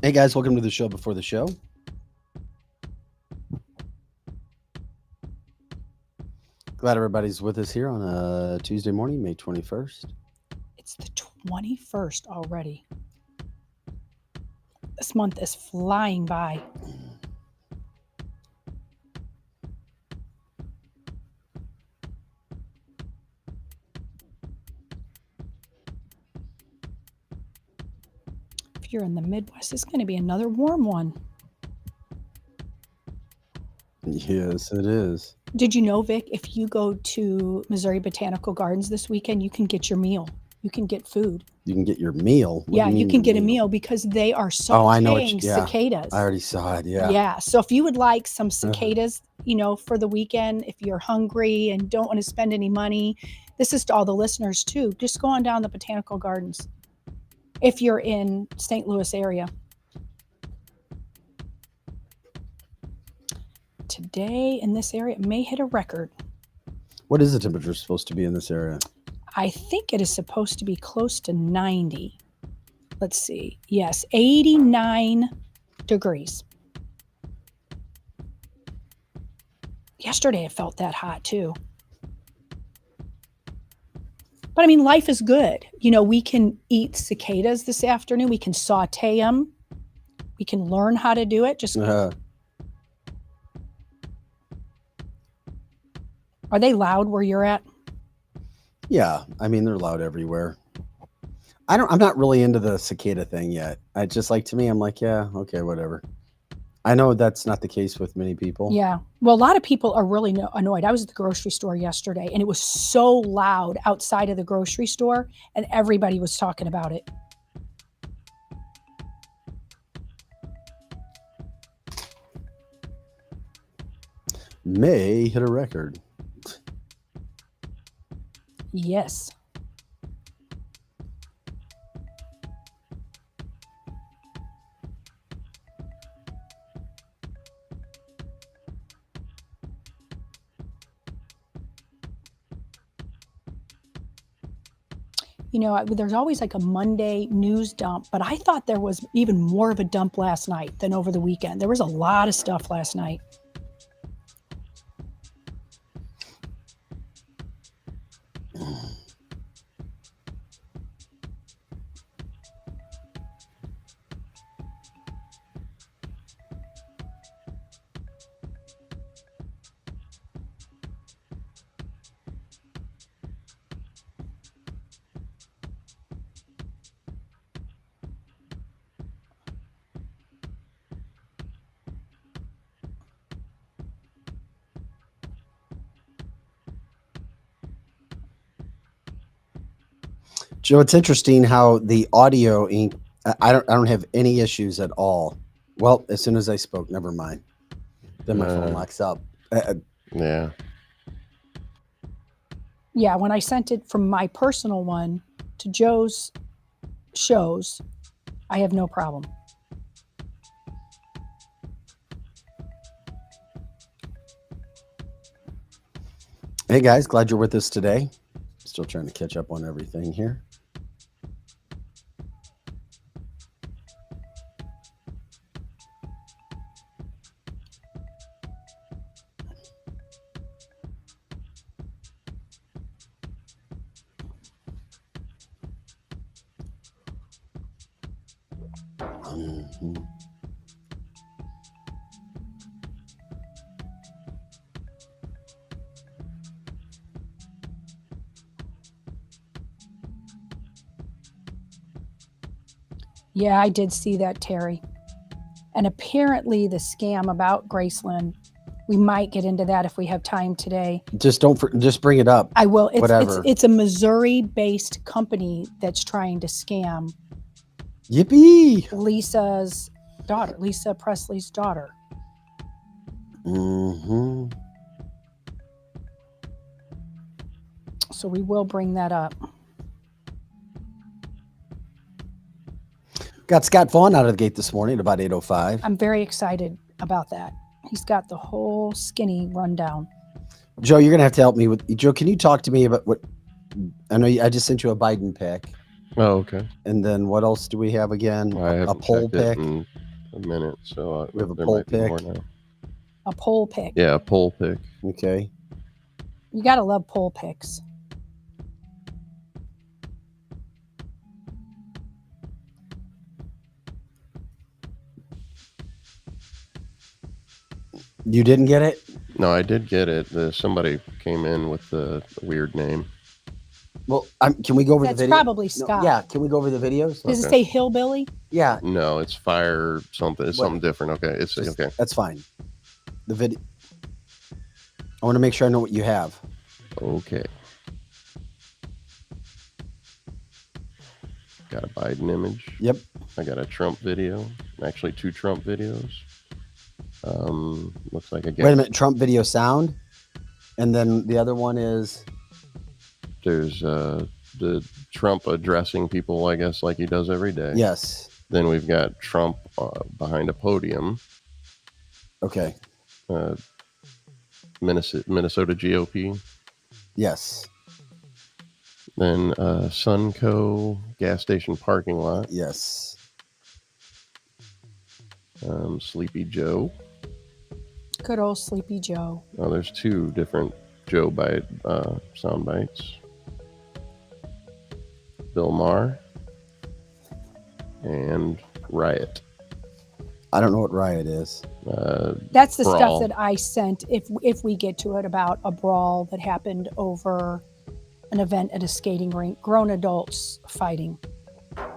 Hey guys, welcome to the show before the show. Glad everybody's with us here on a Tuesday morning, May 21st. It's the 21st already. This month is flying by. If you're in the Midwest, it's going to be another warm one. Yes, it is. Did you know, Vic, if you go to Missouri Botanical Gardens this weekend, you can get your meal. You can get food. You can get your meal. Yeah, you can get a meal because they are sauteing Oh, I know what cicadas. I already saw it. Yeah. Yeah. So if you would like some cicadas, for the weekend, if you're hungry and don't want to spend any money, this is to all the listeners too. Just go on down the Botanical Gardens if you're in St. Louis area. Today in this area, it may hit a record. What is the temperature supposed to be in this area? I think it is supposed to be close to 90. Let's see. Yes, 89 degrees. Yesterday it felt that hot too. But I mean, life is good. We can eat cicadas this afternoon. We can saute them. We can learn how to do it. Just Are they loud where you're at? Yeah, I mean they're loud everywhere. I'm not really into the cicada thing yet. To me, I'm like, yeah, okay, whatever. I know that's not the case with many people. Yeah. Well, a lot of people are really annoyed. I was at the grocery store yesterday and it was so loud outside of the grocery store and everybody was talking about it. May hit a record. Yes. There's always like a Monday news dump, but I thought there was even more of a dump last night than over the weekend. There was a lot of stuff last night. Joe, it's interesting how the audio ink. I don't have any issues at all. Well, as soon as I spoke, never mind. Then my phone locks up. Yeah. Yeah, when I sent it from my personal one to Joe's shows, I have no problem. Hey guys, glad you're with us today. Still trying to catch up on everything here. Yeah, I did see that, Terry. And apparently the scam about Graceland, we might get into that if we have time today. Just bring it up. I will. Whatever. It's a Missouri-based company that's trying to scam Yippee! Lisa's daughter, Lisa Presley's daughter. Mm-hmm. So we will bring that up. Got Scott Vaughn out of the gate this morning at about 8:05. I'm very excited about that. He's got the whole skinny rundown. Joe, you're going to have to help me with... Joe, can you talk to me about what... I know I just sent you a Biden pic. Oh, okay. And then what else do we have again? I A haven't poll checked it pick. in a minute, so We have a there poll might be more pick. now. A poll pick. Yeah, a poll pick. Okay. You got to love poll picks. You didn't get it? No, I did get it. Somebody came in with the weird name. Well, can we go over That's the video? probably Scott. Yeah, can we go over the videos? Does it Okay. say hillbilly? Yeah, No, it's fire something. It's What? something different. Okay, it's okay. that's fine. The video. I want to make sure I know what you have. Okay. Got a Biden image. Yep. I got a Trump video. Actually, 2 Trump videos. Looks like I got. Wait a minute. Trump video sound, and then the other one is. There's the Trump addressing people, I guess, like he does every day. Yes. Then we've got Trump behind a podium. Okay. Minnesota GOP. Yes. Then Sunco gas station parking lot. Yes. Sleepy Joe. Good old Sleepy Joe. Oh, there's 2 different Joe bite sound bites. Bill Maher and Riot. I don't know what riot is. That's the Brawl. stuff that I sent. If we get to it, about a brawl that happened over an event at a skating rink, grown adults fighting.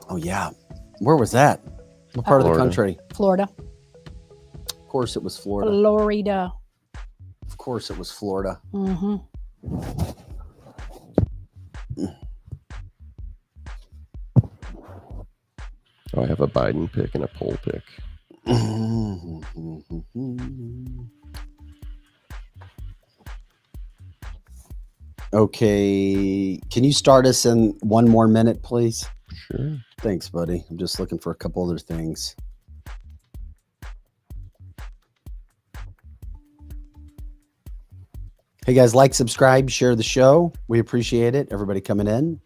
Oh yeah. Where was that? What part of the Florida. country? Florida. Of course it was Florida. Florida. Of course it was Florida. Mm-hmm. Oh, I have a Biden pick and a poll pick. Okay. Can you start us in 1 more minute, please? Sure. Thanks, buddy. I'm just looking for a couple other things. Hey guys, like, subscribe, share the show. We appreciate it. Everybody coming in.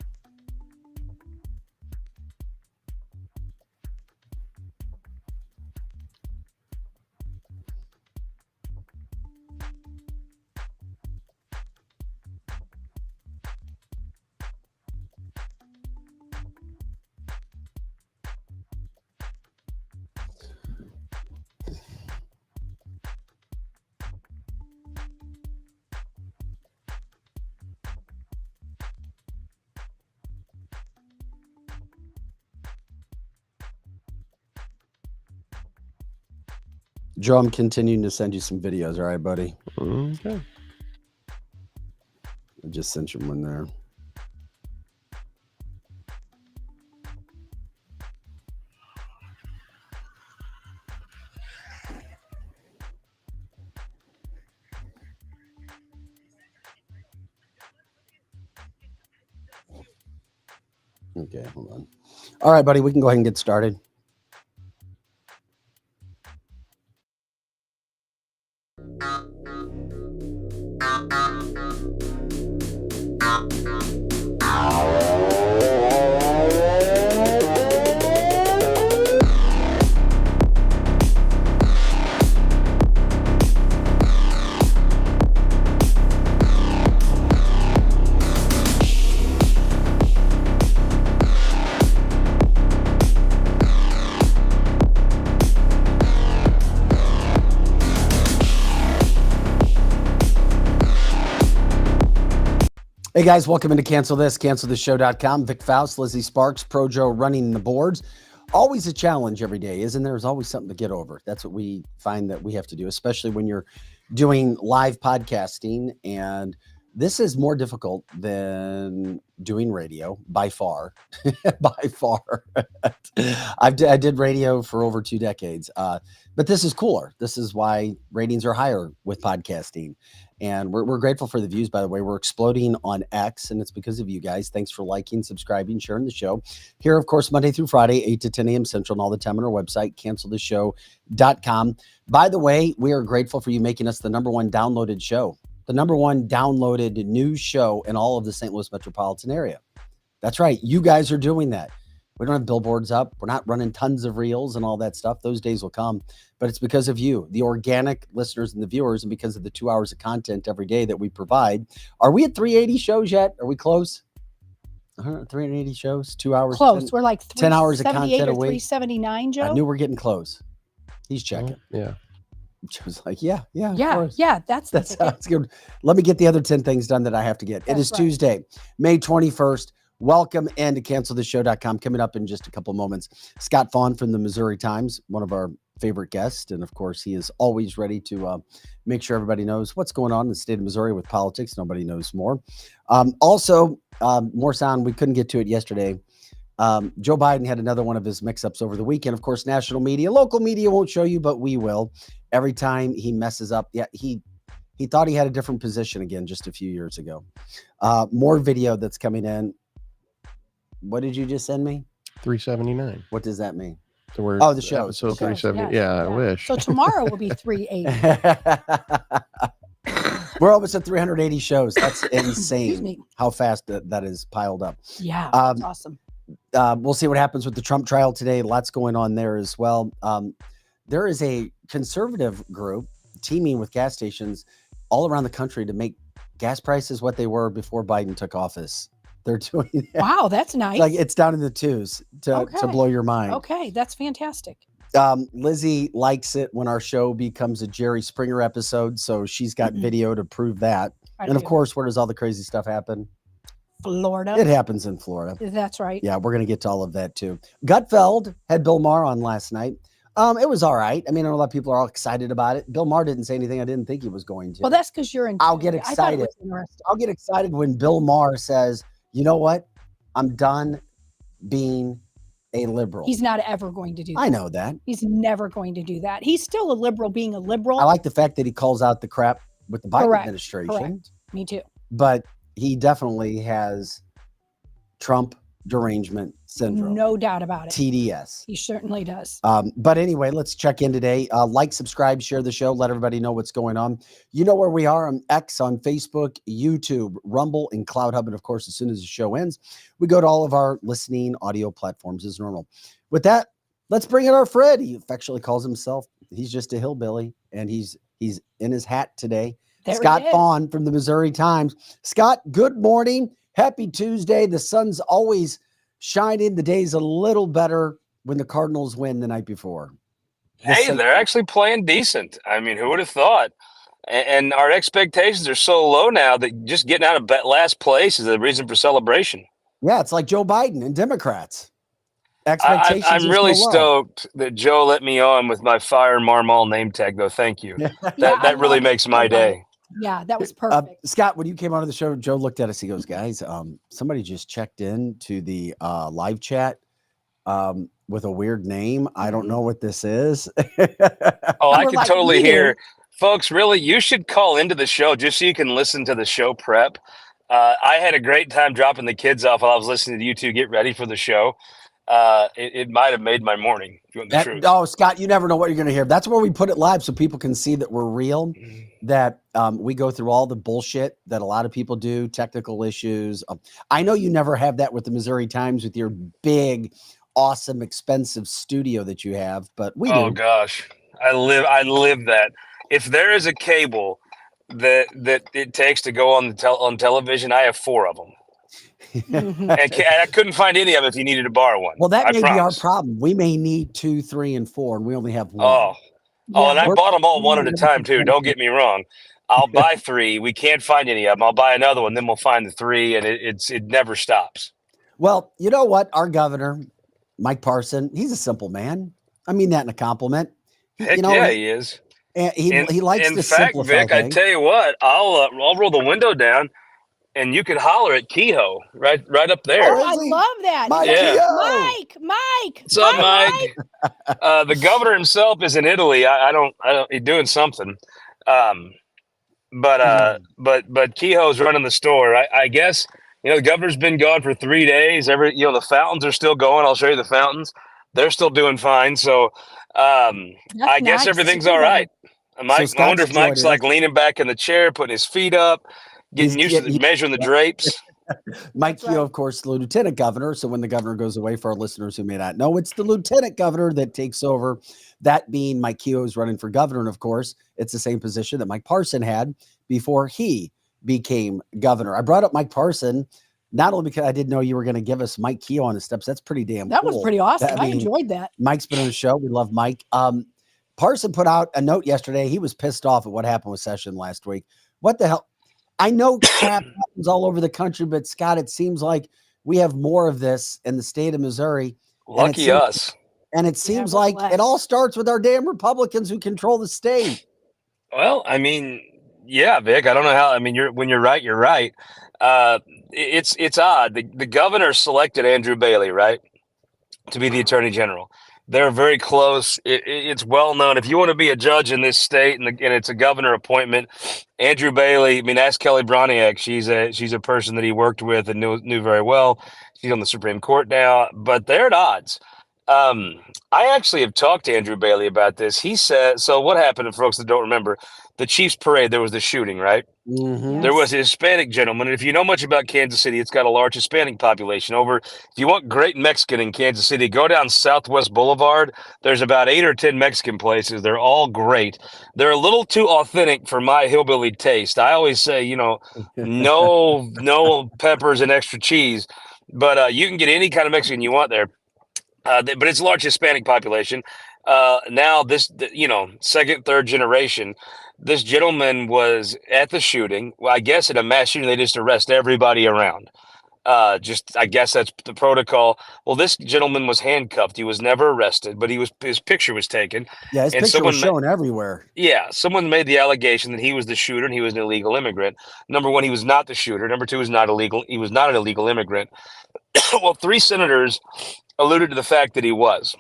Joe, I'm continuing to send you some videos. All right, buddy? Okay. I just sent you one there. Okay, hold on. All right, buddy, we can go ahead and get started. Hey guys, welcome into cancelthisshow.com. Vic Faust, Lizzie Sparks, Projo running the boards. Always a challenge every day, isn't there? There's always something to get over. That's what we find that we have to do, especially when you're doing live podcasting. And this is more difficult than doing radio by far. By far. I did radio for over 2 decades. But this is cooler. This is why ratings are higher with podcasting. And we're grateful for the views, by the way. We're exploding on X, and it's because of you guys. Thanks for liking, subscribing, sharing the show. Here, of course, Monday through Friday, 8 to 10 a.m. Central, and all the time on our website, cancelthisshow.com. By the way, we are grateful for you making us the #1 downloaded show, the #1 downloaded news show in all of the St. Louis metropolitan area. That's right. You guys are doing that. We don't have billboards up. We're not running tons of reels and all that stuff. Those days will come. But it's because of you, the organic listeners and the viewers, and because of the 2 hours of content every day that we provide. Are we at 380 shows yet? Are we close? 380 shows, 2 hours. Close. 10, We're like 10 hours of content or a week. 379, Joe. I knew we're getting close. He's checking. Yeah. Joe's like, yeah. That's Sounds good. Let me get the other 10 things done that I have to get. It is right. Tuesday, May 21st. Welcome and to canceltheshow.com. Coming up in just a couple of moments, Scott Faughan from the Missouri Times, one of our favorite guests. And of course, he is always ready to make sure everybody knows what's going on in the state of Missouri with politics. Nobody knows more. Also, more sound. We couldn't get to it yesterday. Joe Biden had another one of his mix-ups over the weekend. Of course, national media, local media won't show you, but we will. Every time he messes up, he thought he had a different position again just a few years ago. More video that's coming in. What did you just send me? 379. What does that mean? So we're the show. episode The shows, 370. yes, Yeah, I wish. So tomorrow will be 380. We're almost at 380 shows. That's Excuse insane me. how fast that is piled up. Yeah, that's awesome. We'll see what happens with the Trump trial today. Lots going on there as well. There is a conservative group teaming with gas stations all around the country to make gas prices what they were before Biden took office. They're doing that. Wow, that's nice. Like it's down in the twos to blow your mind. Okay, that's fantastic. Lizzie likes it when our show becomes a Jerry Springer episode, so she's got video to prove that. And of course, where does all the crazy stuff happen? Florida. It happens in Florida. That's right. Yeah, we're going to get to all of that too. Gutfeld had Bill Maher on last night. It was all right. I mean, I know a lot of people are all excited about it. Bill Maher didn't say anything I didn't think he was going to. Well, that's because you're in. I'll get I thought it excited. was interesting. I'll get excited when Bill Maher says, you know what? I'm done being a liberal. He's not ever going to do that. I know that. He's never going to do that. He's still a liberal being a liberal. I like the fact that he calls out the crap with the Biden Correct. administration. Correct. Me too. But he definitely has Trump derangement syndrome. No doubt about it. TDS. He certainly does. But anyway, let's check in today. Like, subscribe, share the show. Let everybody know what's going on. You know where we are on X, on Facebook, YouTube, Rumble, and Cloud Hub. And of course, as soon as the show ends, we go to all of our listening audio platforms as normal. With that, let's bring in our Fred. He affectionately calls himself, he's just a hillbilly, and he's in his hat today. There Scott he is. Faughan from the Missouri Times. Scott, good morning. Happy Tuesday. The sun's always shining. The day's a little better when the Cardinals win the night before. Hey, they're actually playing decent. I mean, who would have thought? And our expectations are so low now that just getting out of last place is a reason for celebration. Yeah, it's like Joe Biden and Democrats. Expectations. I'm really stoked that Joe let me on with my Fire Marmal name tag, though. Thank you. That really makes my day. Yeah, that was perfect. Scott, when you came onto the show, Joe looked at us. He goes, guys, somebody just checked in to the live chat with a weird name. I don't know what this is. Oh, I can totally hear. Folks, really, you should call into the show just so you can listen to the show prep. I had a great time dropping the kids off while I was listening to you two get ready for the show. It might have made my morning. If you want the truth. Oh, Scott, you never know what you're going to hear. That's where we put it live so people can see that we're real, that we go through all the bullshit that a lot of people do, technical issues. I know you never have that with the Missouri Times with your big, awesome, expensive studio that you have, but we do. Oh, gosh. I live that. If there is a cable that it takes to go on on television, I have 4 of them. And I couldn't find any of it if you needed to borrow one. Well, that may be our problem. We may need 2, 3, and 4, and we only have 1. And I bought them all one at a time too. Don't get me wrong. I'll buy 3. We can't find any of them. I'll buy another one, then we'll find the 3, and it never stops. Well, you know what? Our governor, Mike Parson, he's a simple man. I mean that in a compliment. Heck, you know, yeah, he is. And he likes to simplify Vic, things. I tell you what, I'll roll the window down. And you could holler at Kehoe right up there. Oh, I love that. Mike, yeah. Mike. What's up, Mike? The governor himself is in Italy. I don't. He's doing something. But Kehoe's running the store. I guess the governor's been gone for 3 days. The fountains are still going. I'll show you the fountains. They're still doing fine. So I guess everything's all right. I wonder if Mike's like leaning back in the chair, putting his feet up. Getting used to measuring the drapes. Mike That's Keogh, right. of course, the lieutenant governor. So when the governor goes away, for our listeners who may not know, it's the lieutenant governor that takes over. That being Mike Keogh is running for governor. And of course, it's the same position that Mike Parson had before he became governor. I brought up Mike Parson not only because I didn't know you were going to give us Mike Keogh on the steps. That's pretty damn That cool. was pretty awesome. I mean, enjoyed that. Mike's been on the show. We love Mike. Parson put out a note yesterday. He was pissed off at what happened with Session last week. What the hell? I know crap happens all over the country, but Scott, it seems like we have more of this in the state of Missouri. Lucky us. And it seems we're like blessed. it all starts with our damn Republicans who control the state. Well, I mean, yeah, Vic. I don't know how. I mean, when you're right, you're right. It's odd. The governor selected Andrew Bailey, right, to be the attorney general. They're very close. It's well known. If you want to be a judge in this state, and it's a governor appointment, Andrew Bailey. I mean, ask Kelly Broniak. She's a person that he worked with and knew very well. She's on the Supreme Court now, but they're at odds. I actually have talked to Andrew Bailey about this. He said, so what happened, for folks that don't remember, the Chiefs parade, there was the shooting, right? Mm-hmm. There was a Hispanic gentleman. And if you know much about Kansas City, it's got a large Hispanic population. If you want great Mexican in Kansas City, go down Southwest Boulevard. There's about 8 or 10 Mexican places. They're all great. They're a little too authentic for my hillbilly taste. I always say, no peppers and extra cheese, but you can get any kind of Mexican you want there. But it's a large Hispanic population. Now second, third generation, this gentleman was at the shooting. Well, I guess at a mass shooting, they just arrest everybody around. I guess that's the protocol. Well, this gentleman was handcuffed. He was never arrested, but his picture was taken. Yeah, his picture was shown everywhere. Yeah, someone made the allegation that he was the shooter and he was an illegal immigrant. Number one, he was not the shooter. Number two, he was not an illegal immigrant. Well, 3 senators alluded to the fact that he was.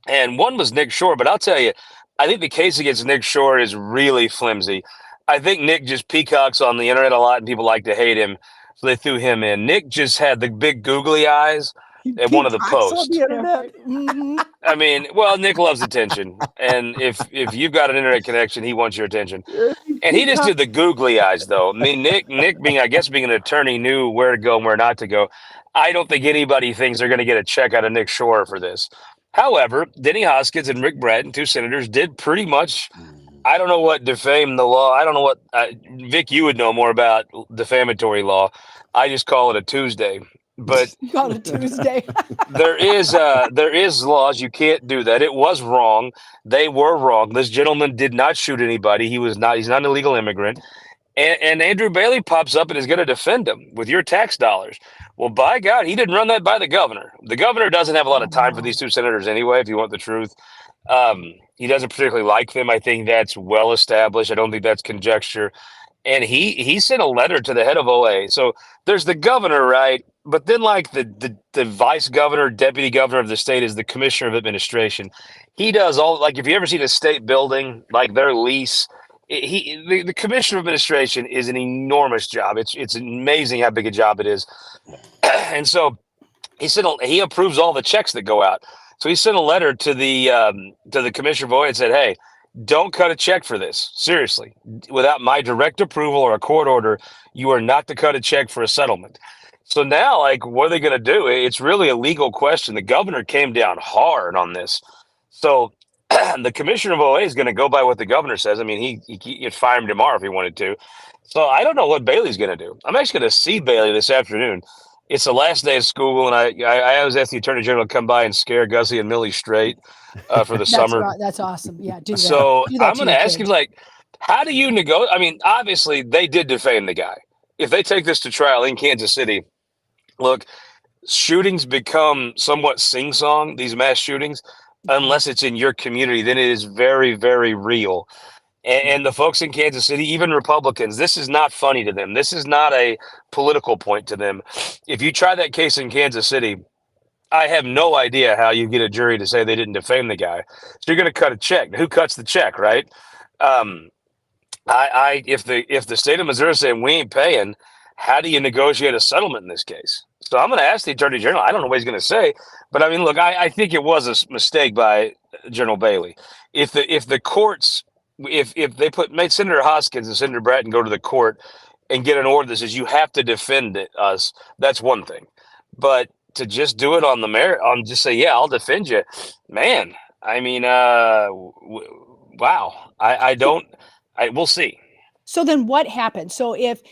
And one was Nick Shore, but I'll tell you, I think the case against Nick Shore is really flimsy. I think Nick just peacocks on the internet a lot and people like to hate him, so they threw him in. Nick just had the big googly eyes at one of the posts. Mm-hmm. I mean, well, Nick loves attention. And if you've got an internet connection, he wants your attention. And he just did the googly eyes, though. I mean, Nick being an attorney, knew where to go and where not to go. I don't think anybody thinks they're going to get a check out of Nick Shore for this. However, Denny Hoskins and Rick Bratton, 2 senators, did pretty much, I don't know what defame the law. I don't know what, Vic, you would know more about defamatory law. I just call it a Tuesday. But on a Tuesday. there is laws. You can't do that. It was wrong. They were wrong. This gentleman did not shoot anybody. He's not an illegal immigrant. And Andrew Bailey pops up and is going to defend him with your tax dollars. Well, by God, he didn't run that by the governor. The governor doesn't have a lot of time for these 2 senators anyway, if you want the truth. He doesn't particularly like them. I think that's well established. I don't think that's conjecture. And he sent a letter to the head of OA. So there's the governor, right? But then like the vice governor, deputy governor of the state is the commissioner of administration. He does all, like if you ever seen a state building, like their lease, the commissioner of administration is an enormous job. It's amazing how big a job it is. And so he approves all the checks that go out. So he sent a letter to the commissioner of OA and said, hey, don't cut a check for this. Seriously, without my direct approval or a court order, you are not to cut a check for a settlement. So now, like, what are they going to do? It's really a legal question. The governor came down hard on this. So the commissioner of OA is going to go by what the governor says. I mean, he could fire him tomorrow if he wanted to. So I don't know what Bailey's going to do. I'm actually going to see Bailey this afternoon. It's the last day of school, and I always ask the attorney general to come by and scare Gussie and Millie straight for the summer. That's awesome. Yeah, do that. So Do that I'm going to ask him, like, how do you negotiate? I mean, obviously, they did defame the guy. If they take this to trial in Kansas City, look, shootings become somewhat sing-song, these mass shootings, unless it's in your community, then it is very, very real. And the folks in Kansas City, even Republicans, this is not funny to them. This is not a political point to them. If you try that case in Kansas City, I have no idea how you get a jury to say they didn't defame the guy. So you're going to cut a check. Who cuts the check, right? If the state of Missouri is saying we ain't paying, how do you negotiate a settlement in this case? So I'm going to ask the attorney general. I don't know what he's going to say, but I mean, look, I think it was a mistake by General Bailey. If the courts, if they made Senator Hoskins and Senator Bratton go to the court and get an order that says you have to defend us, that's one thing. But to just do it on the merit, on just say, yeah, I'll defend you, man. I mean, wow. We'll see. So then what happens? So if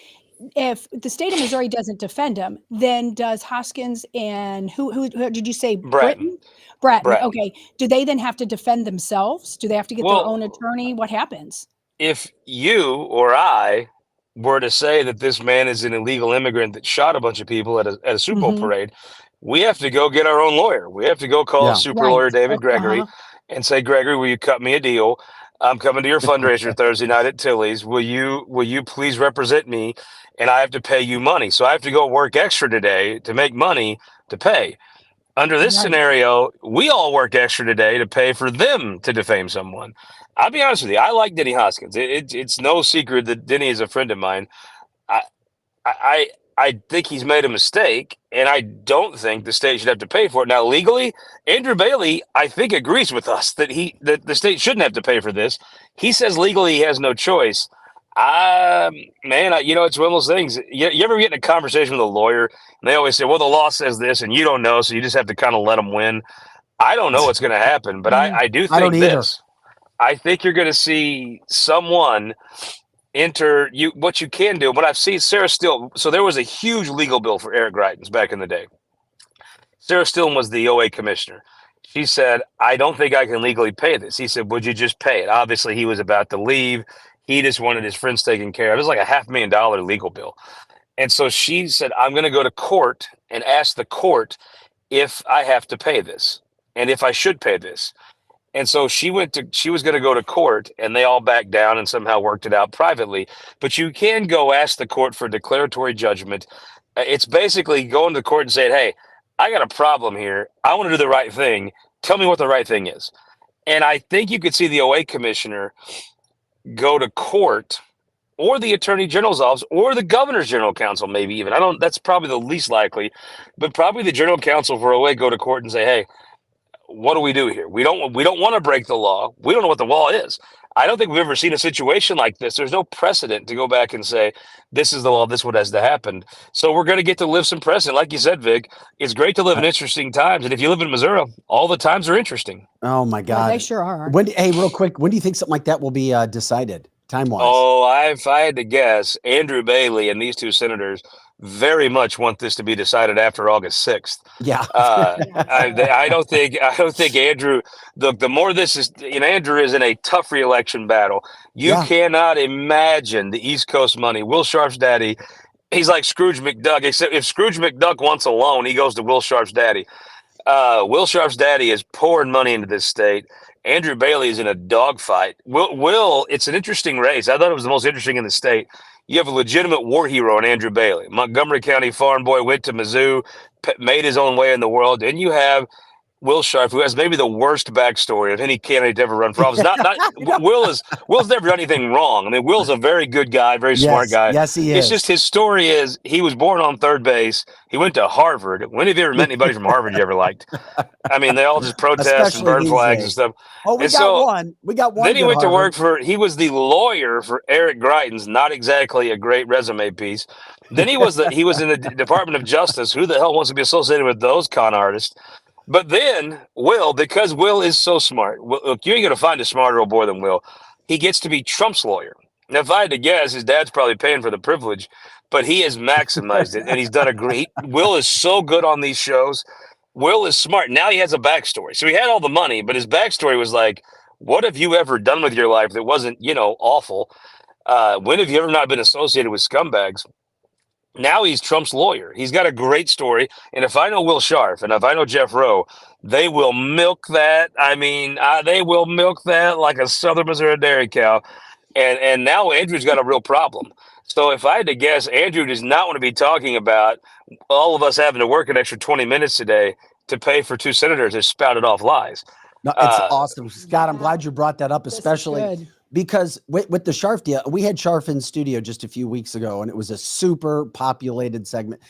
the state of Missouri doesn't defend him, then does Hoskins and who did you say? Bratton. Bratton. Okay. Do they then have to defend themselves? Do they have to get their own attorney? What happens? If you or I were to say that this man is an illegal immigrant that shot a bunch of people at a Super Bowl parade, we have to go get our own lawyer. We have to go call super lawyer David Gregory and say, Gregory, will you cut me a deal? I'm coming to your fundraiser Thursday night at Tilly's. Will you please represent me? And I have to pay you money. So I have to go work extra today to make money to pay. Under this scenario, we all work extra today to pay for them to defame someone. I'll be honest with you. I like Denny Hoskins. It's no secret that Denny is a friend of mine. I think he's made a mistake, and I don't think the state should have to pay for it. Now, legally, Andrew Bailey, I think, agrees with us that the state shouldn't have to pay for this. He says legally he has no choice. It's one of those things. You ever get in a conversation with a lawyer, and they always say, well, the law says this, and you don't know, so you just have to kind of let them win. I don't know what's going to happen, but I do think this. I think you're going to see someone enter you. What you can do, what I've seen, Sarah Still. So there was a huge legal bill for Eric Greitens back in the day. Sarah Stillman was the OA commissioner. She said, I don't think I can legally pay this. He said, would you just pay it? Obviously, he was about to leave. He just wanted his friends taken care of. It was like a $500,000 legal bill. And so she said, I'm going to go to court and ask the court if I have to pay this and if I should pay this. And so she was going to go to court, and they all backed down and somehow worked it out privately. But you can go ask the court for declaratory judgment. It's basically going to the court and saying, hey, I got a problem here. I want to do the right thing. Tell me what the right thing is. And I think you could see the OA commissioner go to court, or the attorney general's office, or the governor's general counsel, maybe even. That's probably the least likely, but probably the general counsel for OA go to court and say, hey, what do we do here? We don't want to break the law. We don't know what the law is. I don't think we've ever seen a situation like this. There's no precedent to go back and say, this is the law, this is what has to happen. So we're going to get to live some precedent. Like you said, Vic, it's great to live in interesting times. And if you live in Missouri, all the times are interesting. Oh, my God. Well, they sure are. Hey, real quick, when do you think something like that will be decided, time-wise? Oh, if I had to guess, Andrew Bailey and these two senators very much want this to be decided after August 6th. Yeah. I don't think Andrew, the more this is, Andrew is in a tough reelection battle. You cannot imagine the East Coast money. Will Sharp's daddy, he's like Scrooge McDuck, except if Scrooge McDuck wants a loan, he goes to Will Sharp's daddy. Will Sharp's daddy is pouring money into this state. Andrew Bailey is in a dogfight. Will, it's an interesting race. I thought it was the most interesting in the state. You have a legitimate war hero in Andrew Bailey. Montgomery County farm boy, went to Mizzou, made his own way in the world. And you have Will Sharp, who has maybe the worst backstory of any candidate to ever run for office. Will's never done anything wrong. I mean, Will's a very good guy, very smart guy. Yes, he is. It's just his story is he was born on third base. He went to Harvard. When have you ever met anybody from Harvard you ever liked? I mean, they all just protest and burn flags and stuff. Oh, we got one. Then he went to work he was the lawyer for Eric Greitens, not exactly a great resume piece. Then he was in the Department of Justice. Who the hell wants to be associated with those con artists? But then Will, because Will is so smart, look, you ain't going to find a smarter old boy than Will. He gets to be Trump's lawyer. Now, if I had to guess, his dad's probably paying for the privilege, but he has maximized it, and he's done a great. Will is so good on these shows. Will is smart. Now he has a backstory. So he had all the money, but his backstory was like, what have you ever done with your life that wasn't, awful? When have you ever not been associated with scumbags? Now he's Trump's lawyer. He's got a great story. And if I know Will Sharp and if I know Jeff Rowe, they will milk that. I mean, they will milk that like a Southern Missouri dairy cow. And now Andrew's got a real problem. So if I had to guess, Andrew does not want to be talking about all of us having to work an extra 20 minutes today to pay for two senators who spouted off lies. No, it's awesome. Scott, I'm glad you brought that up, especially because with the Sharf deal, we had Sharf in studio just a few weeks ago, and it was a super populated segment.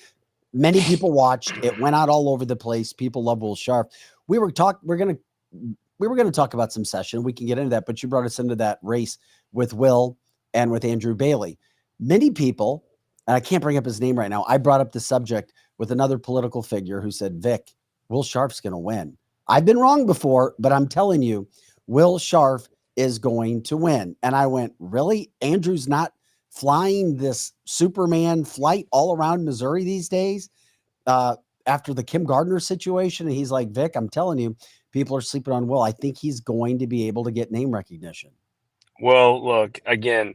Many people watched. It went out all over the place. People love Will Sharf. We were going to talk about some session. We can get into that, but you brought us into that race with Will and with Andrew Bailey. Many people and I can't bring up his name right now. I brought up the subject with another political figure who said, Vic, Will Sharf's going to win. I've been wrong before, but I'm telling you, Will Sharf is going to win. And I went, really? Andrew's not flying this Superman flight all around Missouri these days after the Kim Gardner situation? And he's like, Vic, I'm telling you, people are sleeping on Will. I think he's going to be able to get name recognition. Well, look, again,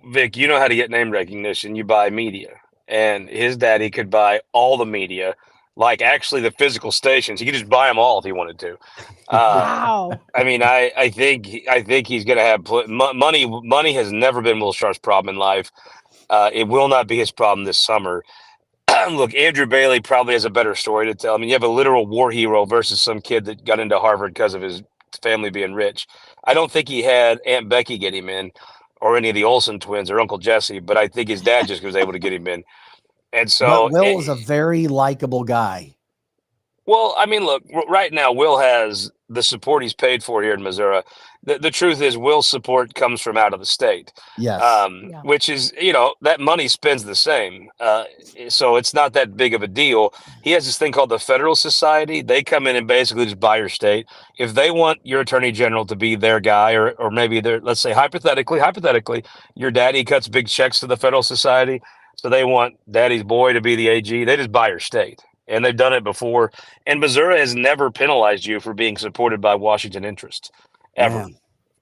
Vic, you know how to get name recognition. You buy media. And his daddy could buy all the media, like actually the physical stations. He could just buy them all if he wanted to. Wow. I mean, I think he's going to have money. Money has never been Will Sharf's problem in life. It will not be his problem this summer. Look, Andrew Bailey probably has a better story to tell. I mean, you have a literal war hero versus some kid that got into Harvard because of his family being rich. I don't think he had Aunt Becky get him in, or any of the Olsen twins or Uncle Jesse, but I think his dad just was able to get him in. And so but Will is a very likable guy. Well, I mean, look, right now, Will has the support he's paid for here in Missouri. The truth is, Will's support comes from out of the state. Yes. Which is, that money spends the same. So it's not that big of a deal. He has this thing called the Federal Society. They come in and basically just buy your state. If they want your attorney general to be their guy, or maybe let's say hypothetically, your daddy cuts big checks to the Federal Society. So they want daddy's boy to be the AG. They just buy your state. And they've done it before. And Missouri has never penalized you for being supported by Washington interests, ever.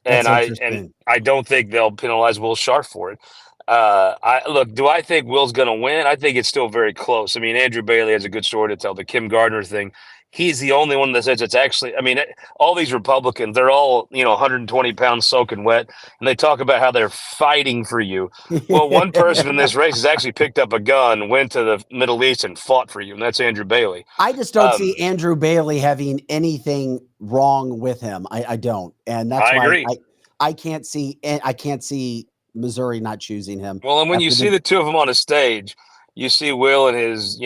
Man, and I don't think they'll penalize Will Sharf for it. Do I think Will's going to win? I think it's still very close. I mean, Andrew Bailey has a good story to tell. The Kim Gardner thing. He's the only one that says it's actually, I mean, all these Republicans, they're all, 120 pounds soaking wet. And they talk about how they're fighting for you. Well, one person in this race has actually picked up a gun, went to the Middle East and fought for you. And that's Andrew Bailey. I just don't see Andrew Bailey having anything wrong with him. I don't. And that's why agree. I can't see Missouri not choosing him. Well, and when you see the two of them on a stage, you see Will in his,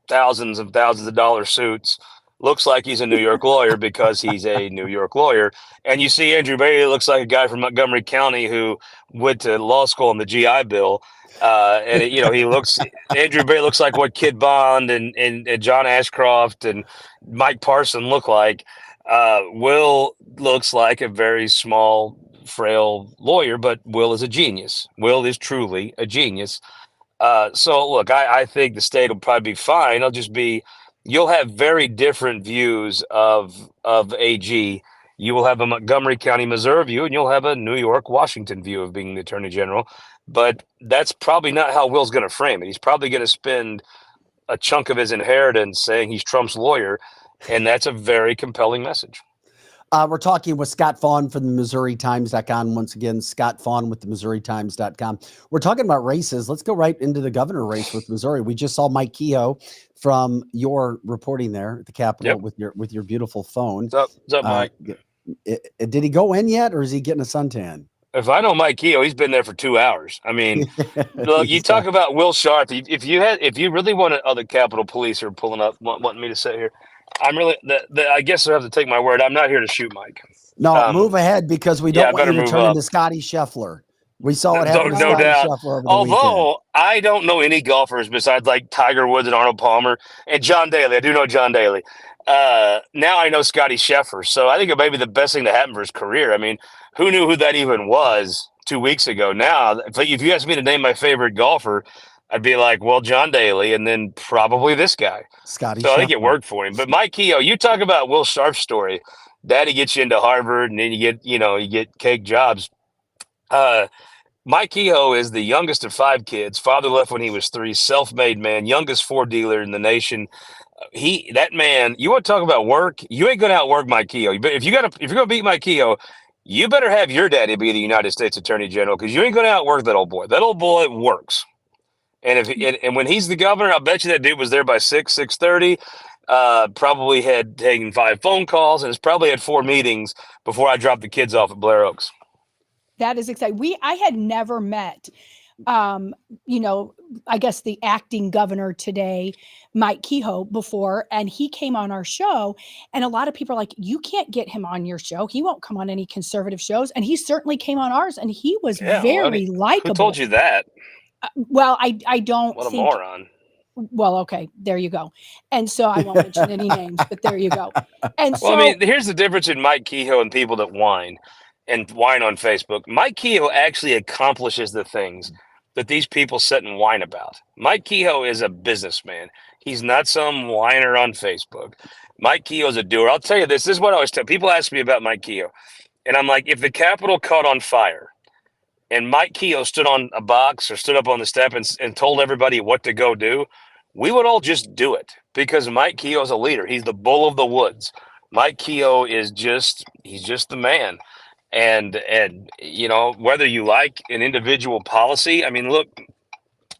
thousands of dollar suits, looks like he's a New York lawyer because he's a New York lawyer. And you see Andrew Bailey looks like a guy from Montgomery County who went to law school on the GI Bill. Andrew Bailey looks like what Kid Bond and John Ashcroft and Mike Parson look like. Will looks like a very small, frail lawyer, but Will is a genius. Will is truly a genius. So look, I think the state will probably be fine. It'll just be, you'll have very different views of AG. You will have a Montgomery County, Missouri view, and you'll have a New York, Washington view of being the attorney general. But that's probably not how Will's going to frame it. He's probably going to spend a chunk of his inheritance saying he's Trump's lawyer. And that's a very compelling message. We're talking with Scott Faughn from the MissouriTimes.com. Once again, Scott Faughn with the MissouriTimes.com. We're talking about races. Let's go right into the governor race with Missouri. We just saw Mike Kehoe from your reporting there at the Capitol with your beautiful phone. What's up, Mike? Did he go in yet, or is he getting a suntan? If I know Mike Kehoe, he's been there for 2 hours. I mean, look, you talk about Will Sharf. If you really wanted other Capitol Police are pulling up, wanting me to sit here. I'm really, I guess I have to take my word. I'm not here to shoot Mike. No, move ahead because we don't want you to turn into Scotty Scheffler. We saw what happened to Scotty Scheffler over the Although I don't know any golfers besides like Tiger Woods and Arnold Palmer and John Daly. I do know John Daly. Now I know Scotty Scheffler. So I think it may be the best thing to happen for his career. I mean, who knew who that even was 2 weeks ago? Now, if you asked me to name my favorite golfer, I'd be like, well, John Daly, and then probably this guy. Scotty So I think it worked for him. But Mike Kehoe, you talk about Will Sharf's story. Daddy gets you into Harvard, and then you get cake jobs. Mike Kehoe is the youngest of 5 kids. Father left when he was 3. Self-made man, youngest Ford dealer in the nation. That man. You want to talk about work? You ain't gonna outwork Mike Kehoe. But if you're gonna beat Mike Kehoe, you better have your daddy be the United States Attorney General because you ain't gonna outwork that old boy. That old boy works. And and when he's the governor, I bet you that dude was there by 6:30. Probably had taken 5 phone calls and has probably had 4 meetings before I dropped the kids off at Blair Oaks. That is exciting. I had never met, I guess the acting governor today, Mike Kehoe, before, and he came on our show. And a lot of people are like, you can't get him on your show. He won't come on any conservative shows. And he certainly came on ours, and he was very likable. Who told you that? Well, I don't What a think. moron. Well, okay, there you go. And so I won't mention any names, but there you go. And so, Well, I mean, here's the difference in Mike Kehoe and people that whine on Facebook. Mike Kehoe actually accomplishes the things that these people sit and whine about. Mike Kehoe is a businessman. He's not some whiner on Facebook. Mike Kehoe's a doer. I'll tell you this. This is what I always tell people. Ask me about Mike Kehoe, and I'm like, if the Capitol caught on fire and Mike Kehoe stood on a box or stood up on the step and told everybody what to go do, we would all just do it because Mike Kehoe's a leader. He's the bull of the woods. Mike Kehoe is he's just the man. And you know, whether you like an individual policy, I mean, look,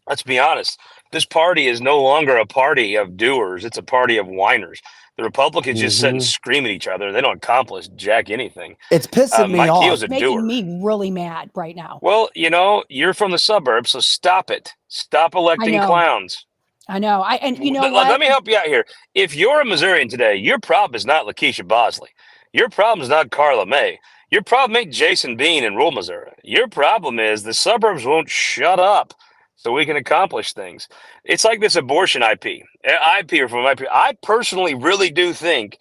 let's be honest. This party is no longer a party of doers. It's a party of whiners. The Republicans just sit and scream at each other. They don't accomplish jack anything. It's pissing me Mike off. Kehoe's a it's making doer. me really mad right now. Well, you know, you're from the suburbs, so stop it. Stop electing know. clowns. I know. And you know Let me help you out here. If you're a Missourian today, your problem is not Lakeisha Bosley. Your problem is not Carla May. Your problem ain't Jason Bean in rural Missouri. Your problem is the suburbs won't shut up so we can accomplish things. It's like this abortion IP. I personally really do think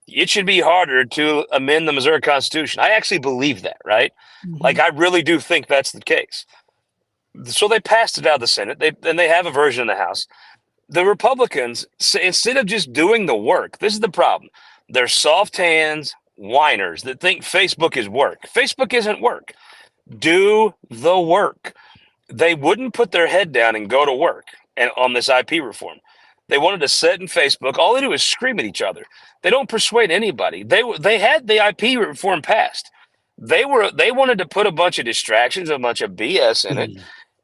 it should be harder to amend the Missouri Constitution. I actually believe that, right? Mhm. Like, I really do think that's the case. So they passed it out of the Senate. They have a version in the House. The Republicans, instead of just doing the work, this is the problem. They're soft hands, whiners that think Facebook is work. Facebook isn't work. Do the work. They wouldn't put their head down and go to work and on this IP reform. They wanted to sit in Facebook. All they do is scream at each other. They don't persuade anybody. They had the IP reform passed. They wanted to put a bunch of distractions, a bunch of BS in it.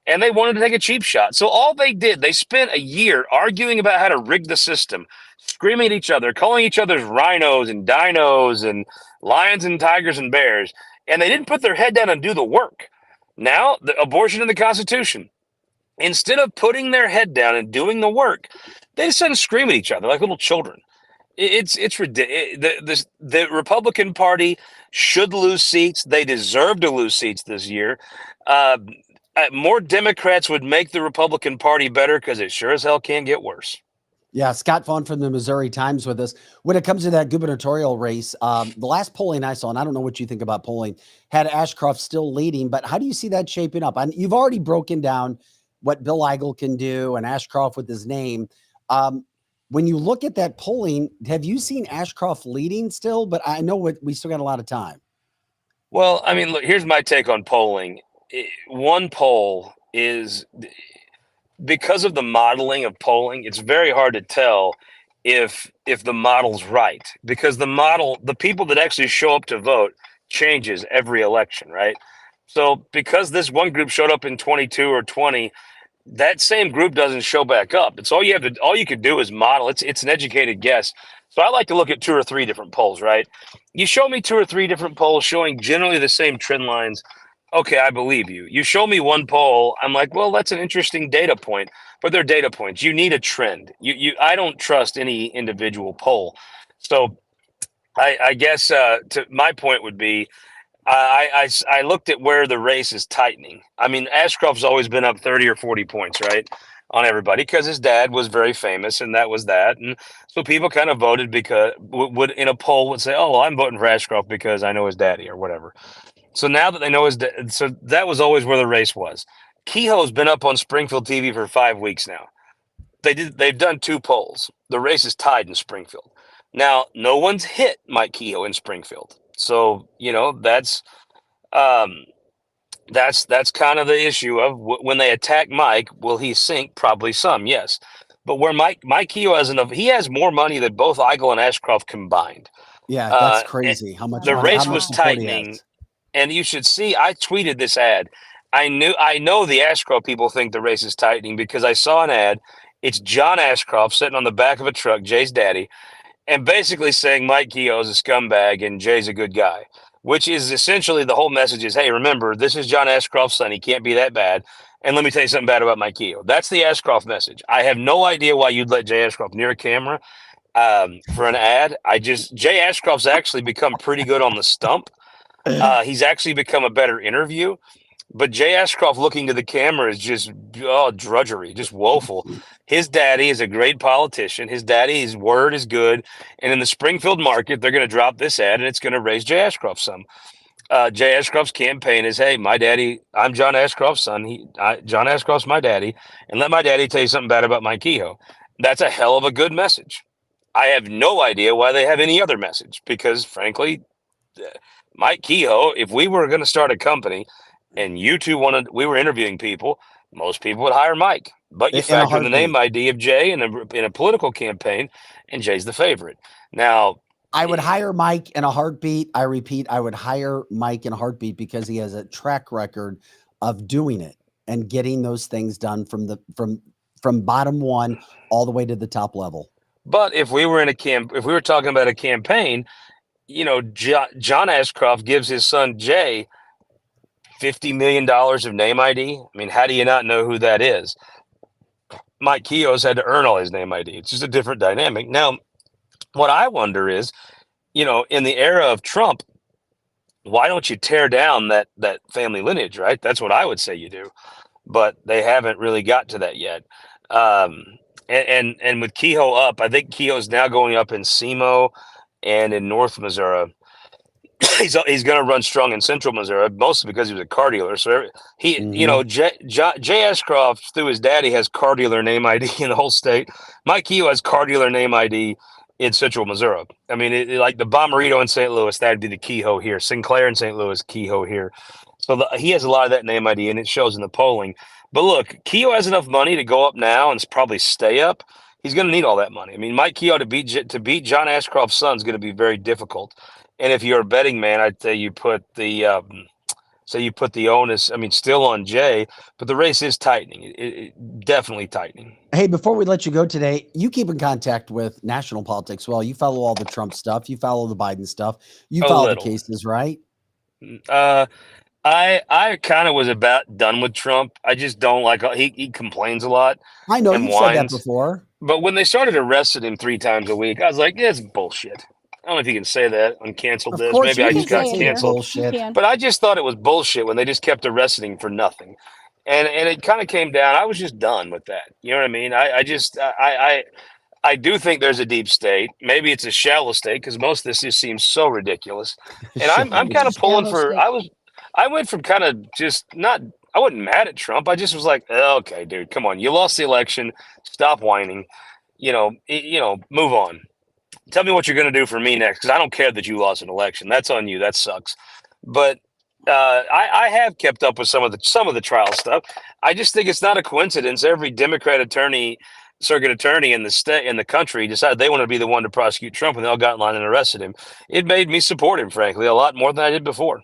And they wanted to take a cheap shot. So all they did, they spent a year arguing about how to rig the system, screaming at each other, calling each other's rhinos and dinos and lions and tigers and bears. And they didn't put their head down and do the work. Now, the abortion in the Constitution. Instead of putting their head down and doing the work, they just sit and scream at each other like little children. It's ridiculous. The Republican Party should lose seats. They deserve to lose seats this year. More Democrats would make the Republican Party better because it sure as hell can get worse. Yeah, Scott Vaughn from the Missouri Times with us. When it comes to that gubernatorial race, the last polling I saw, and I don't know what you think about polling, had Ashcroft still leading, but how do you see that shaping up? You've already broken down what Bill Eigel can do and Ashcroft with his name. When you look at that polling, have you seen Ashcroft leading still? But I know we still got a lot of time. Well, I mean, look, here's my take on polling. One poll is, because of the modeling of polling, it's very hard to tell if the model's right, because the people that actually show up to vote changes every election, right? So because this one group showed up in 22 or 20, that same group doesn't show back up. It's all you could do is model. It's an educated guess. So I like to look at 2 or 3 different polls, right? You show me 2 or 3 different polls showing generally the same trend lines. Okay, I believe you. You show me one poll, I'm like, well, that's an interesting data point, but they're data points. You need a trend. I don't trust any individual poll. So I guess to my point would be, I looked at where the race is tightening. I mean, Ashcroft's always been up 30 or 40 points, right, on everybody because his dad was very famous, and that was that. And so people kind of voted because would in a poll would say, oh, well, I'm voting for Ashcroft because I know his daddy or whatever. So now that they know so that was always where the race was. Kehoe's been up on Springfield TV for 5 weeks now. They've done 2 polls. The race is tied in Springfield. Now, no one's hit Mike Kehoe in Springfield. So, you know, that's kind of the issue of when they attack Mike, will he sink? Probably some, yes. But where Mike Kehoe he has more money than both Eigel and Ashcroft combined. Yeah, that's crazy. How much the money, race how much was support he tightening. has. And you should see, I tweeted this ad. I know the Ashcroft people think the race is tightening because I saw an ad. It's John Ashcroft sitting on the back of a truck, Jay's daddy, and basically saying Mike Kehoe's a scumbag and Jay's a good guy, which is essentially the whole message is, hey, remember, this is John Ashcroft's son. He can't be that bad. And let me tell you something bad about Mike Kehoe. That's the Ashcroft message. I have no idea why you'd let Jay Ashcroft near a camera for an ad. Jay Ashcroft's actually become pretty good on the stump. He's actually become a better interview. But Jay Ashcroft looking to the camera is just drudgery, just woeful. His daddy is a great politician. His daddy's word is good. And in the Springfield market, they're going to drop this ad, and it's going to raise Jay Ashcroft some. Jay Ashcroft's campaign is, hey, my daddy, I'm John Ashcroft's son. John Ashcroft's my daddy. And let my daddy tell you something bad about Mike Kehoe. That's a hell of a good message. I have no idea why they have any other message because, frankly, Mike Kehoe, if we were going to start a company and you two we were interviewing people, most people would hire Mike. But you factor in the name ID of Jay in a political campaign, and Jay's the favorite. Now, I would hire Mike in a heartbeat. I repeat, I would hire Mike in a heartbeat because he has a track record of doing it and getting those things done from bottom one all the way to the top level. But if we were if we were talking about a campaign, you know, John Ashcroft gives his son Jay $50 million of name ID. I mean, how do you not know who that is? Mike Kehoe's had to earn all his name ID. It's just a different dynamic. Now, what I wonder is, you know, in the era of Trump, why don't you tear down that family lineage, right? That's what I would say you do. But they haven't really got to that yet. And with Kehoe up, I think Kehoe's now going up in SEMO and in North Missouri. He's going to run strong in Central Missouri, mostly because he was a car dealer. So you know, Jay Ashcroft through his daddy has car dealer name ID in the whole state. Mike Kehoe has car dealer name ID in Central Missouri. I mean, like the Bomberito in St. Louis, that'd be the Kehoe here. Sinclair in St. Louis, Kehoe here. So he has a lot of that name ID, and it shows in the polling. But look, Kehoe has enough money to go up now and probably stay up. He's going to need all that money. I mean, Mike Kehoe to beat John Ashcroft's son is going to be very difficult. And if you're a betting man, I'd say you put the onus, I mean, still on Jay, but the race is tightening. It definitely tightening. Hey, before we let you go today, you keep in contact with national politics. Well, you follow all the Trump stuff. You follow the Biden stuff. You follow the cases, right? I kind of was about done with Trump. I just don't like, he complains a lot. I know you said that before. But when they started arresting him 3 times a week, I was like, it's bullshit. I don't know if you can say that on Cancel This. Maybe I just got canceled. But I just thought it was bullshit when they just kept arresting him for nothing. And it kind of came down. I was just done with that. You know what I mean? I do think there's a deep state. Maybe it's a shallow state because most of this just seems so ridiculous. And I'm kind of pulling for. I went from kind of just not. I wasn't mad at Trump. I just was like, okay, dude, come on. You lost the election. Stop whining. You know, move on. Tell me what you're going to do for me next, because I don't care that you lost an election. That's on you. That sucks. But I have kept up with some of the trial stuff. I just think it's not a coincidence. Every Democrat circuit attorney in the country decided they wanted to be the one to prosecute Trump, and they all got in line and arrested him. It made me support him, frankly, a lot more than I did before.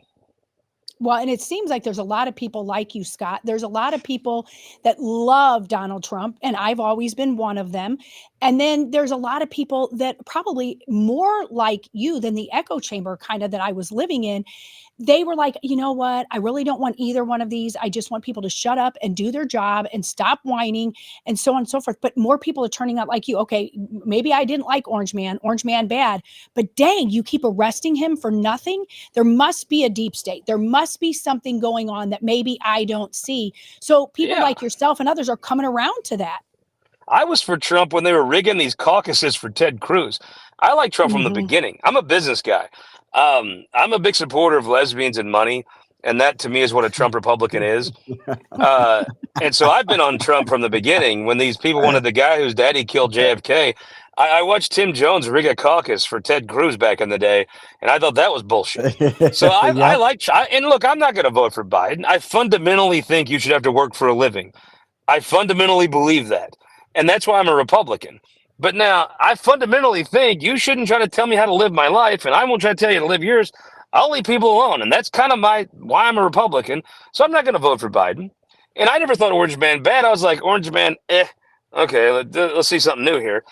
Well, and it seems like there's a lot of people like you, Scott. There's a lot of people that love Donald Trump, and I've always been one of them. And then there's a lot of people that probably more like you than the echo chamber kind of that I was living in. They were like, you know what? I really don't want either one of these. I just want people to shut up and do their job and stop whining and so on and so forth. But more people are turning out like you. Okay, maybe I didn't like Orange Man bad, but dang, you keep arresting him for nothing. There must be a deep state. There must be something going on that maybe I don't see. So people like yourself and others are coming around to that. I was for Trump when they were rigging these caucuses for Ted Cruz. I like Trump from the beginning. I'm a business guy. I'm a big supporter of lesbians and money, and that to me is what a Trump Republican is. And so I've been on Trump from the beginning. When these people wanted the guy whose daddy killed JFK, I watched Tim Jones rig a caucus for Ted Cruz back in the day, and I thought that was bullshit. So I and look, I'm not going to vote for Biden. I fundamentally think you should have to work for a living. I fundamentally believe that. And that's why I'm a Republican. But now I fundamentally think you shouldn't try to tell me how to live my life, and I won't try to tell you to live yours. I'll leave people alone. And that's kind of why I'm a Republican. So I'm not going to vote for Biden. And I never thought Orange Man bad. I was like, Orange Man, okay, let's see something new here.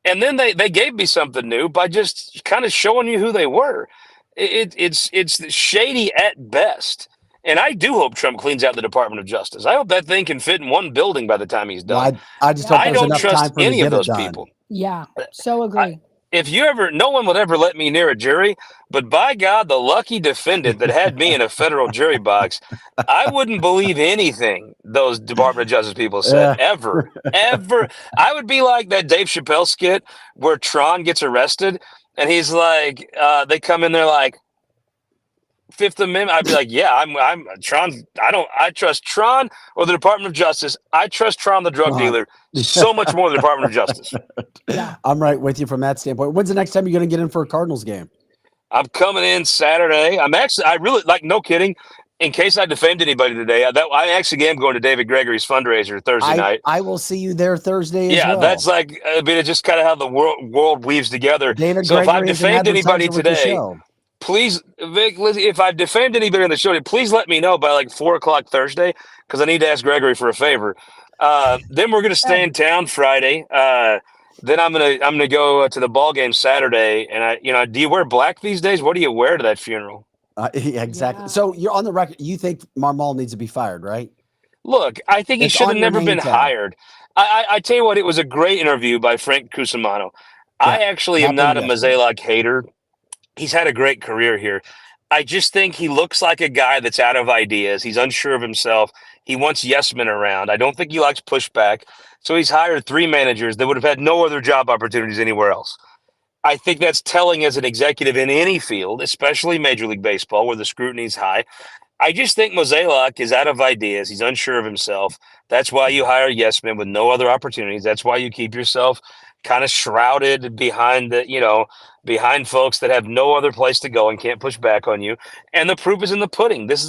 And then they gave me something new by just kind of showing you who they were. It's shady at best. And I do hope Trump cleans out the Department of Justice. I hope that thing can fit in one building by the time he's done. Well, I just hope I don't trust any of those people. Yeah, so agree. if you ever, no one would ever let me near a jury, but by God, the lucky defendant that had me in a federal jury box, I wouldn't believe anything those Department of Justice people said, ever, ever. I would be like that Dave Chappelle skit where Tron gets arrested and he's like, they come in there like, Fifth Amendment. I'd be like, yeah, I'm Tron. I trust Tron or the Department of Justice. I trust Tron, the drug dealer, so much more than the Department of Justice. Yeah. I'm right with you from that standpoint. When's the next time you're going to get in for a Cardinals game? I'm coming in Saturday. I really, like, no kidding. In case I defamed anybody today, I actually am going to David Gregory's fundraiser Thursday night. I will see you there Thursday as well. That's like, I mean, it's just kind of how the world weaves together. David So if I've Gregory is an defamed anybody advertiser with the today, show. please, Vic, Lizzie, if I've defamed anybody on the show, please let me know by like 4:00 Thursday, because I need to ask Gregory for a favor. Then we're gonna stay in town Friday. Then I'm gonna go to the ball game Saturday. And do you wear black these days? What do you wear to that funeral? Yeah, exactly. Yeah. So you're on the record. You think Marmol needs to be fired, right? Look, I think he It's should on have your never name been tag. hired. I tell you what, it was a great interview by Frank Cusimano. I actually am not a happened yesterday. Mozeliak hater. He's had a great career here. I just think he looks like a guy that's out of ideas. He's unsure of himself. He wants yes men around. I don't think he likes pushback. So he's hired 3 managers that would have had no other job opportunities anywhere else. I think that's telling as an executive in any field, especially Major League Baseball, where the scrutiny is high. I just think Mozeliak is out of ideas. He's unsure of himself. That's why you hire yes men with no other opportunities. That's why you keep yourself kind of shrouded behind behind folks that have no other place to go and can't push back on you. And the proof is in the pudding. This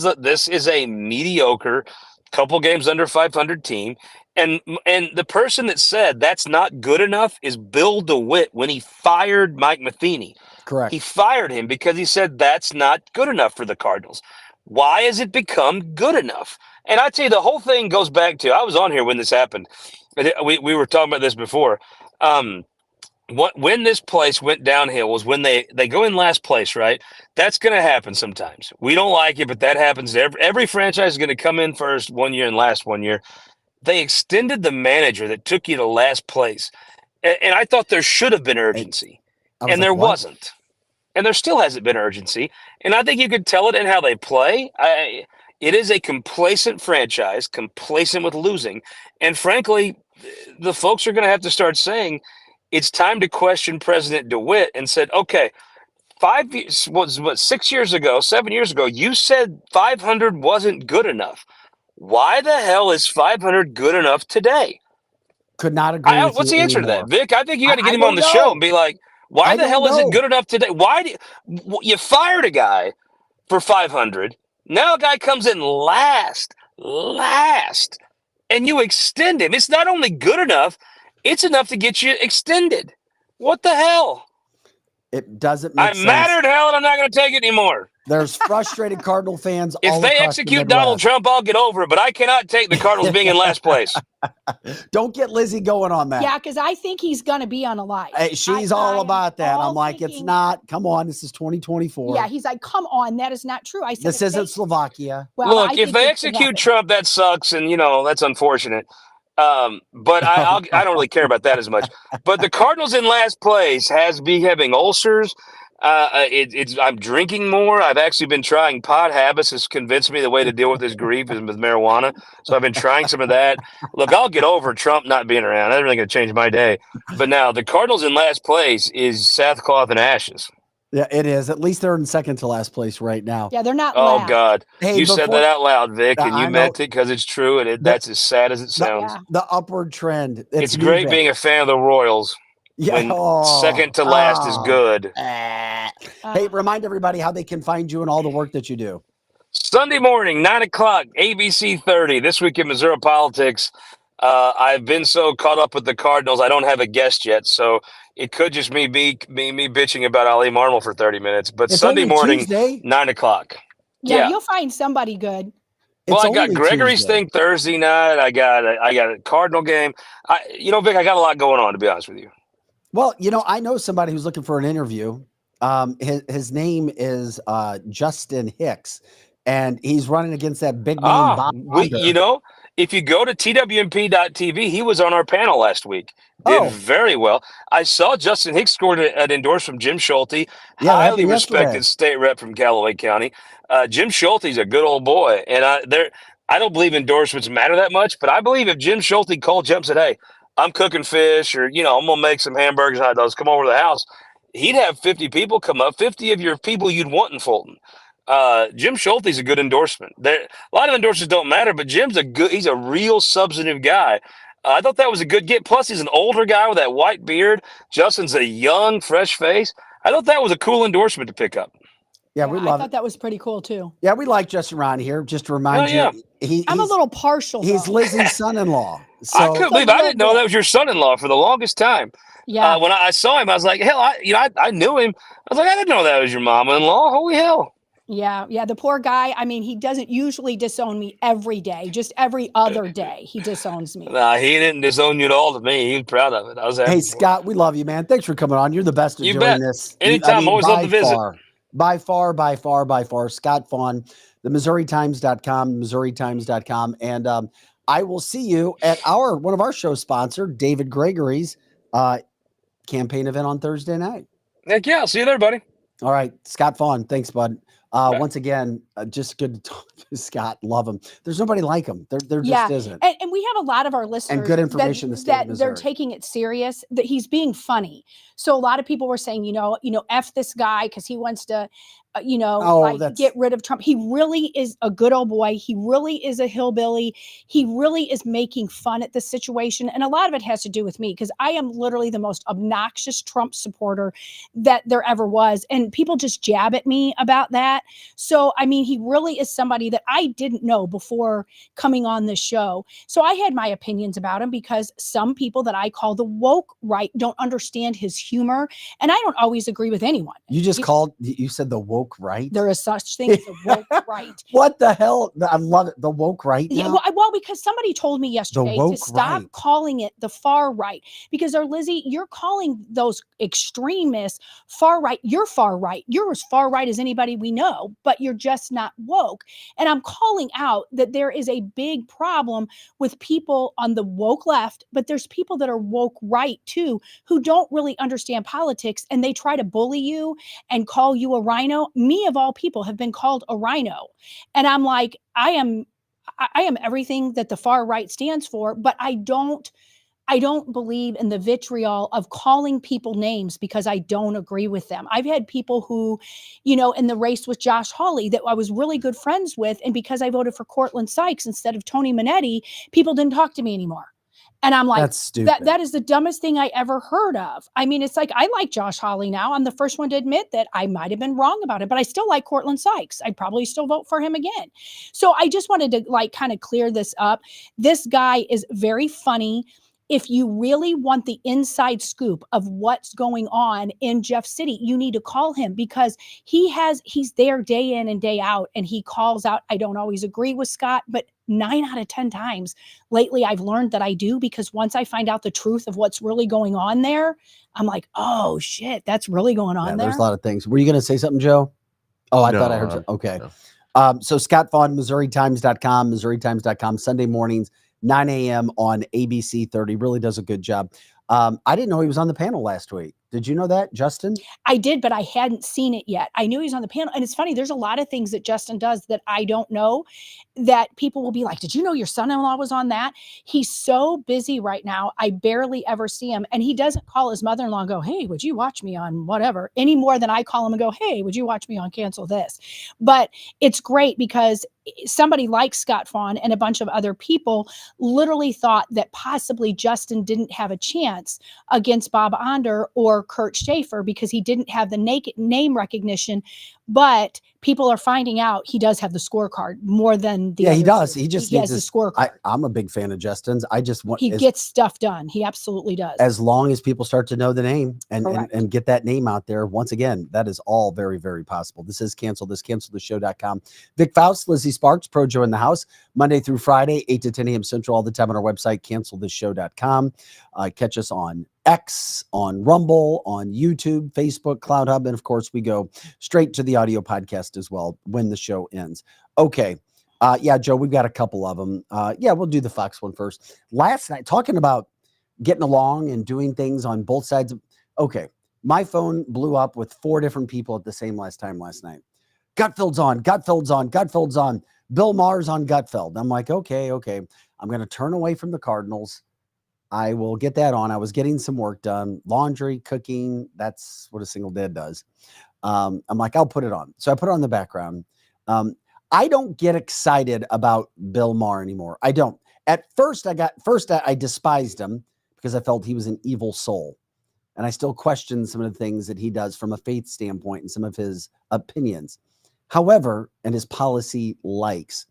is a mediocre, couple games under 500 team. And the person that said that's not good enough is Bill DeWitt when he fired Mike Matheny. Correct. He fired him because he said that's not good enough for the Cardinals. Why has it become good enough? And I tell you, the whole thing goes back to, I was on here when this happened. We were talking about this before. When this place went downhill was when they go in last place, right? That's going to happen sometimes. We don't like it, but that happens. Every franchise is going to come in first one year and last one year. They extended the manager that took you to last place. And I thought there should have been urgency. And there wasn't. And there still hasn't been urgency. And I think you could tell it in how they play. It is a complacent franchise, complacent with losing. And frankly, the folks are going to have to start saying it's time to question President DeWitt and said, okay, 6 years ago, 7 years ago, you said 500 wasn't good enough. Why the hell is 500 good enough today? Could not agree with What's you the answer anymore. to that, Vic? I think you got to get him on the don't show know. and be like, why the hell is it good enough today? Why do you fired a guy for 500? Now a guy comes in last, and you extend him. It's not only good enough, it's enough to get you extended. What the hell? It doesn't make sense. I'm mad at hell, and I'm not going to take it anymore. There's frustrated Cardinal fans all If they across the execute Donald Midwest. Trump, I'll get over it, but I cannot take the Cardinals being in last place. Don't get Lizzie going on that. Yeah, because I think he's going to be on a live. Hey, she's all about that. I'm like, it's thinking, not. Come on, this is 2024. Yeah, he's like, come on, that is not true. I said This isn't Slovakia. Well, Look, I if think they it's gonna execute happen. Trump, that sucks, and that's unfortunate. But I don't really care about that as much. But the Cardinals in last place has me having ulcers. I'm drinking more. I've actually been trying pot. Habits has convinced me the way to deal with this grief is with marijuana. So I've been trying some of that. Look, I'll get over Trump not being around. That's really going to change my day. But now the Cardinals in last place is sackcloth and ashes. Yeah, it is. At least they're in second to last place right now. Yeah, they're not. Oh last. God, Hey, you said that out loud, Vic, and you meant it because it's true, and that's as sad as it sounds. The upward trend. It's great being a fan of the Royals. Yeah. When second to last is good. Hey, remind everybody how they can find you and all the work that you do. Sunday morning, 9:00, ABC 30. This week in Missouri politics. I've been so caught up with the Cardinals, I don't have a guest yet, so it could just be me bitching about Ali Marmol for 30 minutes. But it's Sunday morning, Tuesday. 9:00. Yeah, you'll find somebody good. Well, I got Gregory's thing Thursday night. I got a Cardinal game. Vic, I got a lot going on, to be honest with you. Well, I know somebody who's looking for an interview. His name is Justin Hicks, and he's running against that big name Bob Onder. If you go to twmp.tv, he was on our panel last week. Did very well. I saw Justin Hicks scored an endorsement from Jim Schulte, highly respected state rep from Callaway County. Jim Schulte's a good old boy, and I don't believe endorsements matter that much, but I believe if Jim Schulte called Jim and said, "Hey, I'm cooking fish," or I'm gonna make some hamburgers and hot dogs, come over to the house, he'd have 50 people come up, 50 of your people you'd want in Fulton. Jim Schulte's a good endorsement. A lot of endorsements don't matter, but Jim's he's a real substantive guy. I thought that was a good get. Plus, he's an older guy with that white beard. Justin's a young, fresh face. I thought that was a cool endorsement to pick up. Yeah, we love I thought that was pretty cool too. Yeah, we like Justin around here. Just to remind you, I'm a little partial. He's Lizzie's son-in-law. So I couldn't believe I didn't know that was your son-in-law for the longest time. Yeah. When I saw him, I was like, hell, I knew him. I was like, I didn't know that was your mama-in-law. Holy hell. Yeah. The poor guy. I mean, he doesn't usually disown me every day. Just every other day, he disowns me. Nah, he didn't disown you at all to me. He was proud of it. I was happy. Hey, Scott, we love you, man. Thanks for coming on. You're the best at doing this. Anytime, always love to visit. By far. Scott Faughn, the MissouriTimes.com, MissouriTimes.com. And I will see you at one of our show sponsor, David Gregory's campaign event on Thursday night. Heck yeah. I'll see you there, buddy. All right. Scott Faughn. Thanks, bud. Once again, just good to talk to Scott. Love him. There's nobody like him. There just isn't. And we have a lot of our listeners and good information that they're taking it serious, that he's being funny. So a lot of people were saying, F this guy because he wants to, get rid of Trump. He really is a good old boy. He really is a hillbilly. He really is making fun at the situation. And a lot of it has to do with me because I am literally the most obnoxious Trump supporter that there ever was. And people just jab at me about that. So, I mean, he really is somebody that I didn't know before coming on this show. So I had my opinions about him because some people that I call the woke right don't understand his humor. And I don't always agree with anyone. You said the woke right? There is such thing as a woke right. What the hell? I love it. The woke right now? Yeah, well, because somebody told me yesterday to stop calling it the far right. Because, Lizzie, you're calling those extremists far right. You're far right. You're as far right as anybody we know, but you're just not woke. And I'm calling out that there is a big problem with people on the woke left, but there's people that are woke right too, who don't really understand politics, and they try to bully you and call you a rhino. Me, of all people, have been called a rhino. And I'm like, I am everything that the far right stands for, but I don't believe in the vitriol of calling people names because I don't agree with them. I've had people who, in the race with Josh Hawley that I was really good friends with, and because I voted for Cortland Sykes instead of Tony Minetti, people didn't talk to me anymore. And I'm like, that's stupid. That is the dumbest thing I ever heard of. I mean, it's like, I like Josh Hawley now. I'm the first one to admit that I might have been wrong about it, but I still like Cortland Sykes. I'd probably still vote for him again. So I just wanted to kind of clear this up. This guy is very funny. If you really want the inside scoop of what's going on in Jeff City, you need to call him because he's there day in and day out, and he calls out. I don't always agree with Scott, but 9 out of 10 times lately I've learned that I do, because once I find out the truth of what's really going on there, I'm like, oh shit, that's really going on there. There's a lot of things. Were you going to say something, Joe? Oh, I thought I heard you. Okay. No. So Scott Faughn, MissouriTimes.com, MissouriTimes.com, Sunday mornings, 9 a.m. on ABC 30. Really does a good job. I didn't know he was on the panel last week. Did you know that, Justin? I did, but I hadn't seen it yet. I knew he was on the panel. And it's funny, there's a lot of things that Justin does that I don't know, that people will be like, did you know your son-in-law was on that? He's so busy right now. I barely ever see him. And he doesn't call his mother-in-law and go, hey, would you watch me on whatever, any more than I call him and go, hey, would you watch me on Cancel This? But it's great because somebody like Scott Faughn and a bunch of other people literally thought that possibly Justin didn't have a chance against Bob Onder or Kurt Schaefer because he didn't have the name recognition, but people are finding out he does have the scorecard more than the he does. Two. He just has the scorecard. I'm a big fan of Justin's. I just want he gets stuff done. He absolutely does. As long as people start to know the name and get that name out there. Once again, that is all very, very possible. This is cancelthisshow.com. Vic Faust, Lizzie Sparks, Pro Joe in the house, Monday through Friday, 8 to 10 a.m. Central, all the time on our website, cancelthisshow.com. Catch us on X, on Rumble, on YouTube, Facebook, Cloud Hub, and of course we go straight to the audio podcast as well when the show ends. Okay. Yeah, Joe, we've got a couple of them. Yeah, we'll do the Fox one first. Last night, talking about getting along and doing things on both sides. Okay. My phone blew up with 4 different people at the same last night. Gutfeld's on, Gutfeld's on, Gutfeld's on. Bill Maher's on Gutfeld. I'm like, okay. I'm going to turn away from the Cardinals. I will get that on. I was getting some work done, laundry, cooking. That's what a single dad does. I'm like, I'll put it on. So I put it on the background. I don't get excited about Bill Maher anymore. I don't. At first, I despised him because I felt he was an evil soul. And I still question some of the things that he does from a faith standpoint and some of his opinions. However, and his policy likes.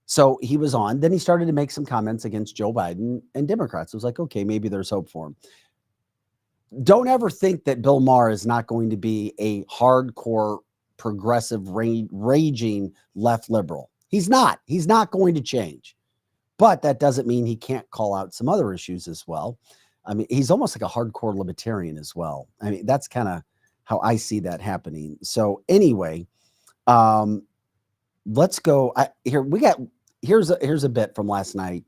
So he was on. Then he started to make some comments against Joe Biden and Democrats. It was like, okay, maybe there's hope for him. Don't ever think that Bill Maher is not going to be a hardcore, progressive, raging left liberal. He's not. He's not going to change. But that doesn't mean he can't call out some other issues as well. I mean, he's almost like a hardcore libertarian as well. I mean, that's kind of how I see that happening. So anyway, let's go. Here's a bit from last night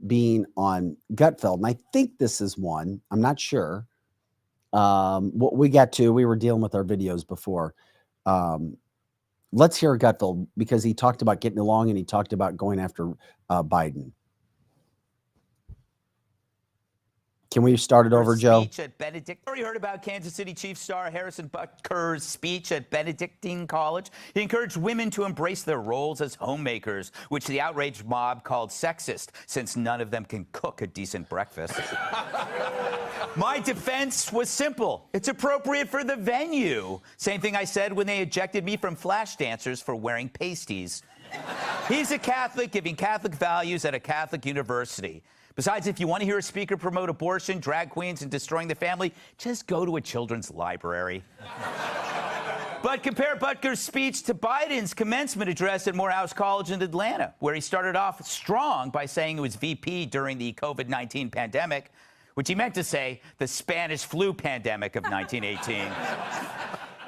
being on Gutfeld. And I think this is one. I'm not sure. What we were dealing with our videos before. Let's hear Gutfeld because he talked about getting along and he talked about going after Biden. Can we start it over, Joe? Speech at Benedict. Already heard about Kansas City Chiefs star Harrison Butker's speech at Benedictine College. He encouraged women to embrace their roles as homemakers, which the outraged mob called sexist, since none of them can cook a decent breakfast. My defense was simple. It's appropriate for the venue. Same thing I said when they ejected me from Flash Dancers for wearing pasties. He's a Catholic giving Catholic values at a Catholic university. Besides, if you want to hear a speaker promote abortion, drag queens, and destroying the family, just go to a children's library. But compare Butker's speech to Biden's commencement address at Morehouse College in Atlanta, where he started off strong by saying he was VP during the COVID-19 pandemic, which he meant to say the Spanish flu pandemic of 1918.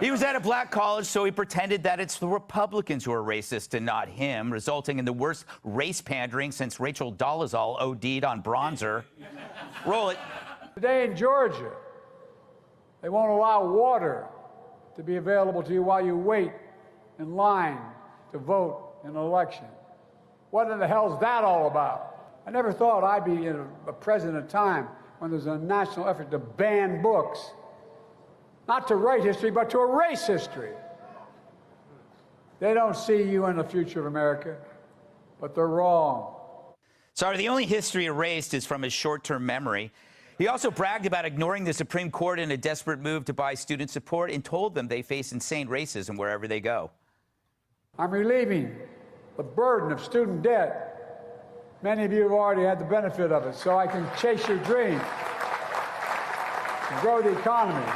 He was at a black college, so he pretended that it's the Republicans who are racist and not him, resulting in the worst race pandering since Rachel Dolezal OD'd on bronzer. Roll it. Today in Georgia, they won't allow water to be available to you while you wait in line to vote in an election. What in the hell is that all about? I never thought I'd be a president at a time when there's a national effort to ban books. Not to write history, but to erase history. They don't see you in the future of America, but they're wrong. Sorry, the only history erased is from his short-term memory. He also bragged about ignoring the Supreme Court in a desperate move to buy student support and told them they face insane racism wherever they go. I'm relieving the burden of student debt. Many of you have already had the benefit of it, so I can chase your dreams and grow the economy.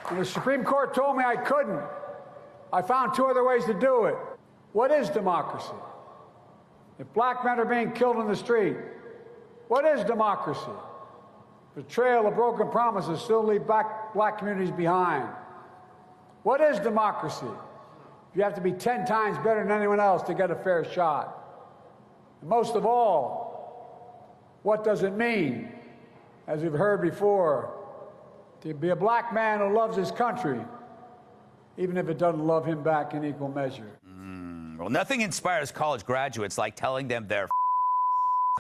When the Supreme Court told me I couldn't, I found 2 other ways to do it. What is democracy? If black men are being killed in the street, what is democracy? The trail of broken promises still leave black communities behind. What is democracy? You have to be 10 times better than anyone else to get a fair shot. And most of all, what does it mean, as we've heard before, to be a black man who loves his country, even if it doesn't love him back in equal measure? Well, nothing inspires college graduates like telling them they're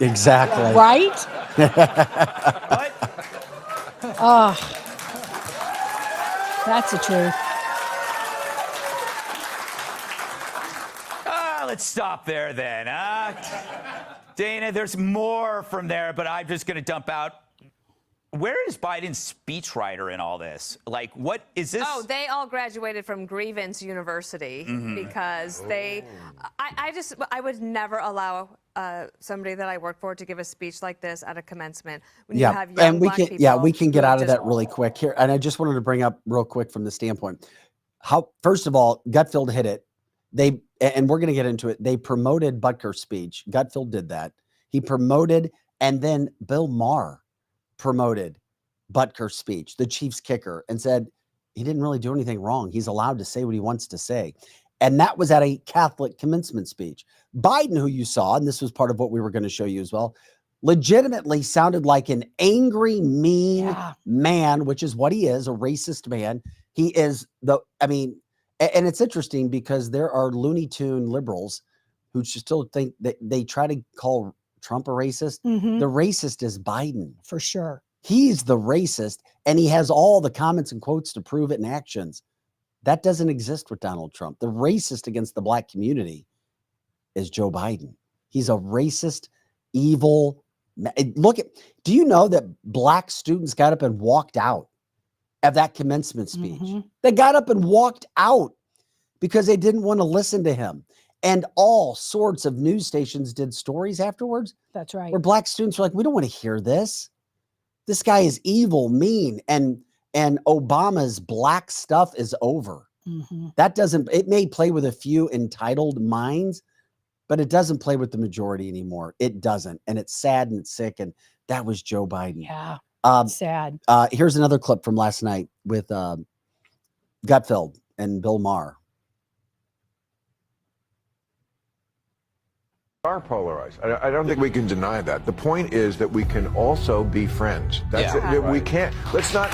Exactly. Right? But Oh, that's the truth. let's stop there then. Dana, there's more from there, but I'm just going to dump out. Where is Biden's speechwriter in all this? Like, what is this? Oh, they all graduated from Grievance University because they. I would never allow somebody that I work for to give a speech like this at a commencement. When you have young and we black can people we can get who out of just- that really quick here. And I just wanted to bring up real quick from the standpoint how, first of all, Gutfeld hit it. And we're going to get into it. They promoted Butker's speech. Gutfeld did that. He promoted, and then Bill Maher promoted Butker's speech, the Chiefs kicker, and said he didn't really do anything wrong. He's allowed to say what he wants to say. And that was at a Catholic commencement speech. Biden, who you saw, and this was part of what we were going to show you as well, legitimately sounded like an angry, mean man, which is what he is, a racist man. He is and it's interesting because there are Looney Tune liberals who still think that they try to call Trump a racist. The racist is Biden. For sure. He's the racist, and he has all the comments and quotes to prove it in actions. That doesn't exist with Donald Trump. The racist against the black community is Joe Biden. He's a racist, evil. Do you know that black students got up and walked out of that commencement speech? They got up and walked out because they didn't want to listen to him. And all sorts of news stations did stories afterwards. That's right. Where black students were like, we don't want to hear this. This guy is evil, mean, and Obama's black stuff is over. That doesn't, it may play with a few entitled minds, but it doesn't play with the majority anymore. It doesn't. And it's sad and it's sick. And that was Joe Biden. Yeah. Sad. Here's another clip from last night with Gutfeld and Bill Maher. Are polarized. I don't think we can deny that. The point is that we can also be friends. That's it. We can't. Let's not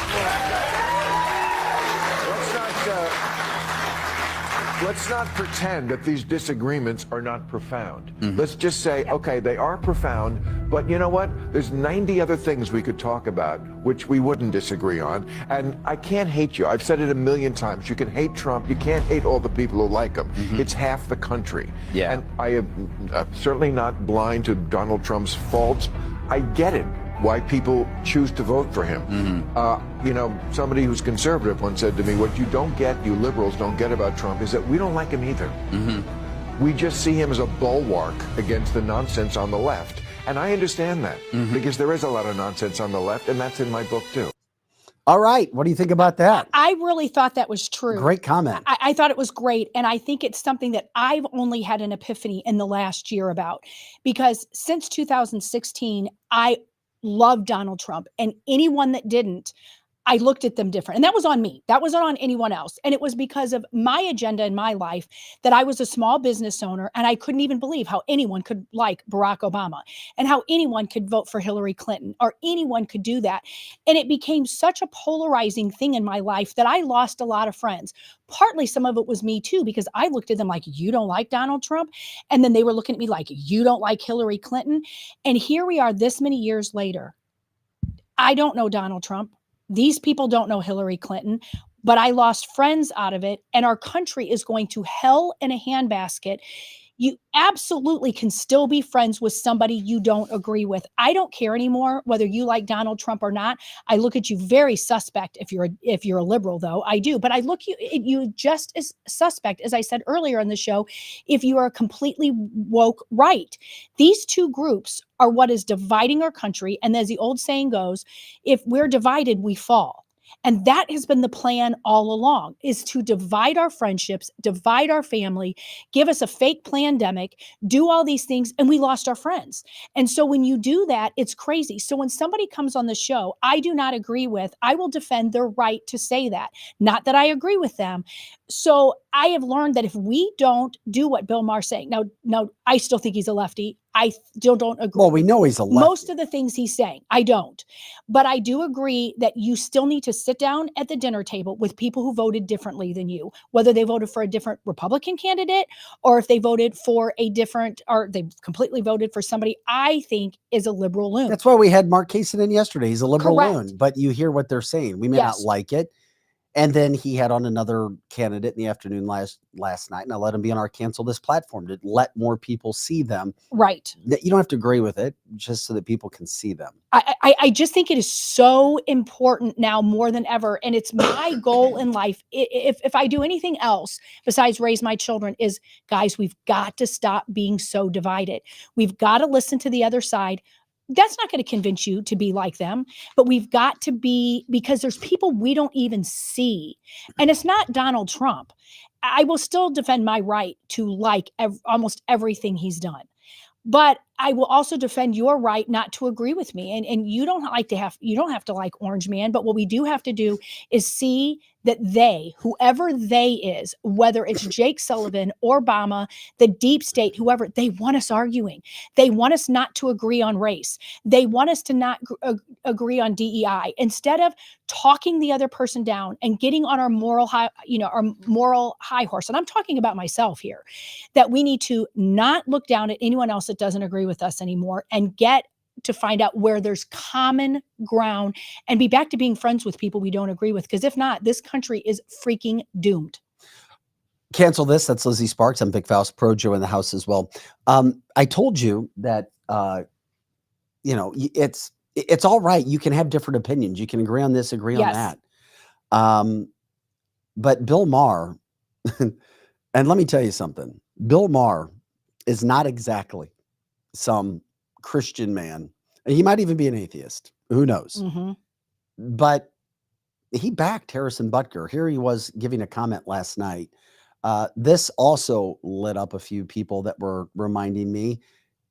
pretend that these disagreements are not profound. Let's just say, okay, they are profound, but you know what? There's 90 other things we could talk about which we wouldn't disagree on. And I can't hate you. I've said it a million times. You can hate Trump. You can't hate all the people who like him. It's half the country. And I am certainly not blind to Donald Trump's faults. I get it. Why people choose to vote for him. You know, somebody who's conservative once said to me, what you don't get, you liberals don't get about Trump is that we don't like him either. We just see him as a bulwark against the nonsense on the left. And I understand that because there is a lot of nonsense on the left, and that's in my book too. All right. What do you think about that? I really thought that was true. Great comment. I thought it was great. And I think it's something that I've only had an epiphany in the last year about, because since 2016, I love Donald Trump, and anyone that didn't, I looked at them different. And that was on me. That wasn't on anyone else. And it was because of my agenda in my life that I was a small business owner, and I couldn't even believe how anyone could like Barack Obama and how anyone could vote for Hillary Clinton or anyone could do that. And it became such a polarizing thing in my life that I lost a lot of friends. Partly some of it was me too, because I looked at them like, you don't like Donald Trump? And then they were looking at me like, you don't like Hillary Clinton? And here we are this many years later. I don't know Donald Trump. These people don't know Hillary Clinton, but I lost friends out of it, and our country is going to hell in a handbasket. You absolutely can still be friends with somebody you don't agree with. I don't care anymore whether you like Donald Trump or not. I look at you very suspect if you're a liberal, though. I do, but I look at you just as suspect, as I said earlier in the show, if you are a completely woke right. These two groups are what is dividing our country. And as the old saying goes, if we're divided, we fall. And that has been the plan all along, is to divide our friendships, divide our family, give us a fake pandemic, do all these things, and we lost our friends. And so when you do that, it's crazy. So when somebody comes on the show I do not agree with, I will defend their right to say that. Not that I agree with them. So I have learned that if we don't do what Bill Maher's saying, now I still think he's a lefty. I still don't agree. Well, we know he's a lefty. Most of the things he's saying, I don't. But I do agree that you still need to sit down at the dinner table with people who voted differently than you, whether they voted for a different Republican candidate or if they voted for a different, or they completely voted for somebody I think is a liberal loon. That's why we had Mark Kaysen in yesterday. He's a liberal Correct. loon, but you hear what they're saying. We may not like it. And then he had on another candidate in the afternoon last night, and I let him be on our Cancel This platform to let more people see them. Right. That you don't have to agree with it, just so that people can see them. I just think it is so important now more than ever. And it's my goal in life. If I do anything else besides raise my children is, guys, we've got to stop being so divided. We've got to listen to the other side. That's not going to convince you to be like them, but we've got to be, because there's people we don't even see. And it's not Donald Trump. I will still defend my right to like almost everything he's done. But I will also defend your right not to agree with me. And you don't have to like Orange Man, but what we do have to do is see that whoever they is, whether it's Jake Sullivan, Obama, the deep state, whoever, they want us arguing. They want us not to agree on race. They want us to not agree on DEI. Instead of talking the other person down and getting on our moral high horse. And I'm talking about myself here, that we need to not look down at anyone else that doesn't agree with us anymore and get to find out where there's common ground and be back to being friends with people we don't agree with. Because if not, this country is freaking doomed. Cancel this. That's Lizzie Sparks. I'm Vic Faust, Pro Joe in the house as well. I told you that, it's all right. You can have different opinions. You can agree on this, agree on that. But Bill Maher, and let me tell you something, Bill Maher is not exactly some Christian man. He might even be an atheist. Who knows? But he backed Harrison Butker. Here he was giving a comment last night. This also lit up a few people that were reminding me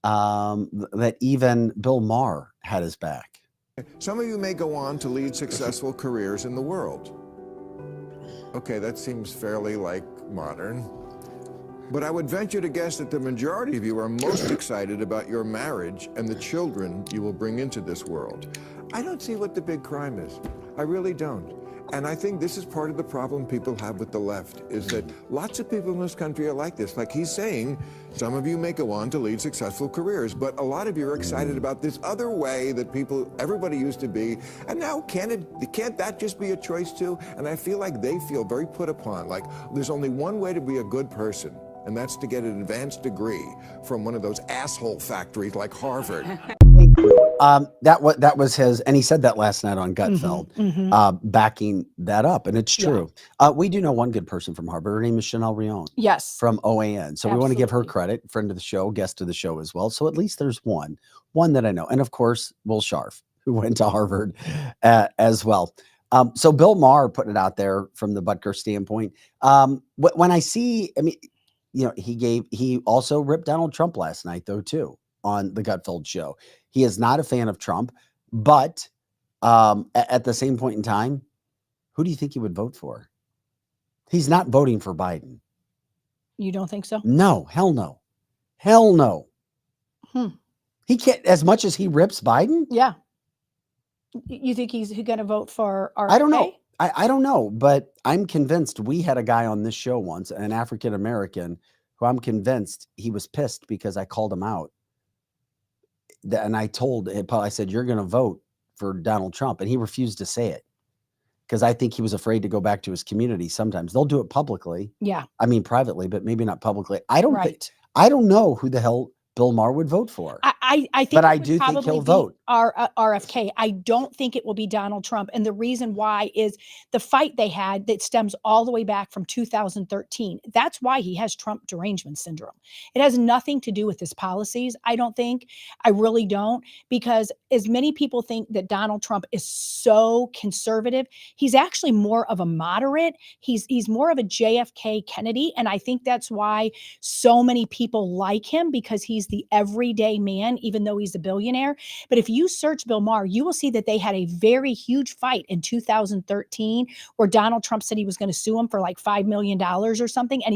that even Bill Maher had his back. Some of you may go on to lead successful careers in the world. Okay, that seems fairly modern. But I would venture to guess that the majority of you are most excited about your marriage and the children you will bring into this world. I don't see what the big crime is. I really don't. And I think this is part of the problem people have with the left, is that lots of people in this country are like this. Like he's saying, some of you may go on to lead successful careers, but a lot of you are excited about this other way that everybody used to be. And now can't that just be a choice too? And I feel like they feel very put upon, like there's only one way to be a good person, and that's to get an advanced degree from one of those asshole factories like Harvard. That was his, and he said that last night on Gutfeld, backing that up, and it's true. We do know one good person from Harvard. Her name is Chanel Rion. Yes, from OAN. So we want to give her credit, friend of the show, guest of the show as well. So at least there's one that I know, and of course Will Scharf, who went to Harvard as well. So Bill Maher putting it out there from the Butker standpoint. When I see, he also ripped Donald Trump last night though too on the Gutfeld show. He is not a fan of Trump, but at the same point in time, who do you think he would vote for? He's not voting for Biden. You don't think so? No, hell no. Hell no. He can't, as much as he rips Biden. Yeah. You think he's going to vote for RFK? I don't know. I don't know, but I'm convinced we had a guy on this show once, an African-American, who I'm convinced he was pissed because I called him out. And I told him, I said, you're going to vote for Donald Trump. And he refused to say it because I think he was afraid to go back to his community. Sometimes they'll do it publicly. Yeah. I mean, privately, but maybe not publicly. I don't know who the hell Bill Maher would vote for. I think, but I do think he'll vote. RFK. I don't think it will be Donald Trump. And the reason why is the fight they had that stems all the way back from 2013. That's why he has Trump derangement syndrome. It has nothing to do with his policies. I don't think. I really don't, because as many people think that Donald Trump is so conservative, he's actually more of a moderate. He's more of a JFK Kennedy. And I think that's why so many people like him, because he's the everyday man, even though he's a billionaire. But if you search Bill Maher, you will see that they had a very huge fight in 2013 where Donald Trump said he was going to sue him for like $5 million or something, and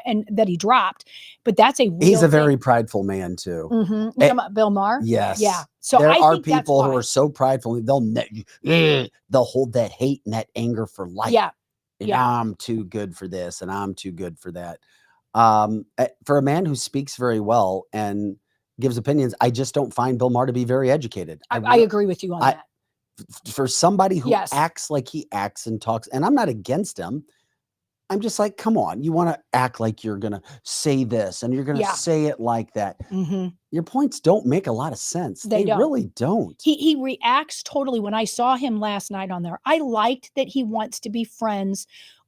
and that he dropped. But that's he's a very prideful man too. You talking about Bill Maher? Yes. Yeah. So there I are think people who are so prideful, they'll hold that hate and that anger for life. Yeah. And I'm too good for this, and I'm too good for that. For a man who speaks very well and gives opinions, I just don't find Bill Maher to be very educated. I agree with you on that. For somebody who acts like he acts and talks, and I'm not against him, I'm just like, come on, you want to act like you're going to say this and you're going to say it like that. Your points don't make a lot of sense. They really don't. He reacts totally. When I saw him last night on there, I liked that he wants to be friends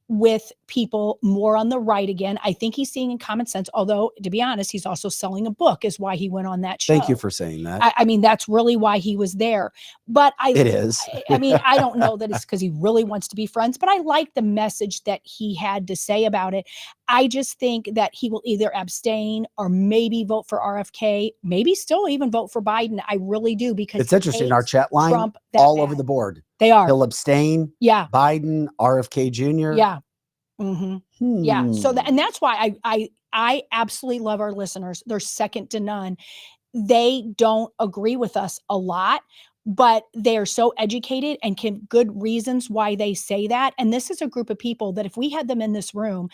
with people more on the right again. I think he's seeing in common sense, although to be honest, he's also selling a book is why he went on that show. Thank you for saying that. I mean, that's really why he was there. But it is. I mean, I don't know that it's because he really wants to be friends, but I like the message that he had to say about it. I just think that he will either abstain or maybe vote for RFK, maybe still even vote for Biden. I really do, because It's interesting. Our chat line, Trump that all bad. over the board. They are. He'll abstain. Yeah. Biden, RFK Jr. Yeah. Yeah. So and that's why I absolutely love our listeners. They're second to none. They don't agree with us a lot, but they're so educated and give good reasons why they say that. And this is a group of people that if we had them in this room,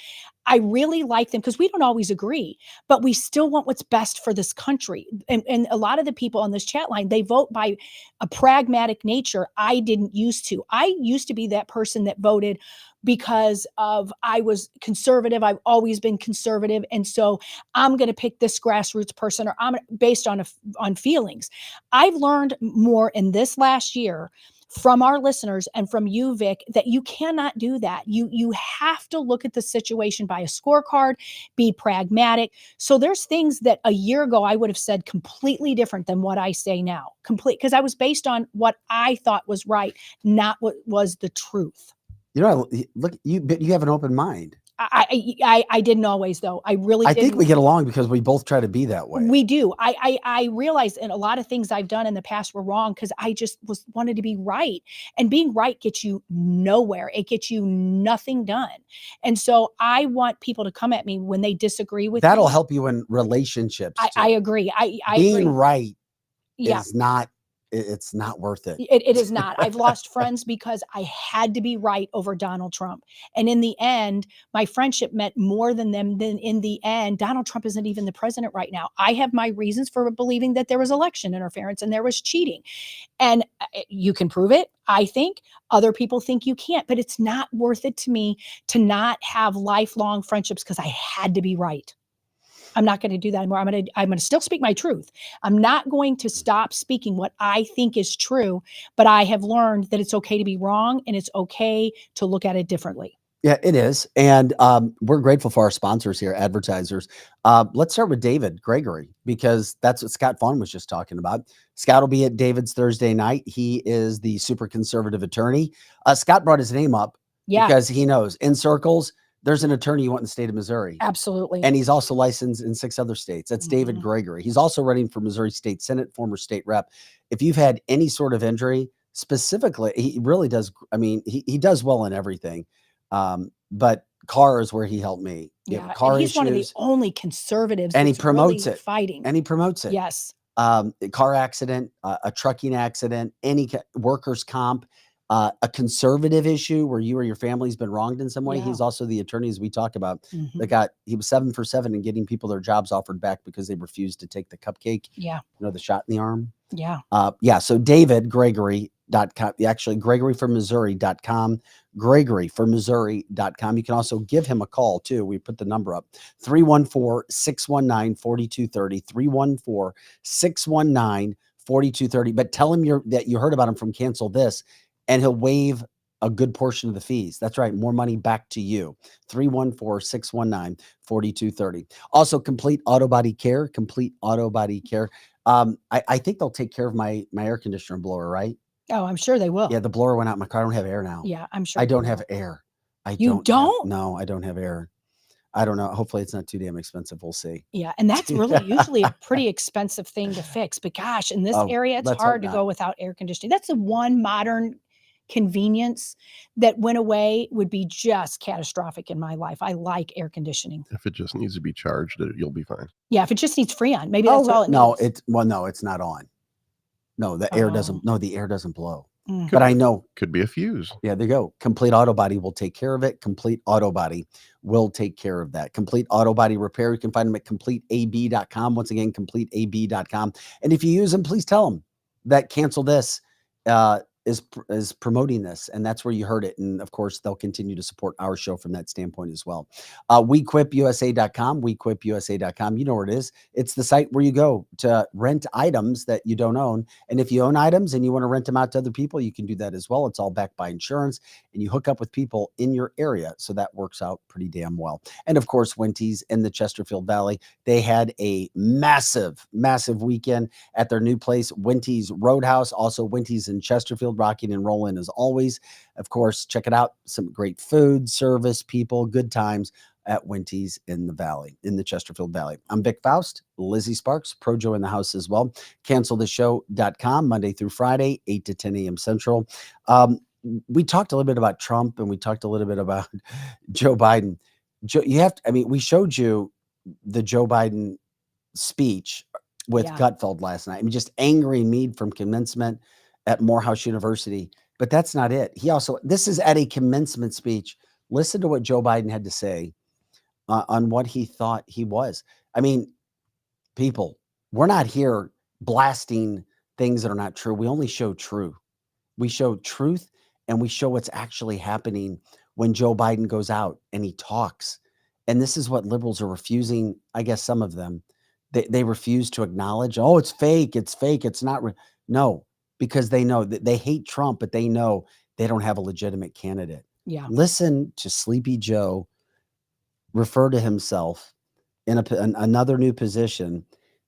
I really like them, because we don't always agree, but we still want what's best for this country. And a lot of the people on this chat line, they vote by a pragmatic nature. I didn't used to. I used to be that person that voted because of I was conservative. I've always been conservative. And so I'm going to pick this grassroots person, or I'm based on feelings. I've learned more in this last year from our listeners and from you, Vic, that you cannot do that. You have to look at the situation by a scorecard, be pragmatic. So there's things that a year ago I would have said completely different than what I say now, because I was based on what I thought was right, not what was the truth. You know, look, you have an open mind. I didn't always, though. I really didn't. I think we get along because we both try to be that way. We do. I realized, and a lot of things I've done in the past were wrong because I just wanted to be right. And being right gets you nowhere. It gets you nothing done. And so I want people to come at me when they disagree with me. That'll help you in relationships. I agree. I being agree. right Yeah. is not. It's not worth it. It is not. I've lost friends because I had to be right over Donald Trump. And in the end, my friendship meant more than them. Then in the end, Donald Trump isn't even the president right now. I have my reasons for believing that there was election interference and there was cheating. And you can prove it, I think. Other people think you can't. But it's not worth it to me to not have lifelong friendships because I had to be right. I'm not going to do that anymore. I'm going to still speak my truth. I'm not going to stop speaking what I think is true, but I have learned that it's okay to be wrong and it's okay to look at it differently. Yeah, it is. And we're grateful for our sponsors here, advertisers. Let's start with David Gregory, because that's what Scott Faughan was just talking about. Scott will be at David's Thursday night. He is the super conservative attorney. Scott brought his name up because he knows in circles, there's an attorney you want in the state of Missouri. Absolutely. And he's also licensed in 6 other states. That's David Gregory. He's also running for Missouri State Senate, former state rep. If you've had any sort of injury, specifically, he really does. I mean, he does well in everything. But car is where he helped me. Yeah, car and he's issues, one of the only conservatives and he that's promotes really it. Fighting. And he promotes it. Yes. Car accident, a trucking accident, any workers' comp, a conservative issue where you or your family's been wronged in some way. Yeah. He's also the attorney, as we talk about, he was 7 for 7 in getting people their jobs offered back because they refused to take the cupcake. Yeah. You know, the shot in the arm. Yeah. So DavidGregory.com, actually GregoryForMissouri.com, GregoryForMissouri.com. You can also give him a call too. We put the number up, 314-619-4230, 314-619-4230. But tell him that you heard about him from Cancel This, and he'll waive a good portion of the fees. That's right. More money back to you. 314-619-4230. Also, Complete Auto Body Care, Complete Auto Body Care. I think they'll take care of my air conditioner and blower, right? Oh, I'm sure they will. Yeah, the blower went out in my car. I don't have air now. Yeah, I'm sure. I don't have air. You don't? No, I don't have air. I don't know. Hopefully it's not too damn expensive. We'll see. Yeah. And that's really usually a pretty expensive thing to fix. But gosh, in this area, it's hard to go without air conditioning. That's the one modern convenience that went away would be just catastrophic in my life. I like air conditioning. If it just needs to be charged, you'll be fine. Yeah, if it just needs Freon, maybe that's all it needs. No, it's not on. No, the air doesn't. No, the air doesn't blow. Mm. But I know could be a fuse. Yeah, there you go. Complete Auto Body will take care of it. Complete Auto Body will take care of that. Complete Auto Body Repair. You can find them at CompleteAB.com. Once again, CompleteAB.com. And if you use them, please tell them that Cancel This is promoting this, and that's where you heard it. And of course, they'll continue to support our show from that standpoint as well. WeQuipUSA.com, WeQuipUSA.com. You know where it is. It's the site where you go to rent items that you don't own. And if you own items and you want to rent them out to other people, you can do that as well. It's all backed by insurance, and you hook up with people in your area. So that works out pretty damn well. And of course, Winty's in the Chesterfield Valley. They had a massive weekend at their new place, Winty's Roadhouse. Also, Winty's in Chesterfield, rocking and rolling as always. Of course, check it out. Some great food, service, people, good times. at Winty's in the Valley, in the Chesterfield Valley. I'm Vic Faust, Lizzie Sparks, Projo in the house as well. CancelTheShow.com, Monday through Friday, 8 to 10 a.m. Central. We talked a little bit about Trump, and we talked a little bit about Joe Biden. We showed you the Joe Biden speech with Gutfeld last night. I mean, just angry Meade from commencement at Morehouse University. But that's not it. This is at a commencement speech. Listen to what Joe Biden had to say on what he thought he was. I mean, people, we're not here blasting things that are not true. We only show true. We show truth, and we show what's actually happening when Joe Biden goes out and he talks. And this is what liberals are refusing. I guess some of them, they refuse to acknowledge, oh, it's fake. It's fake. It's not. No, because they know that they hate Trump, but they know they don't have a legitimate candidate. Yeah. Listen to Sleepy Joe refer to himself in another new position.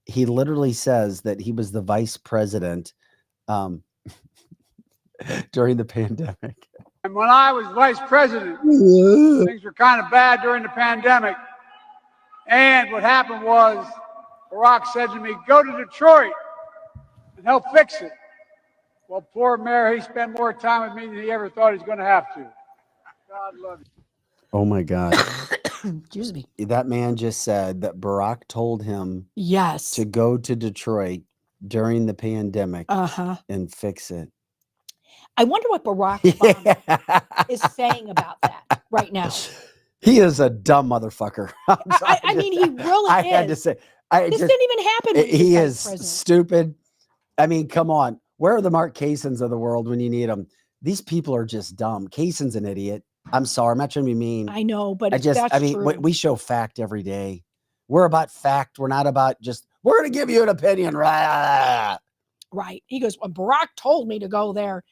He literally says that he was the vice president during the pandemic. And when I was vice president, things were kind of bad during the pandemic. And what happened was Barack said to me, go to Detroit and help fix it. Well, poor mayor, he spent more time with me than he ever thought he was going to have to. God love you. Oh my God. Excuse me. That man just said that Barack told him to go to Detroit during the pandemic and fix it. I wonder what Barack Obama is saying about that right now. He is a dumb motherfucker. I mean, he really is. I had to say, this didn't even happen. When he is stupid. I mean, come on. Where are the Mark Kasons of the world when you need them? These people are just dumb. Kason's an idiot. I'm sorry. I'm not trying to be mean. I know, but true. We show fact every day. We're about fact. We're not about just, we're going to give you an opinion. Right. He goes, well, Barack told me to go there.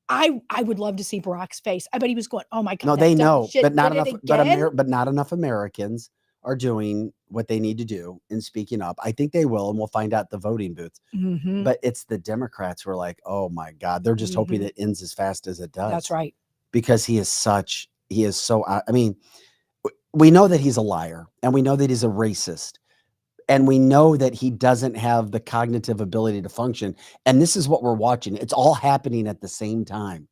I would love to see Barack's face. I bet he was going, oh my God. No, they know, but not enough. But not enough Americans are doing what they need to do and speaking up. I think they will, and we'll find out the voting booths. Mm-hmm. But it's the Democrats who are like, oh my God, they're just hoping it ends as fast as it does. That's right. Because he is so, I mean, we know that he's a liar, and we know that he's a racist, and we know that he doesn't have the cognitive ability to function. And this is what we're watching. It's all happening at the same time.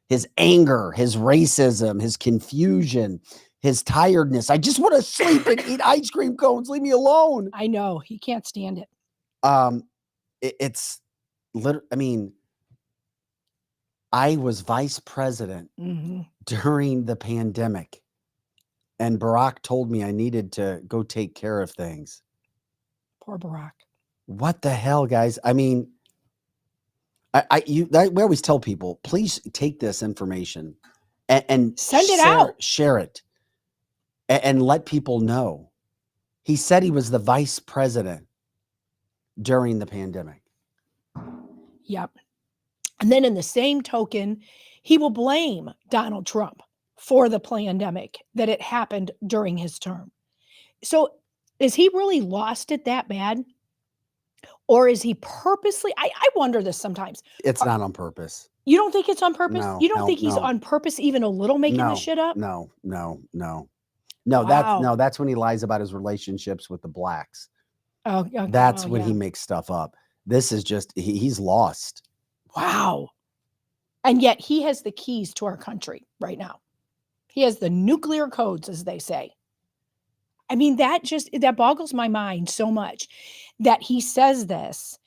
His anger, his racism, his confusion, his tiredness. I just want to sleep and eat ice cream cones. Leave me alone. I know. He can't stand it. It's literally, I mean, I was vice president during the pandemic, and Barack told me I needed to go take care of things. Poor Barack. What the hell, guys? I mean, we always tell people, please take this information and send it out. Share it, and let people know. He said he was the vice president during the pandemic. Yep. And then in the same token, he will blame Donald Trump for the pandemic, that it happened during his term. So is he really lost it that bad? Or is he purposely? I wonder this sometimes. It's not on purpose. You don't think it's on purpose? No, you don't think he's on purpose even a little making this shit up? No. Wow. That's when he lies about his relationships with the blacks. Oh, that's when he makes stuff up. This is just, he's lost. Wow. And yet he has the keys to our country right now. He has the nuclear codes, as they say. I mean, that boggles my mind so much that he says this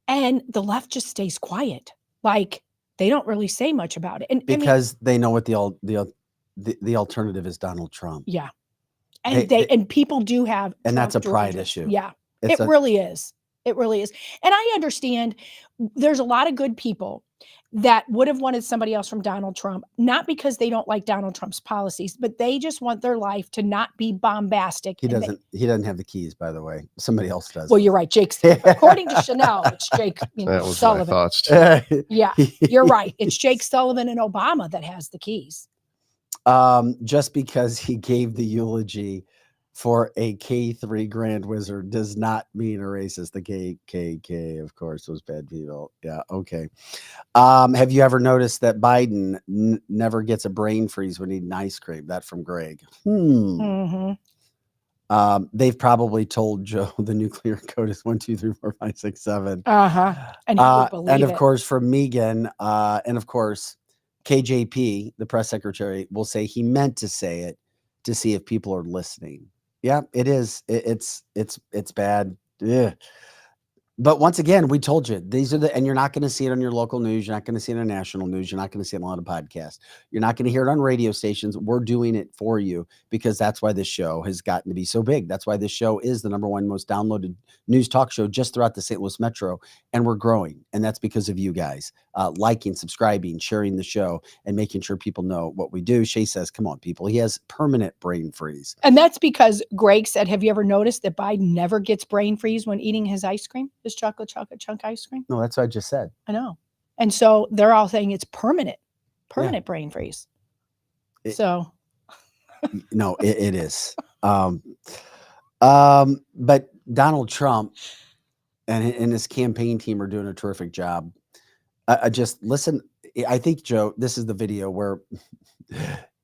and the left just stays quiet. Like they don't really say much about it. And because they know what the alternative is, Donald Trump. Yeah. And and people do have, and that's a pride issue. Yeah, it really is. It really is. And I understand there's a lot of good people that would have wanted somebody else from Donald Trump, not because they don't like Donald Trump's policies, but they just want their life to not be bombastic. He doesn't have the keys, by the way. Somebody else does. Well, you're right. According to Chanel, it's Jake Sullivan. My thoughts too. Yeah, you're right. It's Jake Sullivan and Obama that has the keys. Just because he gave the eulogy for a K3 Grand Wizard does not mean a racist. The KKK, of course, those bad people. Yeah, okay. Have you ever noticed that Biden never gets a brain freeze when eating ice cream? That from Greg. Mm-hmm. They've probably told Joe the nuclear code is 1, 2, 3, 4, 5, 6, 7. And he would believe and of it. course, from Megan, and of course, KJP, the press secretary, will say he meant to say it to see if people are listening. Yeah, it is. It's bad. Ugh. But once again, we told you these are and you're not going to see it on your local news. You're not going to see it on national news. You're not going to see it on a lot of podcasts. You're not going to hear it on radio stations. We're doing it for you because that's why this show has gotten to be so big. That's why this show is the #1 most downloaded news talk show just throughout the St. Louis Metro. And we're growing. And that's because of you guys liking, subscribing, sharing the show, and making sure people know what we do. Shay says, come on, people. He has permanent brain freeze. And that's because Greg said, have you ever noticed that Biden never gets brain freeze when eating his ice cream? His chocolate chunk ice cream? No, that's what I just said. I know. And so they're all saying it's permanent brain freeze. So no, it is. But Donald Trump and his campaign team are doing a terrific job. Just listen. I think, Joe, this is the video where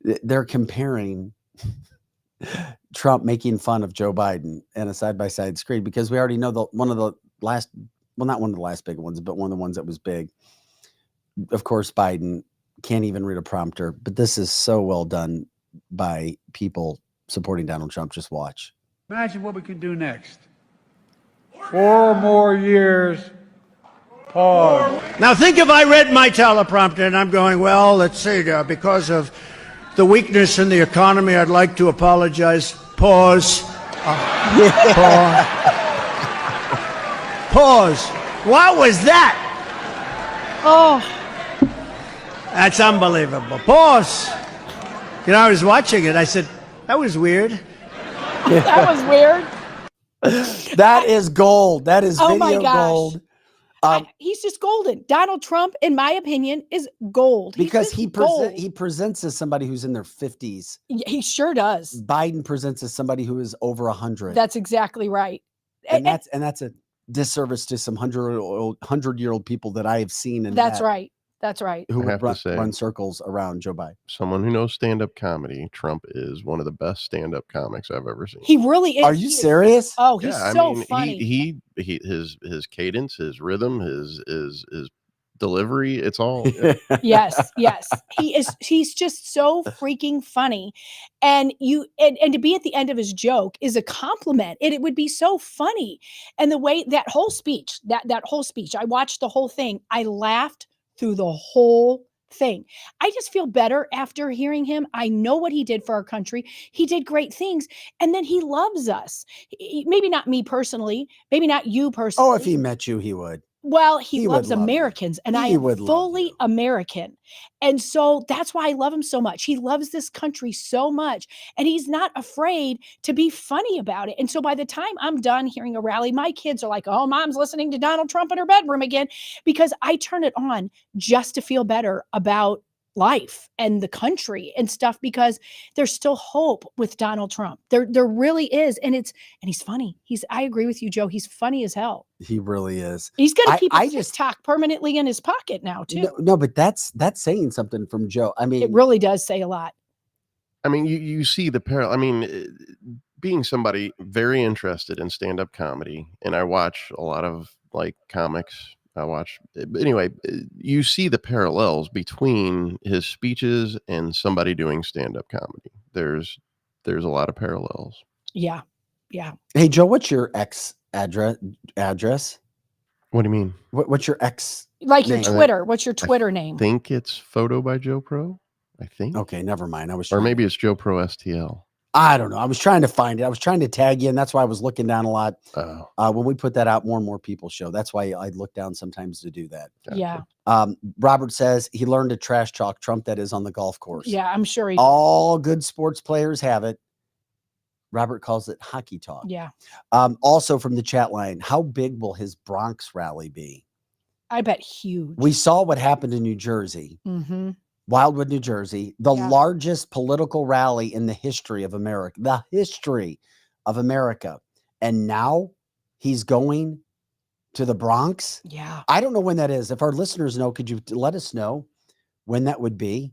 they're comparing Trump making fun of Joe Biden and a side-by-side screen, because we already know one of the last, well, not one of the last big ones, but one of the ones that was big. Of course, Biden can't even read a prompter, but this is so well done by people supporting Donald Trump. Just watch. Imagine what we can do next. 4 more years. Pause. Now think if I read my teleprompter and I'm going, well, let's see, because of the weakness in the economy, I'd like to apologize. Pause. Pause. Pause. What was that? Oh, that's unbelievable. Pause. You know, I was watching it. I said, that was weird. that was weird. That is gold. That is Oh my video gosh. gold. He's just golden. Donald Trump, in my opinion, is gold. He's Because just he gold. presents as somebody who's in their 50s. He sure does. Biden presents as somebody who is over 100. That's exactly right. and that's a disservice to some 100-year-old people that I have seen. And That's right. That's right. Who I have would to say, run circles around Joe Biden. someone who knows stand-up comedy, Trump is one of the best stand-up comics I've ever seen. He really is. Are you serious? Oh, he's Yeah, so funny. He his cadence, his rhythm, his delivery, it's all Yes. He's just so freaking funny. And and to be at the end of his joke is a compliment. It would be so funny. And the way that whole speech, I watched the whole thing. I laughed through the whole thing. I just feel better after hearing him. I know what he did for our country. He did great things. And then he loves us. Maybe not me personally, maybe not you personally. Oh, if he met you, he would. Well, he He would loves love you. Americans, and I He am would love fully you. American. And so that's why I love him so much. He loves this country so much, and he's not afraid to be funny about it. And so by the time I'm done hearing a rally, my kids are like, oh, mom's listening to Donald Trump in her bedroom again, because I turn it on just to feel better about life and the country and stuff, because there's still hope with Donald Trump. There really is. And he's funny. I agree with you, Joe. He's funny as hell. He really is. He's going to keep I his just TikTok permanently in his pocket now, too. no, but that's saying something from Joe. I mean, It really does say a lot. I mean, you see the parallel. I mean, being somebody very interested in stand-up comedy, and I watch a lot of like comics. Anyway, you see the parallels between his speeches and somebody doing stand-up comedy. There's a lot of parallels. Yeah. hey, Joe, what's your ex address? What do you mean? What's your ex? Like your name? Twitter. What's your Twitter name? I think it's Photo by Joe Pro. I think. Okay, never mind. Or maybe it's Joe Pro STL. I don't know. I was trying to find it. I was trying to tag you, and that's why I was looking down a lot. Oh, When we put that out, more and more people show. That's why I look down sometimes to do that. gotcha. Yeah. Robert says he learned to trash talk Trump, that is, on the golf course. Yeah, I'm sure he All good sports players have it. Robert calls it hockey talk. Yeah. Also from the chat line, how big will his Bronx rally be? I bet huge. We saw what happened in New Jersey, Mm-hmm. Wildwood, New Jersey, the Yeah. largest political rally in the history of America. The history. of America. And now he's going to the Bronx. Yeah. I don't know when that is. If our listeners know, could you let us know when that would be?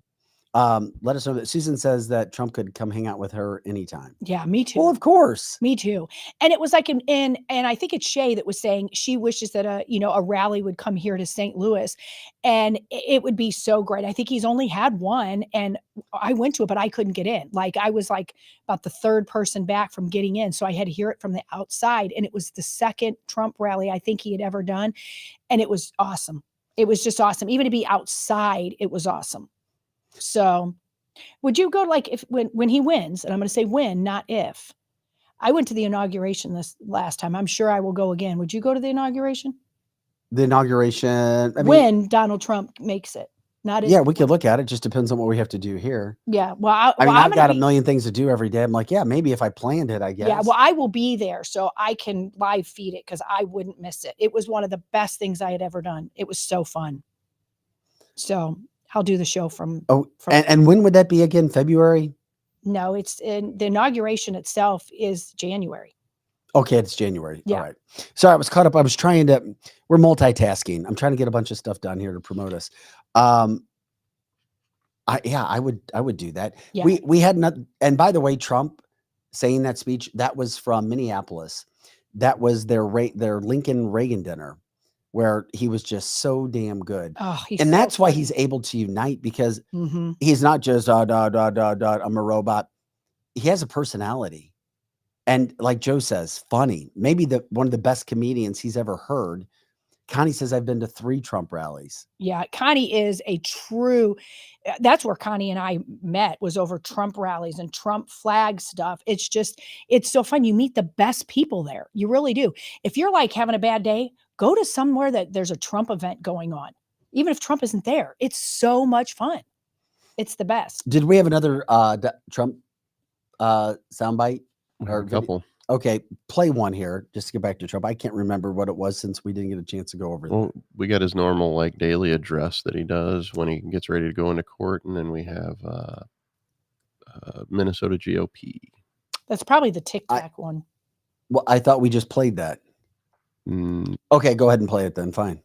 Let us know. That Susan says that Trump could come hang out with her anytime. Yeah, me too. Well, of course. Me too. And it was like and I think it's Shay that was saying she wishes that a rally would come here to St. Louis, and it would be so great. I think he's only had one, and I went to it, but I couldn't get in. Like I was like about the third person back from getting in, so I had to hear it from the outside. And it was the second Trump rally I think he had ever done, and it was awesome. It was just awesome. Even to be outside, it was awesome. So, would you go like when he wins? And I'm going to say when, not if. I went to the inauguration this last time. I'm sure I will go again. Would you go to the inauguration? The inauguration. I mean, when Donald Trump makes it, not if. Yeah, we could look at it. Just depends on what we have to do here. Yeah. Well, I've got a million things to do every day. I'm like, yeah, maybe if I planned it, I guess. Yeah. Well, I will be there, so I can live feed it because I wouldn't miss it. It was one of the best things I had ever done. It was so fun. So I'll do the show from. And when would that be again? February? No, the inauguration itself is January. Okay, it's January. Yeah. All right. Sorry, I was caught up. We're multitasking. I'm trying to get a bunch of stuff done here to promote us. I would do that. Yeah. We had not, and by the way, Trump saying that speech, that was from Minneapolis. That was their Lincoln Reagan dinner, where he was just so damn good. Oh, and that's why he's able to unite, because he's not just I'm a robot. He has a personality. And like Joe says, funny. Maybe one of the best comedians he's ever heard. Connie says, I've been to 3 Trump rallies. Yeah, Connie is a true, that's where Connie and I met, was over Trump rallies and Trump flag stuff. It's so fun. You meet the best people there. You really do. If you're like having a bad day, go to somewhere that there's a Trump event going on. Even if Trump isn't there, it's so much fun. It's the best. Did we have another Trump soundbite? Or a couple. Okay, play one here just to get back to Trump. I can't remember what it was since we didn't get a chance to go over that. Well, we got his normal like daily address that he does when he gets ready to go into court, and then we have Minnesota GOP. That's probably the Tic Tac one. Well, I thought we just played that. Okay, go ahead and play it then. Fine.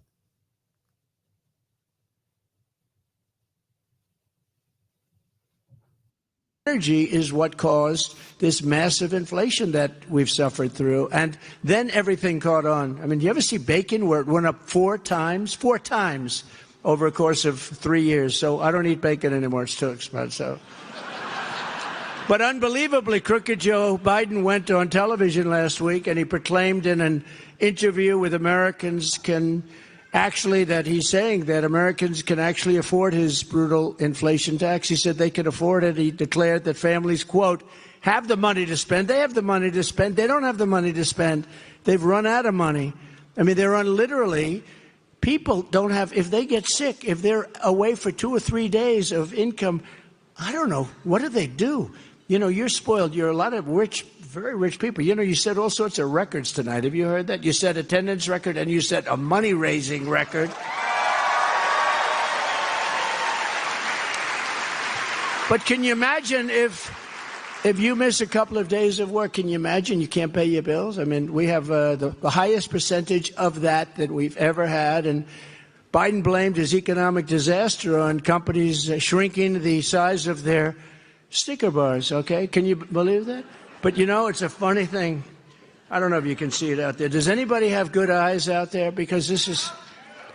Energy is what caused this massive inflation that we've suffered through. And then everything caught on. I mean, do you ever see bacon where it went up 4 times over a course of 3 years? So I don't eat bacon anymore. It's too expensive. But unbelievably, Crooked Joe Biden went on television last week and he proclaimed in an interview with Americans that he's saying that Americans can actually afford his brutal inflation tax. He said they can afford it. He declared that families, quote, have the money to spend. They have the money to spend. They don't have the money to spend. They've run out of money. I mean, they're on literally, people don't have, if they get sick, if they're away for 2 or 3 days of income, I don't know, what do they do? You know, you're spoiled. You're a lot of very rich people. You know, you set all sorts of records tonight. Have you heard that? You set attendance record and you set a money-raising record. But can you imagine if you miss a couple of days of work, can you imagine you can't pay your bills? I mean, we have the highest percentage of that we've ever had. And Biden blamed his economic disaster on companies shrinking the size of their sticker bars, okay? Can you believe that? But, you know, it's a funny thing. I don't know if you can see it out there. Does anybody have good eyes out there? Because this is,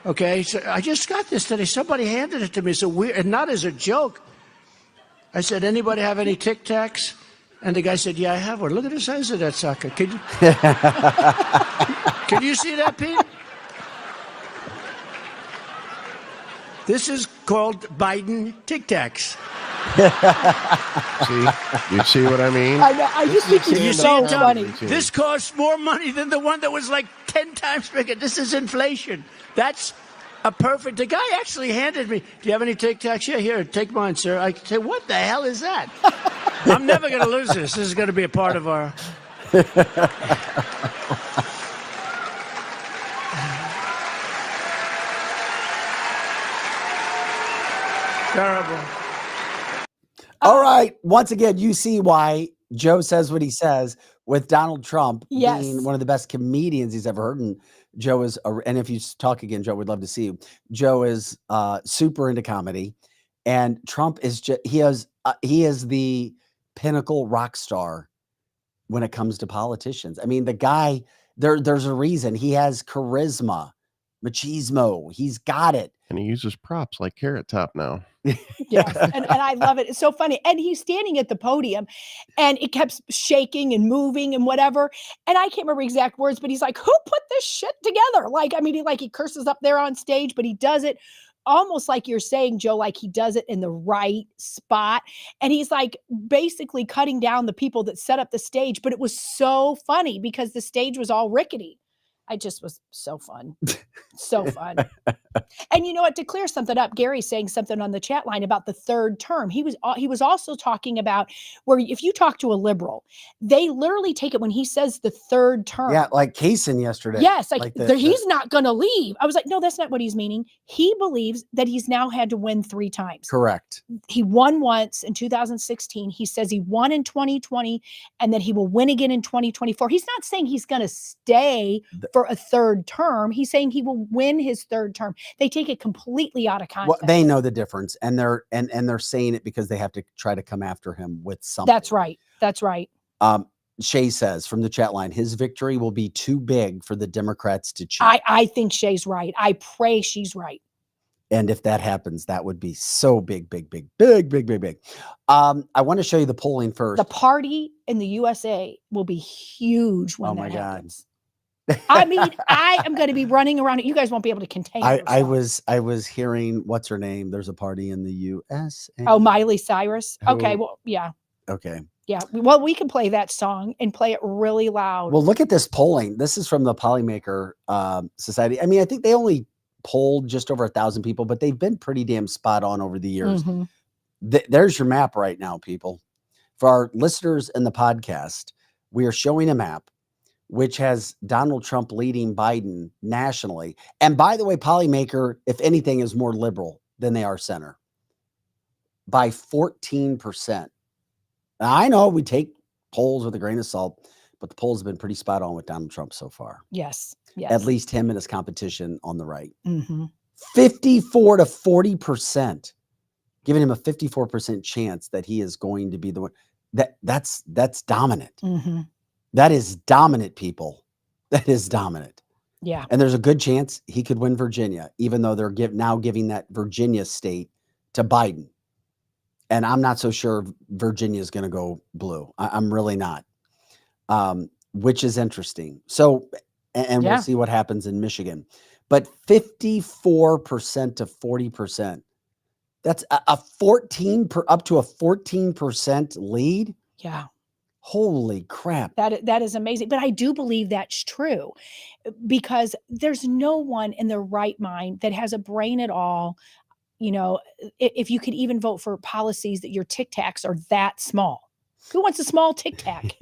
okay, so I just got this today. Somebody handed it to me. So weird, and not as a joke. I said, anybody have any Tic Tacs? And the guy said, yeah, I have one. Look at the size of that sucker. Can you see that, Pete? This is called Biden Tic Tacs. See, you see what I mean? I know. I just think it's so funny. This costs more money than the one that was like 10 times bigger. This is inflation. That's a perfect. The guy actually handed me. Do you have any Tic Tacs? Yeah, here, take mine, sir. I said, what the hell is that? I'm never going to lose this. This is going to be a part of our. Terrible. All right. Once again, you see why Joe says what he says with Donald Trump Yes. being one of the best comedians he's ever heard. And Joe is, and if you talk again, Joe, we'd love to see you. Joe is super into comedy, and Trump is just, he is the pinnacle rock star when it comes to politicians. I mean, the guy, there's a reason he has charisma, machismo. He's got it. And he uses props like Carrot Top now. Yes, and I love it. It's so funny. And he's standing at the podium, and it kept shaking and moving and whatever. And I can't remember exact words, but he's like, "Who put this shit together?" Like, I mean, he curses up there on stage, but he does it almost like you're saying, Joe, like he does it in the right spot. And he's like basically cutting down the people that set up the stage. But it was so funny because the stage was all rickety. I just was so fun. So fun. And you know what? To clear something up, Gary's saying something on the chat line about the third term. He was also talking about where if you talk to a liberal, they literally take it when he says the third term. Yeah, like Kaysen yesterday. Yes, like he's not going to leave. I was like, no, that's not what he's meaning. He believes that he's now had to win 3 times. Correct. He won once in 2016. He says he won in 2020 and that he will win again in 2024. He's not saying he's going to stay for a third term. He's saying he will win his third term. They take it completely out of context. Well, they know the difference, and they're saying it because they have to try to come after him with something. That's right. That's right. Shay says from the chat line, his victory will be too big for the Democrats to cheat. I think Shay's right. I pray she's right. And if that happens, that would be so big, big, big, big, big, big, big. I want to show you the polling first. The party in the USA will be huge when that happens. God. I mean, I am going to be running around it. You guys won't be able to contain yourself. I was hearing, what's her name? There's a party in the USA. Oh, Miley Cyrus. Okay. Well, yeah. Okay. Yeah. Well, we can play that song and play it really loud. Well, look at this polling. This is from the Polymaker Society. I mean, I think they only polled just over 1,000 people, but they've been pretty damn spot on over the years. Mm-hmm. There's your map right now, people. For our listeners in the podcast, we are showing a map which has Donald Trump leading Biden nationally. And by the way, Polymaker, if anything, is more liberal than they are center by 14%. Now, I know we take polls with a grain of salt, but the polls have been pretty spot on with Donald Trump so far. Yes. Yes. At least him and his competition on the right. Mm-hmm. 54 to 40%, giving him a 54% chance that he is going to be the one. That's dominant. Mm-hmm. That is dominant, people. That is dominant. Yeah. And there's a good chance he could win Virginia, even though they're now giving that Virginia state to Biden. And I'm not so sure Virginia is going to go blue. I'm really not, which is interesting. So, and we'll see what happens in Michigan. But 54% to 40%, that's up to a 14% lead. Yeah. Holy crap. That is amazing. But I do believe that's true because there's no one in their right mind that has a brain at all. You know, if you could even vote for policies that your Tic Tacs are that small. Who wants a small Tic Tac?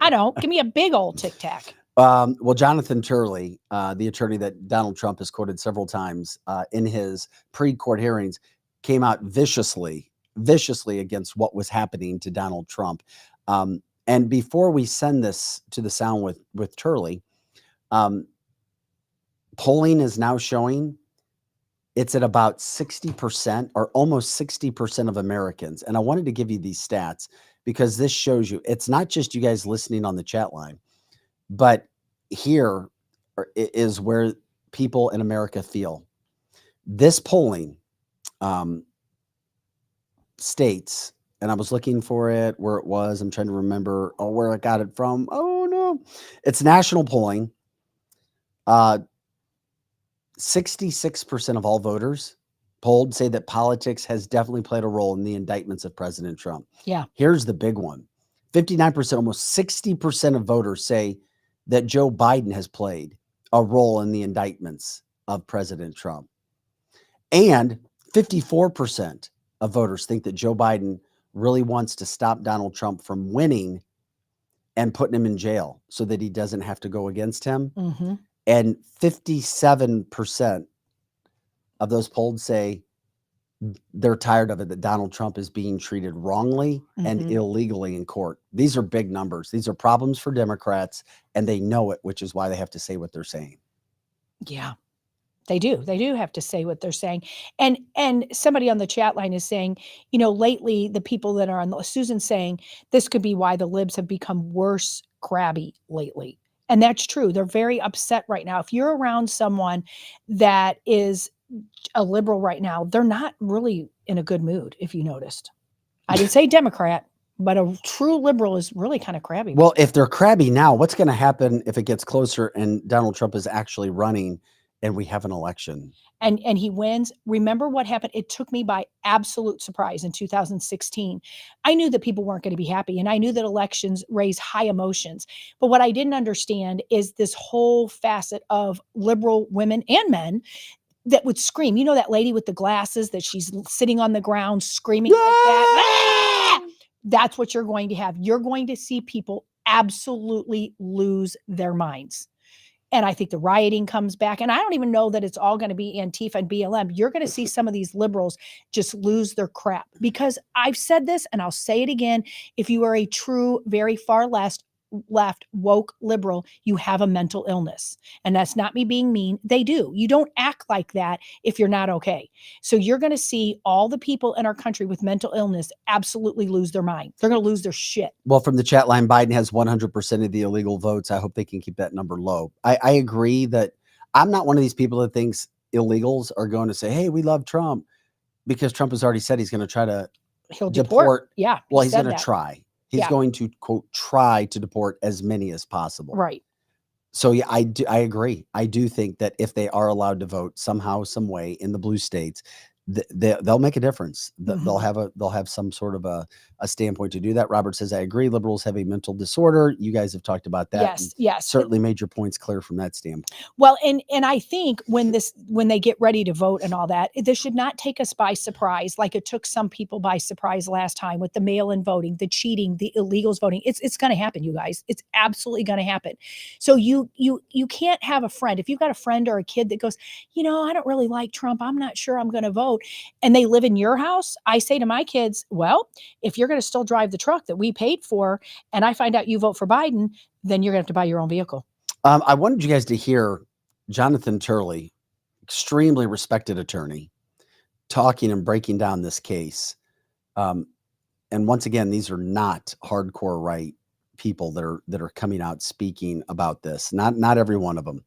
I don't. Give me a big old Tic Tac. Well, Jonathan Turley, the attorney that Donald Trump has quoted several times in his pre-court hearings, came out viciously against what was happening to Donald Trump. And before we send this to the sound with Turley, polling is now showing it's at about 60% or almost 60% of Americans. And I wanted to give you these stats because this shows you it's not just you guys listening on the chat line, but here is where people in America feel. This polling states, and I was looking for it where it was. I'm trying to remember where I got it from. Oh no, it's national polling. 66% of all voters polled say that politics has definitely played a role in the indictments of President Trump. Yeah. Here's the big one. 59%, almost 60% of voters say that Joe Biden has played a role in the indictments of President Trump. And 54% of voters think that Joe Biden really wants to stop Donald Trump from winning and putting him in jail so that he doesn't have to go against him. they're tired of it, that Donald Trump is being treated wrongly and illegally in court. These are big numbers. These are problems for Democrats, and they know it, which is why they have to say what they're saying. Yeah. They do. They do have to say what they're saying. And somebody on the chat line is saying, you know, lately the people that are on Susan's saying this could be why the libs have become worse crabby lately. And that's true. They're very upset right now. If you're around someone that is a liberal right now, they're not really in a good mood, if you noticed. I didn't say Democrat, but a true liberal is really kind of crabby. Well, if they're crabby now, what's going to happen if it gets closer and Donald Trump is actually running and we have an election? And he wins. Remember what happened? It took me by absolute surprise in 2016. I knew that people weren't going to be happy, and I knew that elections raise high emotions. But what I didn't understand is this whole facet of liberal women and men that would scream. You know that lady with the glasses that she's sitting on the ground screaming like that? Ah! That's what you're going to have. You're going to see people absolutely lose their minds. And I think the rioting comes back. And I don't even know that it's all going to be Antifa and BLM. You're going to see some of these liberals just lose their crap. Because I've said this, and I'll say it again. If you are a true, very far left, woke liberal, you have a mental illness. And that's not me being mean. They do. You don't act like that if you're not okay. So you're going to see all the people in our country with mental illness absolutely lose their mind. They're going to lose their shit. Well, from the chat line, Biden has 100% of the illegal votes. I hope they can keep that number low. I agree that I'm not one of these people that thinks illegals are going to say, hey, we love Trump, because Trump has already said he's going to try to deport. Yeah. Well, he's going to try. He's going to, quote, try to deport as many as possible. Right. So yeah, I agree. I do think that if they are allowed to vote somehow, some way in the blue states, they'll make a difference. They'll have some sort of a standpoint to do that. Robert says, I agree. Liberals have a mental disorder. You guys have talked about that. Yes. Certainly made your points clear from that standpoint. Well, and I think when they get ready to vote and all that, this should not take us by surprise like it took some people by surprise last time with the mail-in voting, the cheating, the illegals voting. It's going to happen, you guys. It's absolutely going to happen. So you can't have a friend. If you've got a friend or a kid that goes, you know, I don't really like Trump, I'm not sure I'm going to vote, and they live in your house, I say to my kids, well, if you're going to still drive the truck that we paid for and I find out you vote for Biden, then you're going to have to buy your own vehicle. I wanted you guys to hear Jonathan Turley, extremely respected attorney, talking and breaking down this case. And once again, these are not hardcore right people that are coming out speaking about this. Not every one of them.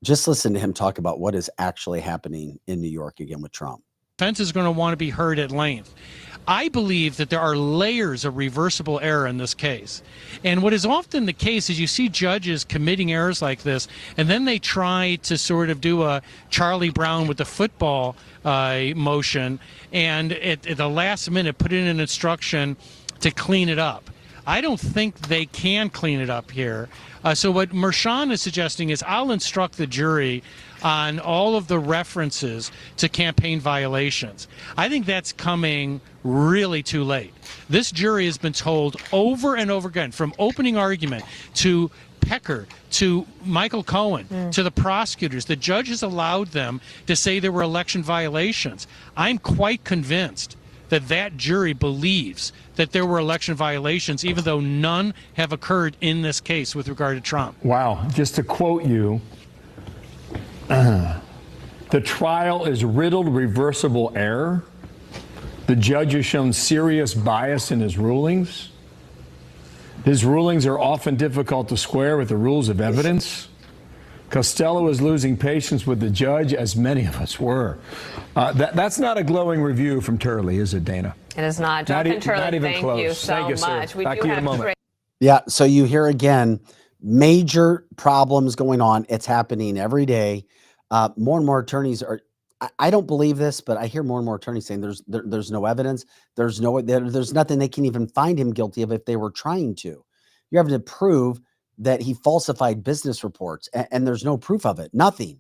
Just listen to him talk about what is actually happening in New York again with Trump. Defense is going to want to be heard at length. I believe that there are layers of reversible error in this case. And what is often the case is you see judges committing errors like this, and then they try to sort of do a Charlie Brown with the football motion, and at the last minute put in an instruction to clean it up. I don't think they can clean it up here. So what Mershon is suggesting is I'll instruct the jury on all of the references to campaign violations. I think that's coming really too late. This jury has been told over and over again, from opening argument to Pecker to Michael Cohen to the prosecutors, the judge has allowed them to say there were election violations. I'm quite convinced that jury believes that there were election violations, even though none have occurred in this case with regard to Trump. Wow. Just to quote you, the trial is riddled reversible error. The judge has shown serious bias in his rulings. His rulings are often difficult to square with the rules of evidence. Costello is losing patience with the judge, as many of us were. That's not a glowing review from Turley, is it, Dana? It is not. Jonathan Turley, not even thank close. you so Thank you, much. Sir. We Back do to you in a have moment. Yeah, so you hear again, major problems going on. It's happening every day. More and more attorneys are, I don't believe this, but I hear more and more attorneys saying there's no evidence. There's nothing they can even find him guilty of if they were trying to. You're having to prove that he falsified business reports, and there's no proof of it, nothing.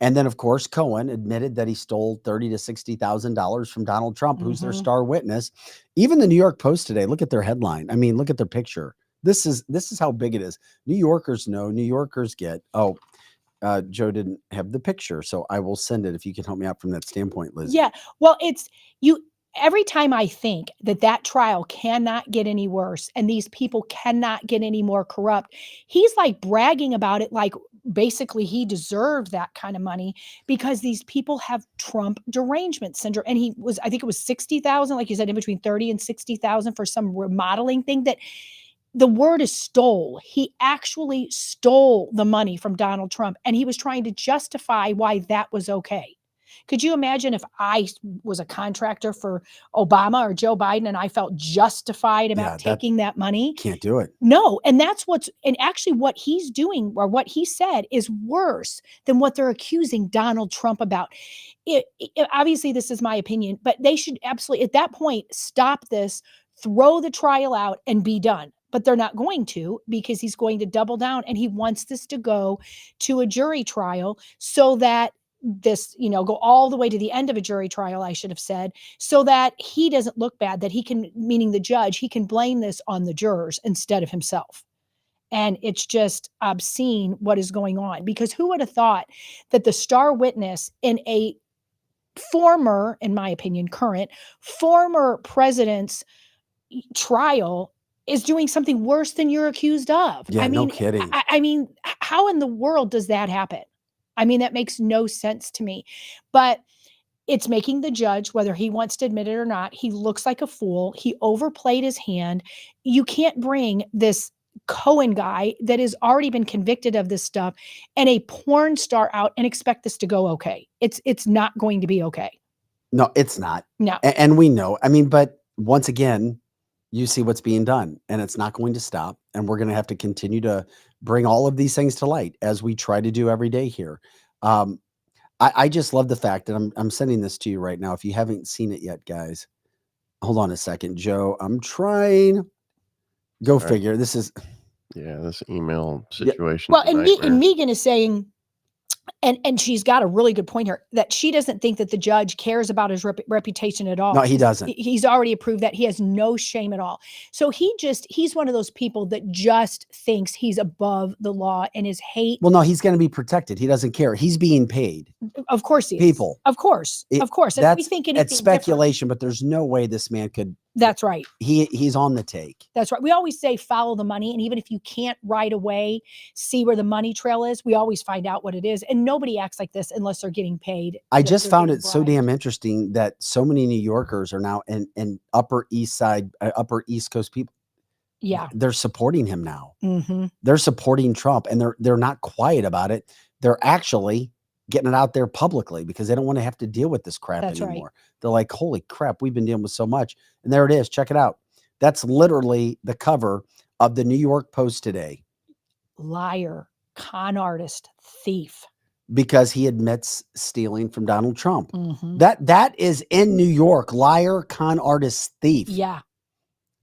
And then, of course, Cohen admitted that he stole $30,000 to $60,000 from Donald Trump, who's their star witness. Even the New York Post today, look at their headline. I mean, look at their picture. This is how big it is. New Yorkers know. New Yorkers get. Oh, Joe didn't have the picture, so I will send it if you can help me out from that standpoint, Liz. Yeah. Well, it's you. Every time I think that trial cannot get any worse and these people cannot get any more corrupt, he's like bragging about it like basically he deserved that kind of money because these people have Trump derangement syndrome. And he was, I think it was 60,000, like you said, in between 30 and 60,000 for some remodeling thing that the word is stole. He actually stole the money from Donald Trump and he was trying to justify why that was okay. Could you imagine if I was a contractor for Obama or Joe Biden and I felt justified about taking that money? Can't do it. No. And that's and actually what he's doing or what he said is worse than what they're accusing Donald Trump about. Obviously, this is my opinion, but they should absolutely, at that point, stop this, throw the trial out and be done. But they're not going to because he's going to double down and he wants this to go to a jury trial so that this, go all the way to the end of a jury trial, I should have said, so that he doesn't look bad, that he can, meaning the judge, he can blame this on the jurors instead of himself. And it's just obscene what is going on because who would have thought that the star witness in a former, in my opinion, former president's trial is doing something worse than you're accused of. Yeah, no kidding. I mean, how in the world does that happen? I mean, that makes no sense to me, but it's making the judge, whether he wants to admit it or not, he looks like a fool. He overplayed his hand. You can't bring this Cohen guy that has already been convicted of this stuff and a porn star out and expect this to go okay. It's not going to be okay. No, it's not. No. And we know. I mean, but once again, you see what's being done and it's not going to stop. And we're going to have to continue to bring all of these things to light as we try to do every day here. I just love the fact that I'm sending this to you right now. If you haven't seen it yet, guys, hold on a second, Joe. I'm trying. Go figure. This is. Yeah, this email situation. Well, and Megan is saying, and she's got a really good point here, that she doesn't think that the judge cares about his reputation at all. No, he doesn't. He's already approved that. He has no shame at all. So he's one of those people that just thinks he's above the law and his hate. Well, no, he's going to be protected. He doesn't care. He's being paid. Of course he is. People. Of course. Of course. And we think anything it's speculation, but there's no way this man could. That's right. He's on the take. That's right. We always say follow the money. And even if you can't right away see where the money trail is, we always find out what it is. And nobody acts like this unless they're getting paid. I just found it so damn interesting that so many New Yorkers are now in Upper East Side, Upper East Coast people. Yeah. They're supporting him now. Mm-hmm. They're supporting Trump and they're not quiet about it. They're actually getting it out there publicly because they don't want to have to deal with this crap anymore. Right. They're like, holy crap, we've been dealing with so much. And there it is. Check it out. That's literally the cover of the New York Post today. Liar, con artist, thief. Because he admits stealing from Donald Trump. Mm-hmm. That is in New York. Liar, con artist, thief. Yeah.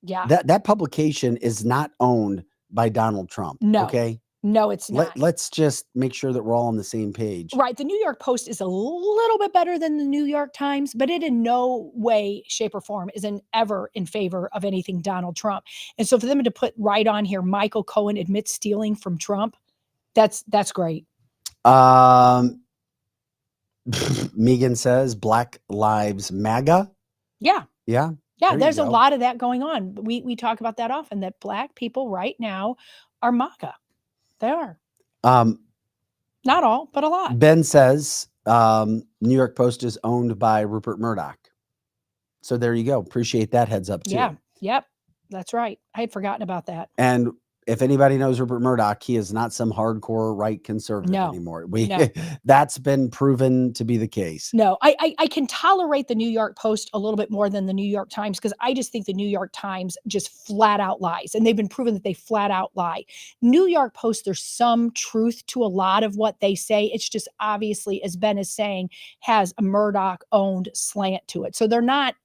Yeah. That publication is not owned by Donald Trump. No. Okay. No, it's not. Let's just make sure that we're all on the same page. Right. The New York Post is a little bit better than the New York Times, but it in no way, shape, or form is ever in favor of anything Donald Trump. And so for them to put right on here, Michael Cohen admits stealing from Trump, that's great. Megan says Black Lives MAGA. Yeah. Yeah. Yeah. There's a lot of that going on. We talk about that often, that Black people right now are MAGA. They are. Not all, but a lot. Ben says New York Post is owned by Rupert Murdoch. So there you go. Appreciate that heads up too. Yeah. Yep. That's right. I had forgotten about that. And if anybody knows Rupert Murdoch, he is not some hardcore right conservative anymore. That's been proven to be the case. No, I can tolerate the New York Post a little bit more than the New York Times because I just think the New York Times just flat out lies, and they've been proven that they flat out lie. New York Post, there's some truth to a lot of what they say. It's just obviously, as Ben is saying, has a Murdoch-owned slant to it. So they're not,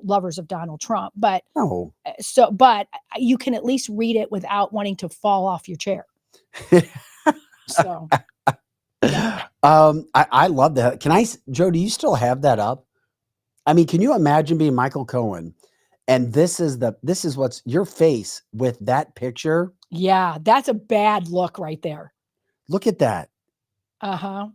lovers of Donald Trump, but no. But you can at least read it without wanting to fall off your chair. So I love that. Joe, do you still have that up? I mean, can you imagine being Michael Cohen and this is what's your face with that picture? Yeah, that's a bad look right there. Look at that. Uh-huh.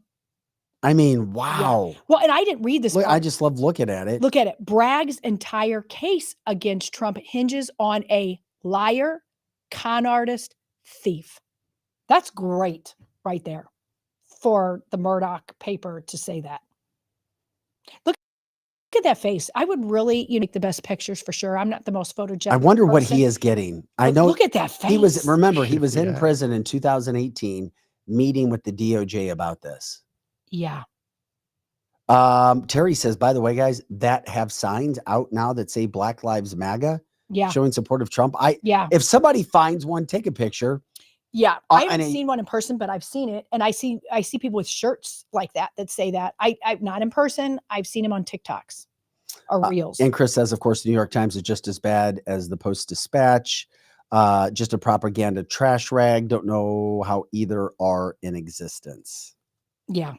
I mean, wow. Well, and I didn't read this Look, part. I just love looking at it. Look at it. Bragg's entire case against Trump hinges on a liar, con artist, thief. That's great right there for the Murdoch paper to say that. Look at that face. I would really, make the best pictures for sure. I'm not the most photogenic. I wonder what person. he is getting. I But know. Look at that face. He was in Yeah. prison in 2018 meeting with the DOJ about this. Yeah. Terry says, by the way, guys, that have signs out now that say Black Lives MAGA Yeah. showing support of Trump. Yeah. If somebody finds one, take a picture. Yeah. I haven't and seen one in person, but I've seen it. And I see people with shirts like that say that. I'm not in person. I've seen them on TikToks or Reels. And Chris says, of course, the New York Times is just as bad as the Post-Dispatch. Just a propaganda trash rag. Don't know how either are in existence. Yeah.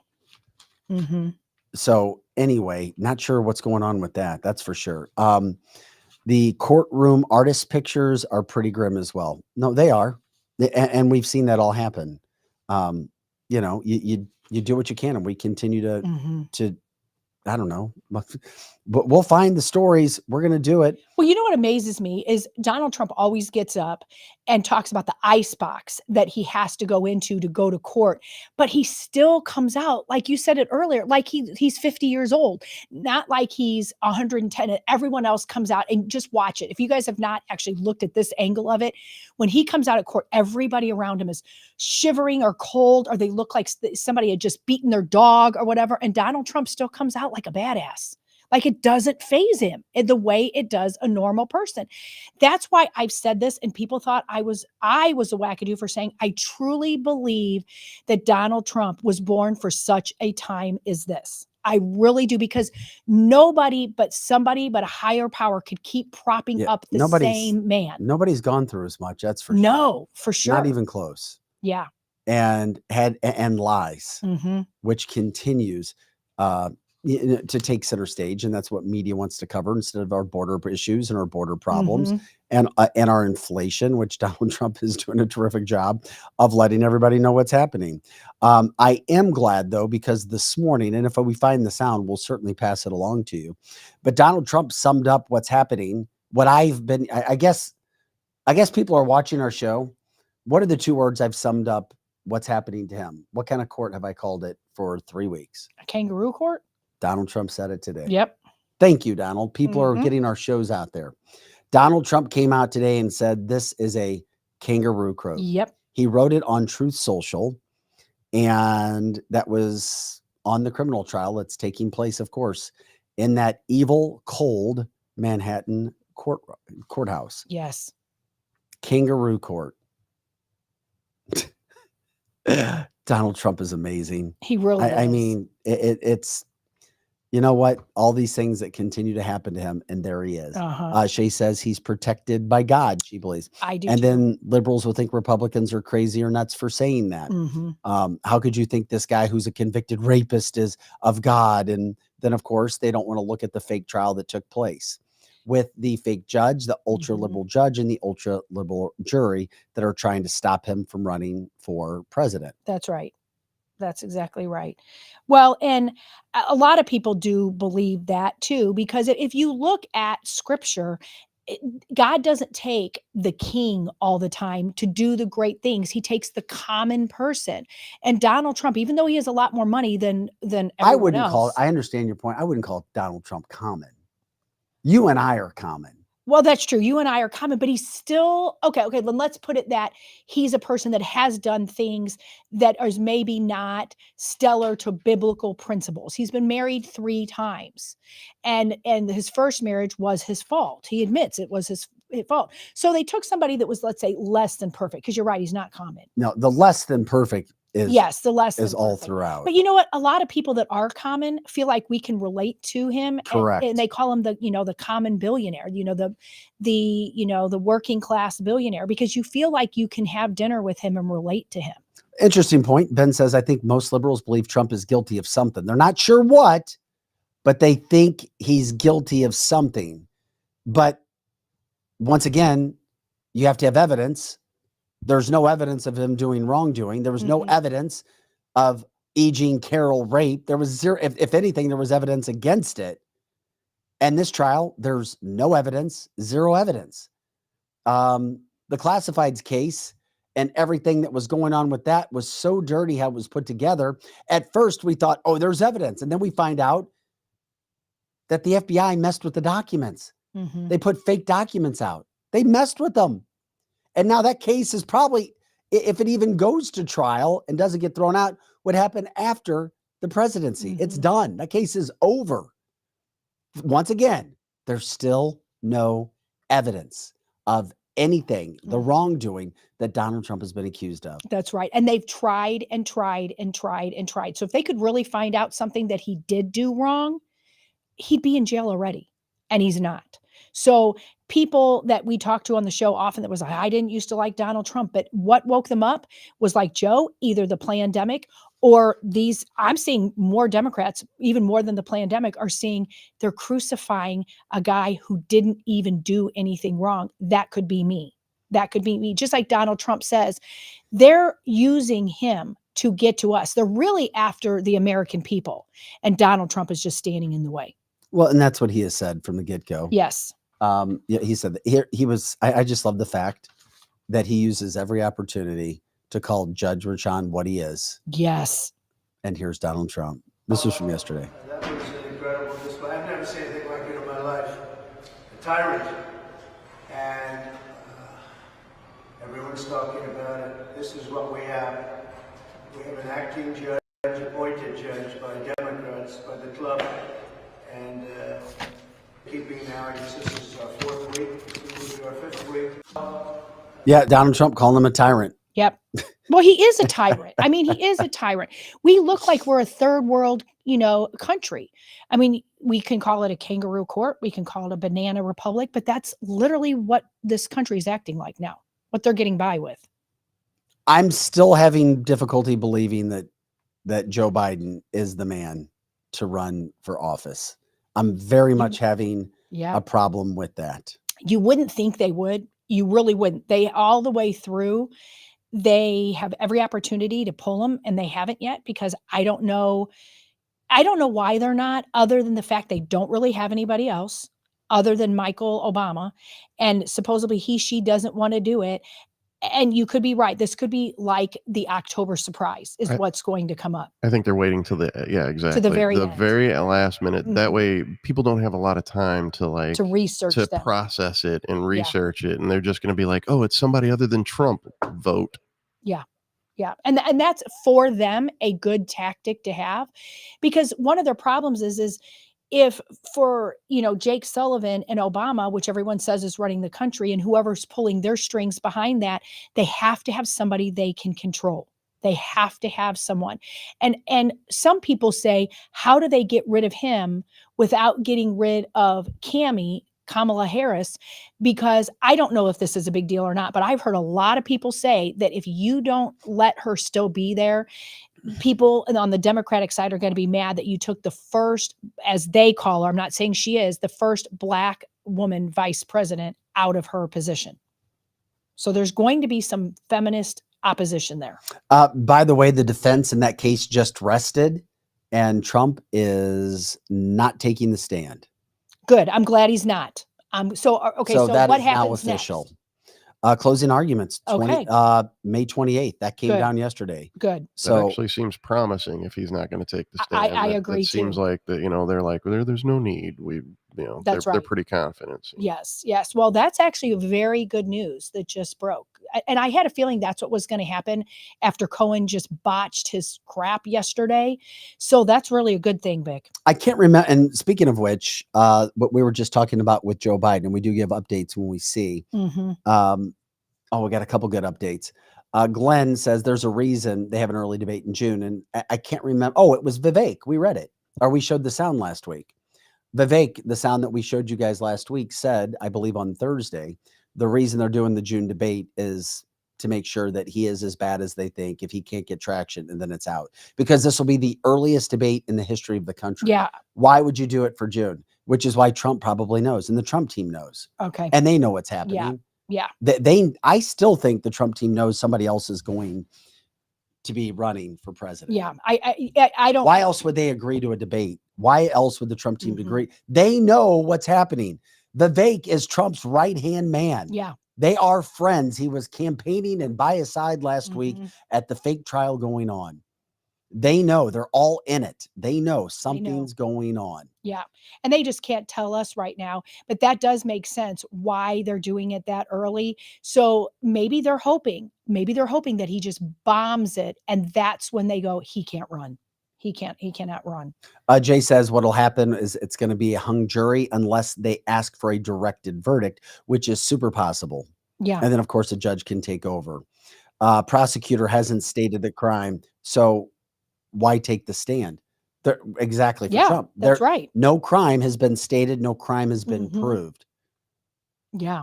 Mm-hmm. So anyway, not sure what's going on with that. That's for sure. The courtroom artist pictures are pretty grim as well. No, they are. And we've seen that all happen. You do what you can, and we continue to I don't know, but we'll find the stories. We're going to do it. Well, you know what amazes me is Donald Trump always gets up and talks about the ice box that he has to go into to go to court, but he still comes out, like you said it earlier, like he's 50 years old, not like he's 110, and everyone else comes out. And just watch it. If you guys have not actually looked at this angle of it, when he comes out at court, everybody around him is shivering or cold, or they look like somebody had just beaten their dog or whatever. And Donald Trump still comes out like a badass. Like it doesn't faze him in the way it does a normal person. That's why I've said this, and people thought I was a wackadoo for saying I truly believe that Donald Trump was born for such a time as this. I really do, because nobody but a higher power could keep propping up the same man. Nobody's gone through as much. That's for sure. No, for sure. Not even close. Yeah. And lies, which continues to take center stage, and that's what media wants to cover instead of our border issues and our border problems and our inflation, which Donald Trump is doing a terrific job of letting everybody know what's happening. I am glad though, because this morning, and if we find the sound, we'll certainly pass it along to you. But Donald Trump summed up what's happening. What I've been, I guess people are watching our show. What are the two words I've summed up what's happening to him? What kind of court have I called it for 3 weeks? A kangaroo court? Donald Trump said it today. Yep. Thank you, Donald. People are getting our shows out there. Donald Trump came out today and said this is a kangaroo court. Yep. He wrote it on Truth Social, and that was on the criminal trial that's taking place, of course, in that evil, cold Manhattan courthouse. Yes. Kangaroo court. Donald Trump is amazing. He really is. I mean, it's, you know what? All these things that continue to happen to him, and there he is. Shay says he's protected by God, she believes. I do. And too. then liberals will think Republicans are crazy or nuts for saying that. How could you think this guy who's a convicted rapist is of God? And then, of course, they don't want to look at the fake trial that took place with the fake judge, the ultra liberal judge, and the ultra liberal jury that are trying to stop him from running for president. That's right. That's exactly right. Well, and a lot of people do believe that too, because if you look at scripture, God doesn't take the king all the time to do the great things. He takes the common person. And Donald Trump, even though he has a lot more money than everyone else, I understand your point. I wouldn't call Donald Trump common. You and I are common. Well, that's true. You and I are common, but he's still okay. Then let's put it that he's a person that has done things that are maybe not stellar to biblical principles. He's been married 3 times, and his first marriage was his fault. He admits it was his fault. So they took somebody that was, let's say, less than perfect. Because you're right, he's not common. No, the less than perfect is the less is than all perfect. throughout. But you know what? A lot of people that are common feel like we can relate to him. Correct. And they call him the common billionaire, the working class billionaire, because you feel like you can have dinner with him and relate to him. Interesting point. Ben says, I think most liberals believe Trump is guilty of something. They're not sure what, but they think he's guilty of something. But once again, you have to have evidence. There's no evidence of him doing wrongdoing. There was no evidence of E. Jean Carroll rape. There was zero. If anything, there was evidence against it. And this trial, there's no evidence, zero evidence. The classifieds case and everything that was going on with that was so dirty how it was put together. At first, we thought, oh, there's evidence. And then we find out that the FBI messed with the documents. Mm-hmm. They put fake documents out. They messed with them. And now that case is probably, if it even goes to trial and doesn't get thrown out, would happen after the presidency. Mm-hmm. It's done. That case is over. Once again, there's still no evidence of anything, the wrongdoing that Donald Trump has been accused of. That's right. And they've tried and tried and tried and tried. So if they could really find out something that he did do wrong, he'd be in jail already. And he's not. So people that we talk to on the show often that was like, I didn't used to like Donald Trump, but what woke them up was like Joe, either the pandemic or these, I'm seeing more Democrats, even more than the pandemic, are seeing they're crucifying a guy who didn't even do anything wrong. That could be me. That could be me. Just like Donald Trump says, they're using him to get to us. They're really after the American people. And Donald Trump is just standing in the way. Well, and that's what he has said from the get-go. Yes. Yeah, he said that he was, I just love the fact that he uses every opportunity to call Judge Rashan what he is. Yes. And here's Donald Trump. This was from yesterday. That was an incredible display. I've never seen anything like it in my life. A tyrant. And everyone's talking about it. This is what we have. We have an acting judge, appointed judge by Democrats, by the club. And keeping now, I guess this is our 4th week, this will be our 5th week. Yeah, Donald Trump calling him a tyrant. Yep. Well, he is a tyrant. I mean, he is a tyrant. We look like we're a third world, country. I mean, we can call it a kangaroo court. We can call it a banana republic, but that's literally what this country is acting like now, what they're getting by with. I'm still having difficulty believing that Joe Biden is the man to run for office. I'm very much having a problem with that. You wouldn't think they would. You really wouldn't. They all the way through, they have every opportunity to pull them, and they haven't yet because I don't know why they're not, other than the fact they don't really have anybody else other than Michael Obama, and supposedly she doesn't want to do it. And you could be right. This could be like the October surprise is what's going to come up. I think they're waiting till exactly. To the very end. Very last minute. Mm-hmm. That way people don't have a lot of time to research to them. process it and research it. And they're just going to be like, oh, it's somebody other than Trump vote. Yeah. Yeah. And that's for them a good tactic to have, because one of their problems is if for, Jake Sullivan and Obama, which everyone says is running the country, and whoever's pulling their strings behind that, they have to have somebody they can control. They have to have someone. And some people say, how do they get rid of him without getting rid of Kamala Harris? Because I don't know if this is a big deal or not, but I've heard a lot of people say that if you don't let her still be there, people on the Democratic side are going to be mad that you took the first, as they call her, I'm not saying she is, the first Black woman vice president out of her position. So there's going to be some feminist opposition there. By the way, the defense in that case just rested, and Trump is not taking the stand. Good. I'm glad he's not. So that what is happens now official. next? Closing arguments, Okay. May 28th. That came down yesterday. Good. So that actually seems promising if he's not going to take the stand. I agree It seems like that, they're like, well, there's no need. They're pretty confident. Yes. Well, that's actually very good news that just broke. And I had a feeling that's what was going to happen after Cohen just botched his crap yesterday. So that's really a good thing, Vic. I can't remember. And speaking of which, what we were just talking about with Joe Biden, and we do give updates when we see. Mm-hmm. We got a couple good updates. Glenn says there's a reason they have an early debate in June. And I can't remember. Oh, it was Vivek. We read it, or we showed the sound last week. Vivek, the sound that we showed you guys last week, said, I believe on Thursday, the reason they're doing the June debate is to make sure that he is as bad as they think if he can't get traction, and then it's out. Because this will be the earliest debate in the history of the country. Yeah. Why would you do it for June? Which is why Trump probably knows, and the Trump team knows. Okay. And they know what's happening. Yeah. I still think the Trump team knows somebody else is going to be running for president. Yeah, I don't. Why else would they agree to a debate? Why else would the Trump team Mhm. agree? They know what's happening. Vivek is Trump's right-hand man. Yeah. They are friends. He was campaigning and by his side last week Mhm. at the fake trial going on. They know. They're all in it. They know something's going on. Yeah. And they just can't tell us right now. But that does make sense why they're doing it that early. So maybe they're hoping that he just bombs it. And that's when they go, he can't run. He cannot run. Jay says what'll happen is it's going to be a hung jury unless they ask for a directed verdict, which is super possible. Yeah. And then, of course, a judge can take over. Prosecutor hasn't stated the crime. So why take the stand? Exactly for Trump. That's right. No crime has been stated. No crime has been proved. Yeah.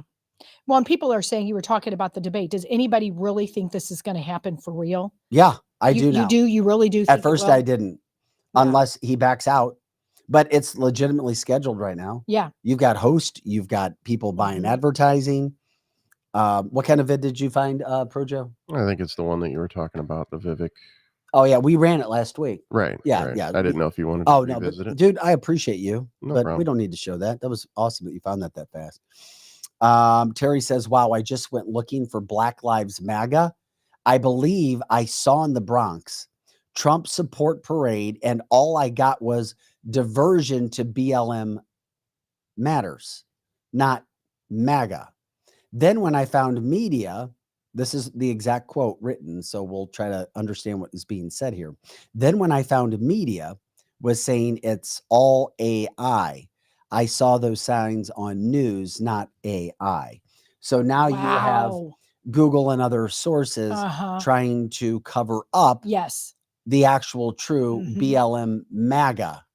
Well, and people are saying, you were talking about the debate. Does anybody really think this is going to happen for real? Yeah, I do now. You really do think At first I didn't, unless he backs out. But it's legitimately scheduled right now. Yeah. You've got hosts. You've got people buying advertising. What kind of vid did you find, Projo? I think it's the one that you were talking about, the Vivek. Oh, yeah. We ran it last week. Right. Yeah. Right. Yeah. I didn't know if you wanted to revisit it. Dude, I appreciate you. No but problem. we don't need to show that. That was awesome that you found that fast. Terry says, wow, I just went looking for Black Lives MAGA. I believe I saw in the Bronx Trump support parade, and all I got was diversion to BLM matters, not MAGA. Then when I found media, this is the exact quote written, so we'll try to understand what is being said here. Then when I found media was saying it's all AI, I saw those signs on news, not AI. So now you have Google and other sources trying to cover up the actual true BLM MAGA.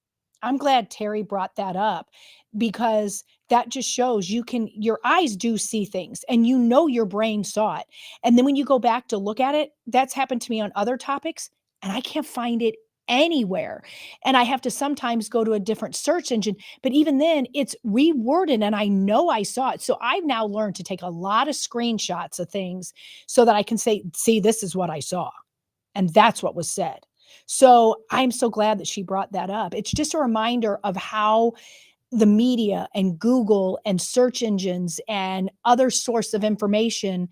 I'm glad Terry brought that up, because that just shows your eyes do see things, and your brain saw it. And then when you go back to look at it, that's happened to me on other topics, and I can't find it anywhere. And I have to sometimes go to a different search engine, but even then it's reworded and I know I saw it. So I've now learned to take a lot of screenshots of things so that I can say, see, this is what I saw. And that's what was said. So I'm so glad that she brought that up. It's just a reminder of how the media and Google and search engines and other source of information,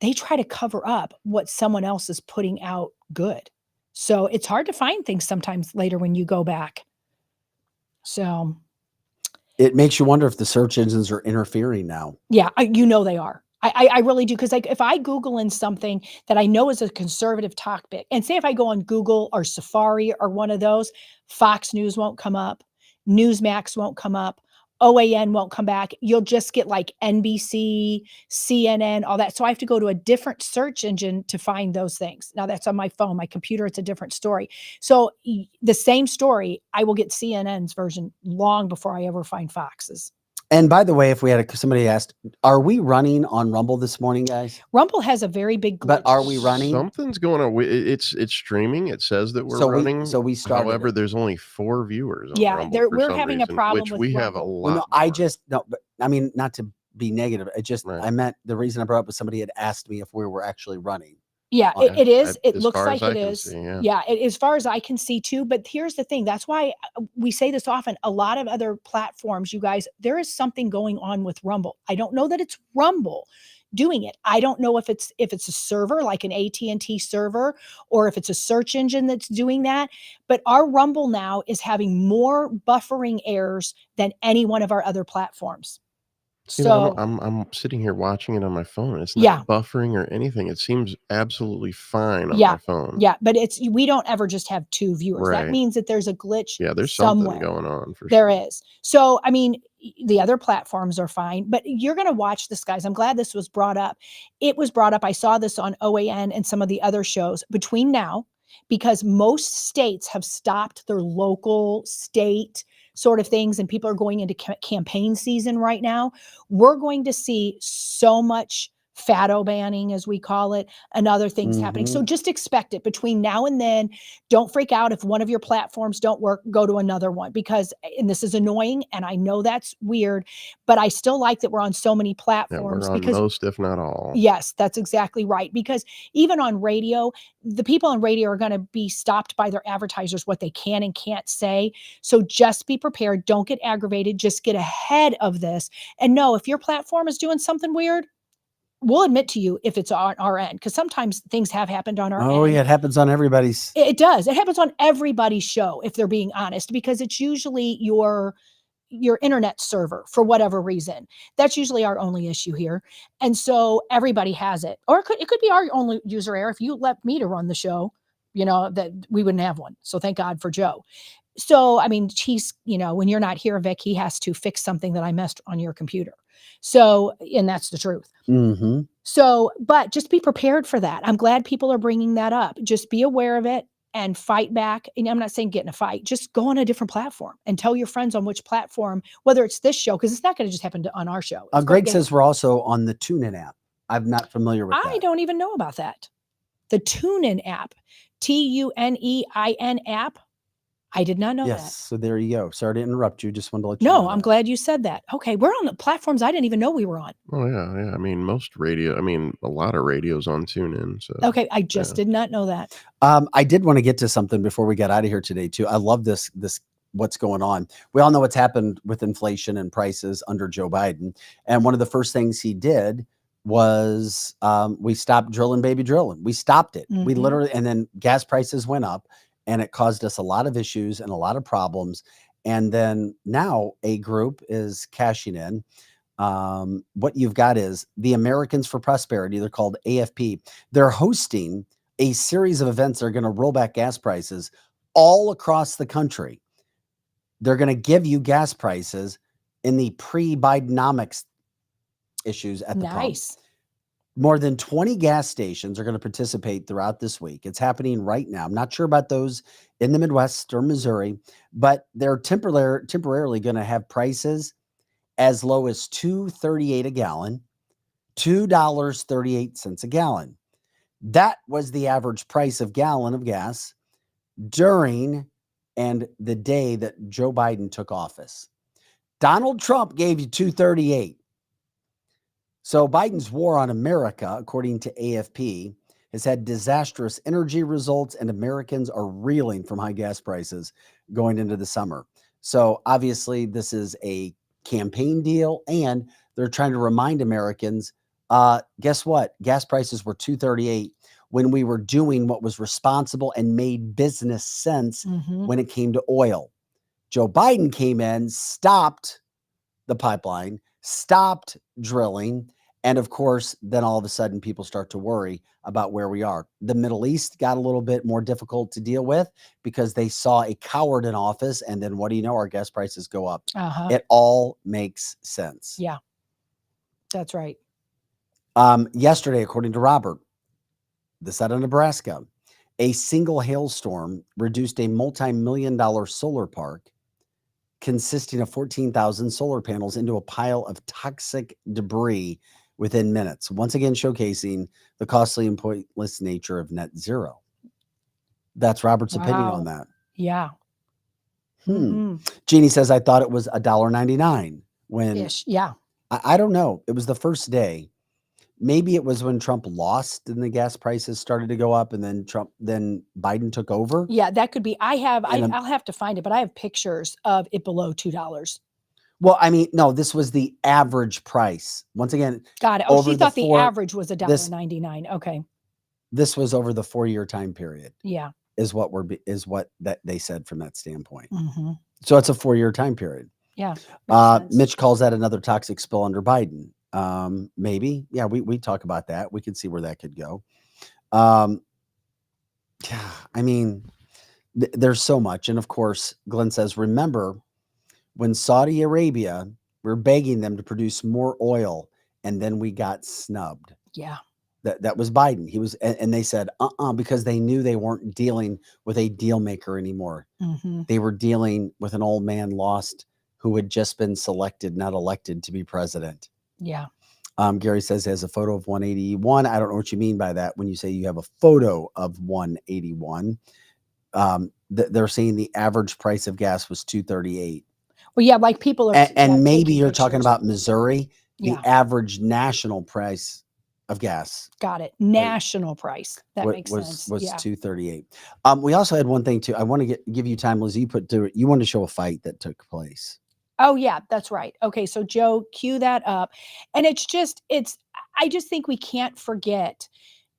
they try to cover up what someone else is putting out good. So it's hard to find things sometimes later when you go back. So it makes you wonder if the search engines are interfering now. Yeah, they are. I really do. Because like if I Google in something that I know is a conservative topic, and say if I go on Google or Safari or one of those, Fox News won't come up, Newsmax won't come up, OAN won't come back. You'll just get like NBC, CNN, all that. So I have to go to a different search engine to find those things. Now that's on my phone, my computer, it's a different story. So the same story, I will get CNN's version long before I ever find Fox's. And by the way, if we had somebody asked, are we running on Rumble this morning, guys? Rumble has a very big glitch. But are we running? Something's going on. It's streaming. It says that we're running. We started. However, there's only 4 viewers on Rumble we're having reason, a problem which with we Rumble. have a lot. But I mean, not to be negative. I meant the reason I brought up was somebody had asked me if we were actually running. Yeah, it is. It as looks far like as I it can is. see, yeah. Yeah, as far as I can see too. But here's the thing. That's why we say this often. A lot of other platforms, you guys, there is something going on with Rumble. I don't know that it's Rumble doing it. I don't know if it's a server like an AT&T server or if it's a search engine that's doing that. But our Rumble now is having more buffering errors than any one of our other platforms. So I'm sitting here watching it on my phone. It's not buffering or anything. It seems absolutely fine on my phone. Yeah, but we don't ever just have 2 viewers. Right. That means that there's a glitch. Yeah, there's somewhere. something going on for There sure. is. So I mean, the other platforms are fine, but you're going to watch this, guys. I'm glad this was brought up. It was brought up. I saw this on OAN and some of the other shows between now, because most states have stopped their local state sort of things, and people are going into campaign season right now. We're going to see so much fado banning, as we call it, and other things happening. So just expect it between now and then. Don't freak out if one of your platforms don't work, go to another one, because, and this is annoying, and I know that's weird, but I still like that we're on so many Yeah, platforms. we're on because most, if not all. yes, that's exactly right. Because even on radio, the people on radio are going to be stopped by their advertisers, what they can and can't say. So just be prepared. Don't get aggravated. Just get ahead of this. And know if your platform is doing something weird, we'll admit to you if it's on our end. Because sometimes things have happened on our end. Oh, yeah, it happens on everybody's. It does. It happens on everybody's show, if they're being honest, because it's usually your internet server for whatever reason. That's usually our only issue here. And so everybody has it. Or it could be our only user error. If you let me to run the show, that we wouldn't have one. So thank God for Joe. So, I mean, he's, when you're not here, Vic, he has to fix something that I messed on your computer. So, and that's the truth. Mm-hmm. So, but just be prepared for that. I'm glad people are bringing that up. Just be aware of it and fight back. And I'm not saying get in a fight, just go on a different platform and tell your friends on which platform, whether it's this show, because it's not going to just happen on our show. Greg says we're also on the TuneIn app. I'm not familiar with that. I don't even know about that. The TuneIn app, TuneIn app. I did not know that. Yes. So there you go. Sorry to interrupt you. Just wanted to let you know. No, I'm glad you said that. Okay. We're on the platforms I didn't even know we were on. Oh yeah. Yeah. I mean, a lot of radios on TuneIn. So okay. I just did not know that. I did want to get to something before we got out of here today too. I love this what's going on. We all know what's happened with inflation and prices under Joe Biden. And one of the first things he did was we stopped drilling, baby drilling. We stopped it. We literally, and then gas prices went up. And it caused us a lot of issues and a lot of problems. And then now a group is cashing in. What you've got is the Americans for Prosperity. They're called AFP. They're hosting a series of events that are going to roll back gas prices all across the country. They're going to give you gas prices in the pre-Bidenomics issues at the pump. More than 20 gas stations are going to participate throughout this week. It's happening right now. I'm not sure about those in the Midwest or Missouri, but they're temporarily going to have prices as low as $2.38 a gallon, $2.38 a gallon. That was the average price of gallon of gas during and the day that Joe Biden took office. Donald Trump gave you $2.38. So Biden's war on America, according to AFP, has had disastrous energy results, and Americans are reeling from high gas prices going into the summer. So obviously this is a campaign deal, and they're trying to remind Americans, guess what? Gas prices were $2.38 when we were doing what was responsible and made business sense when it came to oil. Joe Biden came in, stopped the pipeline, stopped drilling. And of course, then all of a sudden people start to worry about where we are. The Middle East got a little bit more difficult to deal with because they saw a coward in office. And then what do you know? Our gas prices go up. It all makes sense. Yeah, that's right. Yesterday, according to Robert, this out of Nebraska, a single hailstorm reduced a multi-million-dollar solar park consisting of 14,000 solar panels into a pile of toxic debris within minutes, once again showcasing the costly and pointless nature of net zero. That's Robert's opinion on that. Yeah. Jeannie says, I thought it was $1.99 when yeah. I don't know. It was the first day. Maybe it was when Trump lost and the gas prices started to go up, and then Biden took over. Yeah, that could be. I'll have to find it, but I have pictures of it below $2. Well, I mean, no, this was the average price. Once again, got it. Oh, she thought the average was $1.99. Okay. This was over the 4-year time period. Yeah. Is what that they said from that standpoint. So it's a 4-year time period. Yeah. Mitch calls that another toxic spill under Biden. Maybe. Yeah, we talk about that. We can see where that could go. I mean, there's so much. And of course, Glenn says, remember when Saudi Arabia, we're begging them to produce more oil, and then we got snubbed. Yeah. That was Biden. He was, and they said, because they knew they weren't dealing with a deal maker anymore. They were dealing with an old man lost who had just been selected, not elected, to be president. Yeah. Gary says has a photo of 181. I don't know what you mean by that when you say you have a photo of 181. They're saying the average price of gas was $2.38. Well, yeah, like people are. And maybe taking you're talking pictures. about Missouri. The Yeah. average national price of gas Got it. National price. That makes sense. was Yeah. $2.38. We also had one thing too. I want to give you time, Liz. You wanted to show a fight that took place. Oh yeah, that's right. Okay, so Joe, cue that up. And I just think we can't forget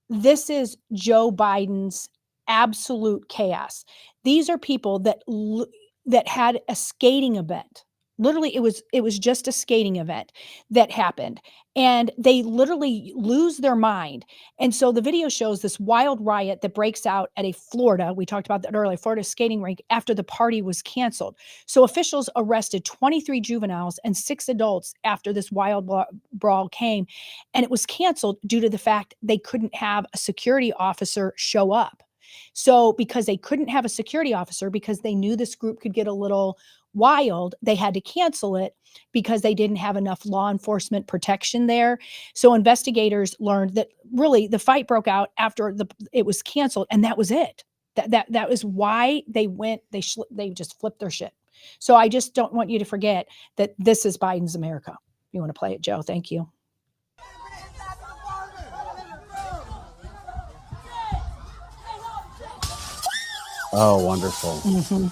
this is Joe Biden's absolute chaos. These are people that had a skating event. Literally, it was just a skating event that happened, and they literally lose their mind. And so the video shows this wild riot that breaks out at a Florida. We talked about that earlier, Florida skating rink after the party was canceled. So officials arrested 23 juveniles and 6 adults after this wild brawl came, and it was canceled due to the fact they couldn't have a security officer show up. So because they couldn't have a security officer because they knew this group could get a little wild, they had to cancel it because they didn't have enough law enforcement protection there. So investigators learned that really the fight broke out after it was canceled, and that was it. That was why they went. They just flipped their shit. So I just don't want you to forget that this is Biden's America. You want to play it, Joe? Thank you. Oh, wonderful. Mm-hmm.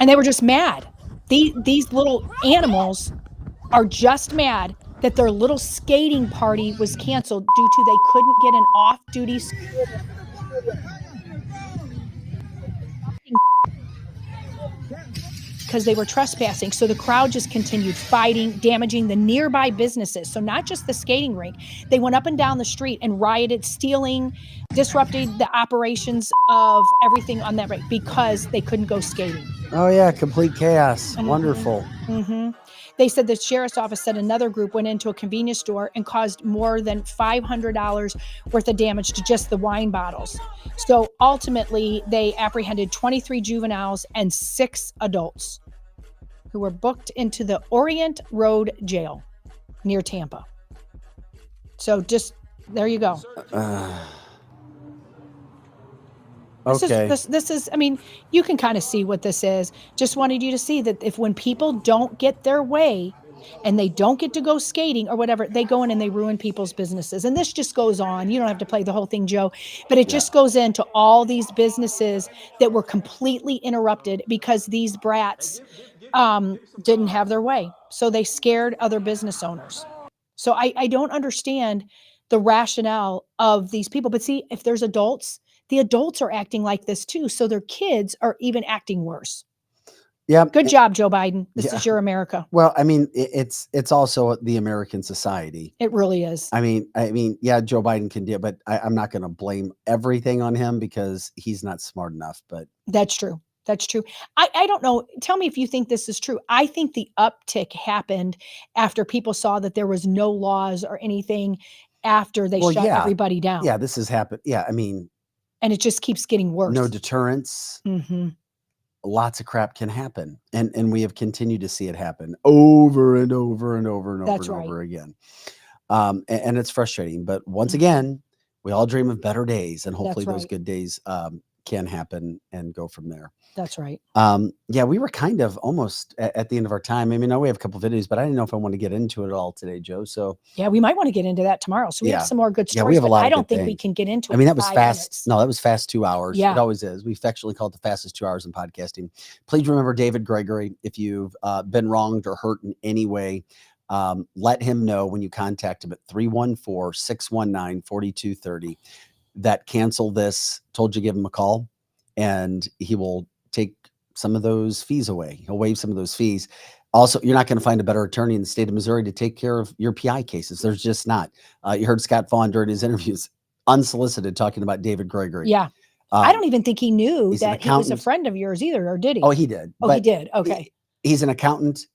And they were just mad. These little animals are just mad that their little skating party was canceled due to they couldn't get an off-duty because they were trespassing. So the crowd just continued fighting, damaging the nearby businesses. So not just the skating rink, they went up and down the street and rioted, stealing, disrupted the operations of everything on that rink because they couldn't go skating. Oh yeah, complete chaos. Mm-hmm. Wonderful. Mm-hmm. They said the sheriff's office said another group went into a convenience store and caused more than $500 worth of damage to just the wine bottles. So ultimately, they apprehended 23 juveniles and 6 adults who were booked into the Orient Road Jail near Tampa. So just there you go. Okay. This is, I mean, you can kind of see what this is. Just wanted you to see that when people don't get their way and they don't get to go skating or whatever, they go in and they ruin people's businesses. And this just goes on. You don't have to play the whole thing, Joe, but it just goes into all these businesses that were completely interrupted because these brats didn't have their way. So they scared other business owners. So I don't understand the rationale of these people. But see, if there's adults, the adults are acting like this too. So their kids are even acting worse. Yeah. Good job, Joe Biden. This is your America. Well, I mean, it's also the American society. It really is. I mean, yeah, Joe Biden can do it, but I'm not going to blame everything on him because he's not smart enough. But that's true. That's true. I don't know. Tell me if you think this is true. I think the uptick happened after people saw that there was no laws or anything after they shut everybody down. Yeah, this has happened. Yeah, I mean. And it just keeps getting worse. No deterrence. Mm-hmm. Lots of crap can happen. And we have continued to see it happen over and over and over and over and over again. And it's frustrating. But once again, we all dream of better days. And hopefully those good days can happen and go from there. That's right. Yeah, we were kind of almost at the end of our time. I mean, I know we have a couple of videos, but I didn't know if I want to get into it all today, Joe. So yeah, we might want to get into that tomorrow. So we have some more good stories. Yeah, we have a lot. I don't think we can get into it. I mean, that was fast. Minutes. No, that was fast 2 hours. Yeah. It always is. We affectionately call it the fastest 2 hours in podcasting. Please remember David Gregory. If you've been wronged or hurt in any way, let him know when you contact him at 314-619-4230. That cancel this. Told you give him a call, and he will take some of those fees away. He'll waive some of those fees. Also, you're not going to find a better attorney in the state of Missouri to take care of your PI cases. There's just not. You heard Scott Vaughn during his interviews, unsolicited, talking about David Gregory. Yeah. I don't even think he knew that he was a accountant. friend of yours either, or did he? Oh, he did. Oh, he did. Okay. He's an accountant.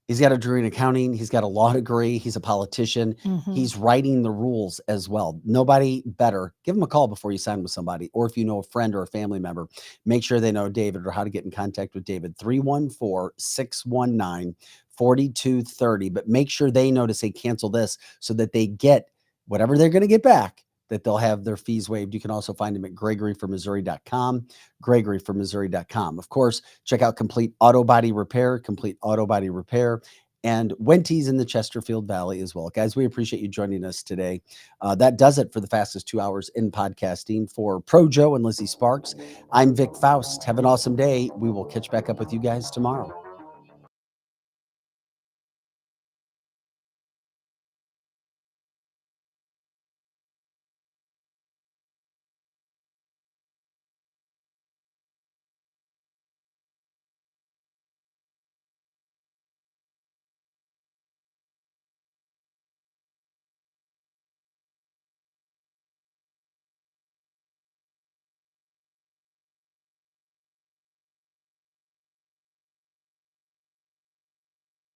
He's got a degree in accounting. He's got a law degree. He's a politician. Mhm. He's writing the rules as well. Nobody better. Give him a call before you sign with somebody. Or if you know a friend or a family member, make sure they know David or how to get in contact with David. 314-619-4230. 4230. But make sure they know to say cancel this so that they get whatever they're going to get back, that they'll have their fees waived. You can also find them at gregoryformissouri.com, gregoryformissouri.com. Of course, check out Complete Auto Body Repair, Complete Auto Body Repair, and Wenty's in the Chesterfield Valley as well. Guys, we appreciate you joining us today. That does it for the fastest 2 hours in podcasting. For Pro Joe and Lizzie Sparks, I'm Vic Faust. Have an awesome day. We will catch back up with you guys tomorrow.